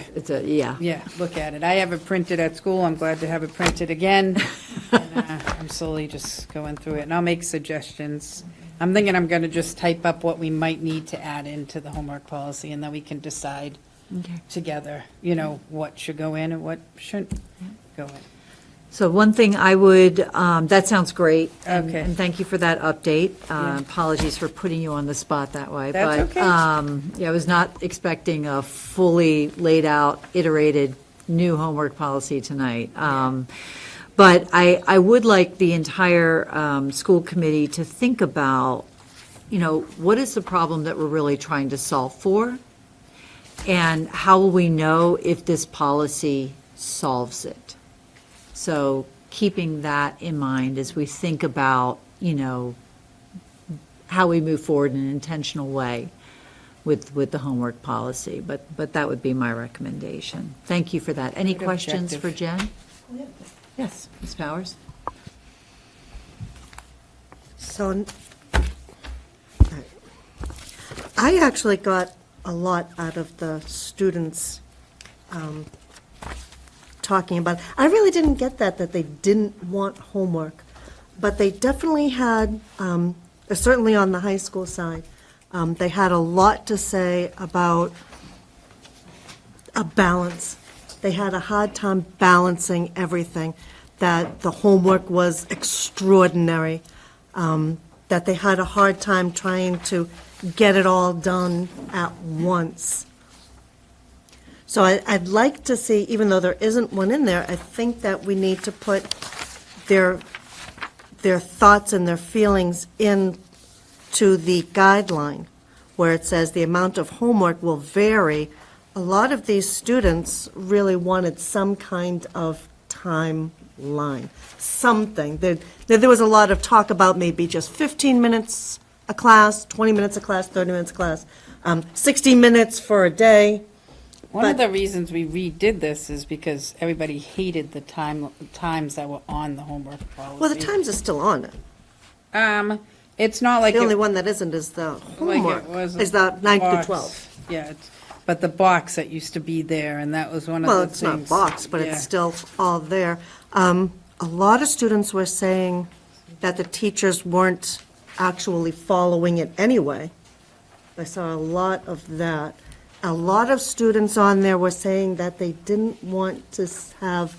Yeah. look at it. I have it printed at school. I'm glad to have it printed again. And, I'm slowly just going through it, and I'll make suggestions. I'm thinking I'm going to just type up what we might need to add into the homework policy, and then we can decide together, what should go in and what shouldn't go in. So one thing I would, that sounds great. Okay. And thank you for that update. Apologies for putting you on the spot that way. That's okay. But, I was not expecting a fully laid out, iterated new homework policy tonight. But I would like the entire school committee to think about, what is the problem that we're really trying to solve for? And how will we know if this policy solves it? So keeping that in mind as we think about, how we move forward in an intentional way with the homework policy. But that would be my recommendation. Thank you for that. Any Good questions for objective. Jen? Yes, Ms. Powers? So, I actually got a lot out of the students talking about. I really didn't get that they didn't want homework, but they definitely had, certainly on the high school side, they had a lot to say about a balance. They had a hard time balancing everything, that the homework was extraordinary, that they had a hard time trying to get it all done at once. So I'd like to see, even though there isn't one in there, I think that we need to put their thoughts and their feelings into the guideline, where it says the amount of homework will vary. A lot of these students really wanted some kind of timeline, something. There was a lot of talk about maybe just 15 minutes a class, 20 minutes a class, 30 minutes a class, 60 minutes for a day. One of But- the reasons we redid this is because everybody hated the times that were on the homework policy. Well, the times are still on it. It's not like The only it, one that isn't is the like homework, it was. is the 9 to box. 12. Yeah, but the box that used to be there, and that was one of the Well, things. it's not box, but Yeah. it's still all there. A lot of students were saying that the teachers weren't actually following it anyway. I saw a lot of that. A lot of students on there were saying that they didn't want to have,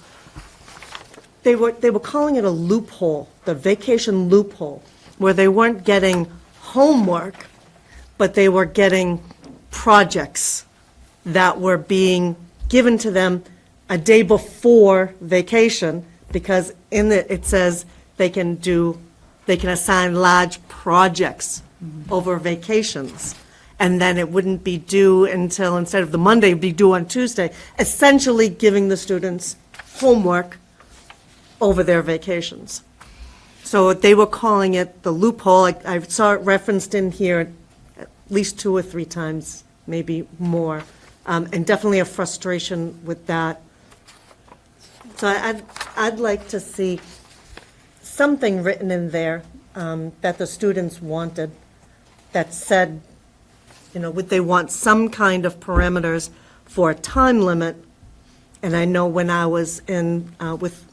they were calling it a loophole, the vacation loophole, where they weren't getting homework, but they were getting projects that were being given to them a day before vacation, because it says they can assign large projects over vacations. And then it wouldn't be due until, instead of the Monday, it'd be due on Tuesday, essentially giving the students homework over their vacations. So they were calling it the loophole. I saw it referenced in here at least 2 or 3 times, maybe more, and definitely a frustration with that. So I'd like to see something written in there that the students wanted, that said, would they want some kind of parameters for a time limit? And I know when I was in, with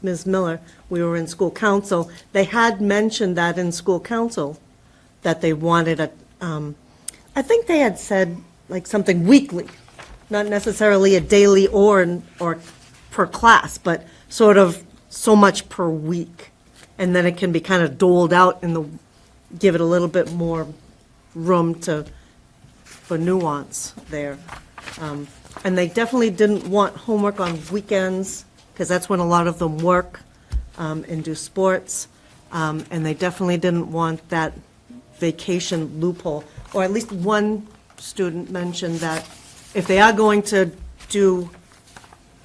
Ms. Miller, we were in school council, they had mentioned that in school council, that they wanted I think they had said like something weekly, not necessarily a daily or per class, but sort of so much per week. And then it can be kind of doled out in give it a little bit more room for nuance there. And they definitely didn't want homework on weekends, because that's when a lot of them work and do sports. And they definitely didn't want that vacation loophole. Or at least one student mentioned that if they are going to do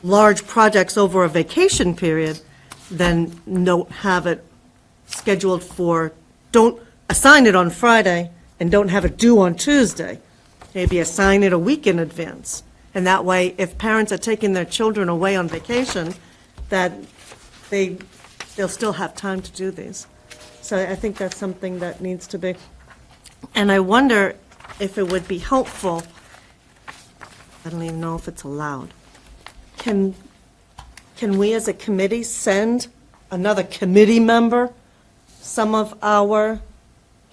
large projects over a vacation period, then don't have it scheduled don't assign it on Friday and don't have it due on Tuesday. Maybe assign it a week in advance. And that way, if parents are taking their children away on vacation, that they'll still have time to do these. So I think that's something that needs to be. And I wonder if it would be helpful, I don't even know if it's allowed. Can we as a committee send another committee member some of our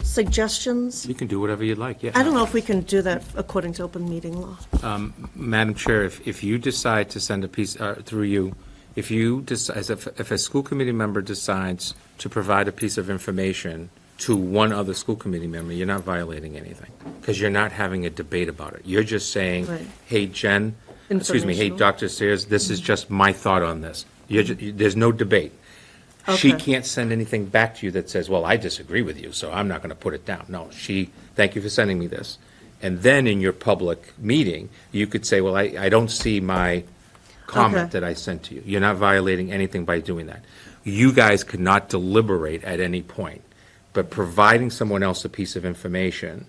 suggestions? You can do whatever you'd like, yeah. I don't know if we can do that according to open meeting law. Madam Chair, if you decide to send a piece, through you, if you decide, if a school committee member decides to provide a piece of information to one other school committee member, you're not violating anything, because you're not having a debate about it. You're just saying, Right. hey, Jen, excuse me, hey, Informational. Dr. Sears, this is just my thought on this. There's no debate. She Okay. can't send anything back to you that says, well, I disagree with you, so I'm not going to put it down. No, thank you for sending me this. And then in your public meeting, you could say, well, I don't see my comment Okay. that I sent to you. You're not violating anything by doing that. You guys could not deliberate at any point, but providing someone else a piece of information,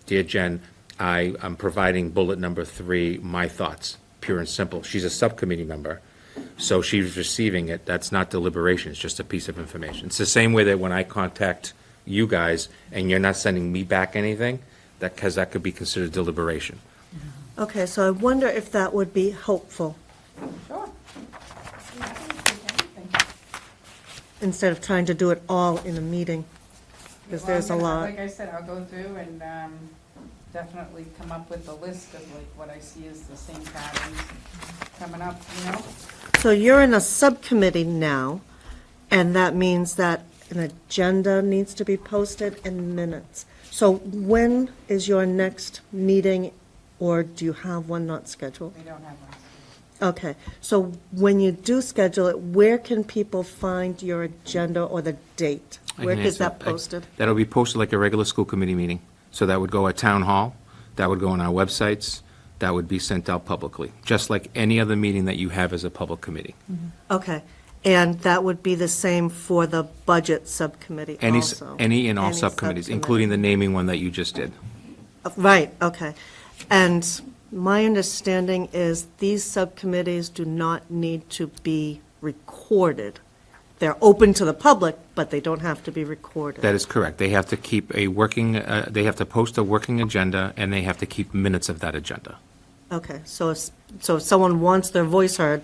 dear Jen, I'm providing bullet number 3, my thoughts, pure and simple. She's a subcommittee member. So she's receiving it, that's not deliberation, it's just a piece of information. It's the same way that when I contact you guys and you're not sending me back anything, because that could be considered deliberation. Okay, so I wonder if that would be helpful, Sure. instead of trying to do it all in a meeting, because Well, I'm there's a gonna- lot. Like I said, I'll go through and definitely come up with a list of like what I see as the same patterns coming up, you know? So you're in a subcommittee now, and that means that an agenda needs to be posted and minutes. So when is your next meeting, or do you have one not scheduled? We don't have one. Okay, so when you do schedule it, where can people find your agenda or the date? I Where can is answer that posted? That'll be posted like a regular school committee meeting. So that would go at town hall, that would go on our websites, that would be sent out publicly, just like any other meeting that you have as a public committee. Okay, and that would be the same for the budget subcommittee Any, also? any and all Any subcommittees, subcommittee. including the naming one that you just did. Right, okay. And my understanding is these subcommittees do not need to be recorded. They're open to the public, but they don't have to be recorded. That is correct. They have to keep a working, they have to post a working agenda, and they have to keep minutes of that agenda. Okay, so if someone wants their voice heard,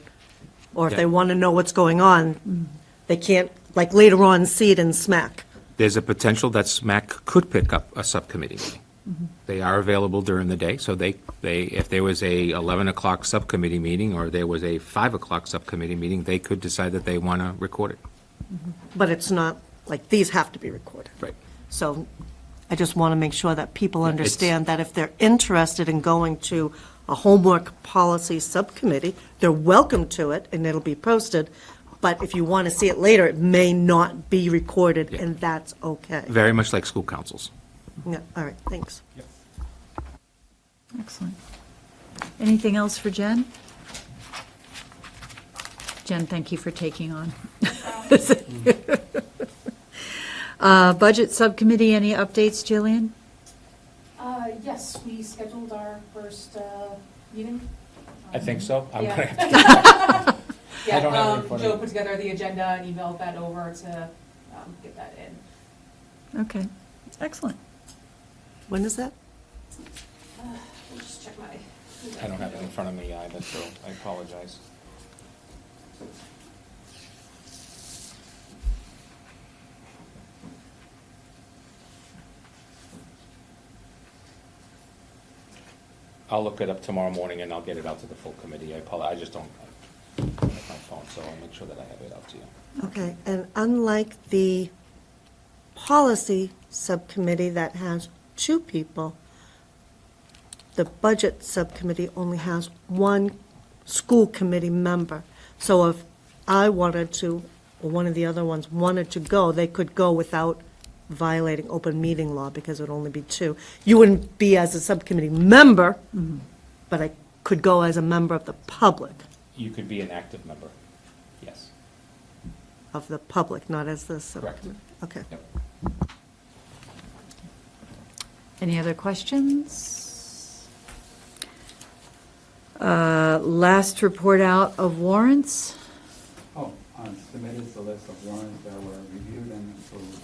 or if Yeah. they want to know what's going on, they can't, like, later on, see it in SMAC. There's a potential that SMAC could pick up a subcommittee meeting. They are available during the day, so if there was a 11 o'clock subcommittee meeting, or there was a 5 o'clock subcommittee meeting, they could decide that they want to record it. But it's not, like, these have to be recorded. Right. So I just want to make sure that people Yeah, it's- understand that if they're interested in going to a homework policy subcommittee, they're welcome to it, and it'll be posted. But if you want to see it later, it may not be recorded, Yeah. and that's okay. Very much like school councils. Yeah, all right, thanks. Excellent. Anything else for Jen? Jen, thank you for taking on. Budget Subcommittee, any updates, Jillian? Yes, we scheduled our first meeting. I think so. I'm Yeah. gonna- Yeah, I don't have it in front of Joe me. put together the agenda and emailed that over to get that in. Okay, excellent. When is that? Let me just check my. I don't have it in front of me either, so I apologize. I'll look it up tomorrow morning and I'll get it out to the full committee. I apologize, I just don't have my phone, so I'll make sure that I have it out to you. Okay, and unlike the policy subcommittee that has 2 people. The budget subcommittee only has 1 school committee member. So if I wanted to, or one of the other ones wanted to go, they could go without violating open meeting law because it would only be 2. You wouldn't be as a subcommittee member, but I could go as a member of the public, You could be an active member, yes. not as the subcommittee. Okay. Any other questions? Last report out of warrants. Oh, submitted the list of warrants that were reviewed and approved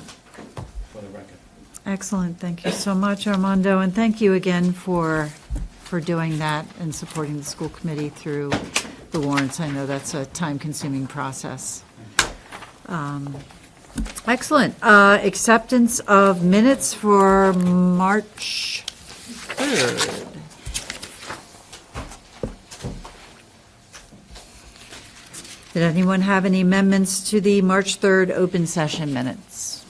for the record. Excellent, thank you so much, Armando, and thank you again for doing that and supporting the school committee through the warrants. I know that's a time-consuming process. Excellent. Acceptance of minutes for March 3rd. Did anyone have any amendments to the March 3rd open session minutes?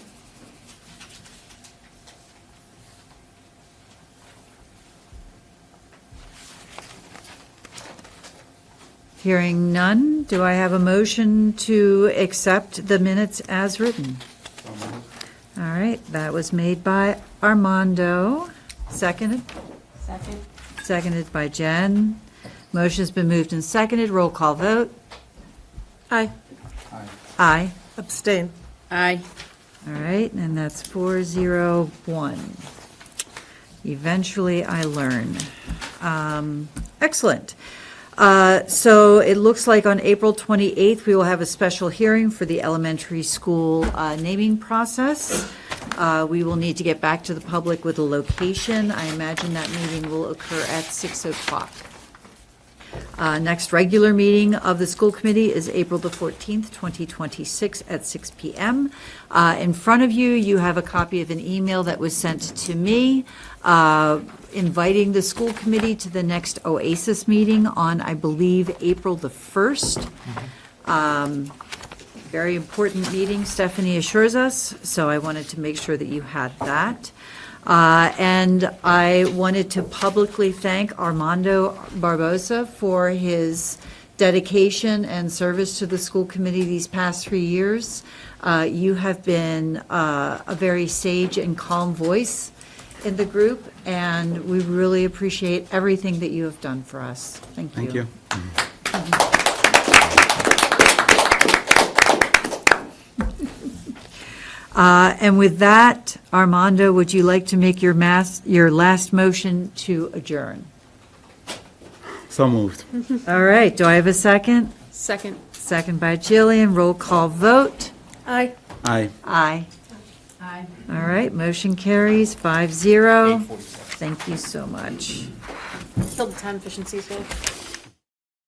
Hearing none, do I have a motion to accept the minutes as written? All right, that was made by Armando. Seconded? Second. Seconded by Jen. Motion's been moved and seconded. Roll call vote. Aye. Aye. Abstain. Aye. All right, and that's 401. Eventually, I learn. Excellent. So it looks like on April 28th, we will have a special hearing for the elementary school naming process. We will need to get back to the public with a location. I imagine that meeting will occur at 6 o'clock. Next regular meeting of the school committee is April the 14th, 2026 at 6 p.m. In front of you, you have a copy of an email that was sent to me inviting the school committee to the next OASIS meeting on, I believe, April the 1st. Very important meeting, Stephanie assures us, so I wanted to make sure that you had that. And I wanted to publicly thank Armando Barbosa for his dedication and service to the school committee these past 3 years. You have been a very sage and calm voice in the group, and we really appreciate everything that you have done for us. Thank you. Thank you. And with that, Armando, would you like to make your last motion to adjourn? So moved. All right, do I have a second? Second. Second by Jillian, roll call vote. Aye. Aye. Aye. Aye. All right, motion carries 5-0. Thank you so much. Still the time efficiency, so.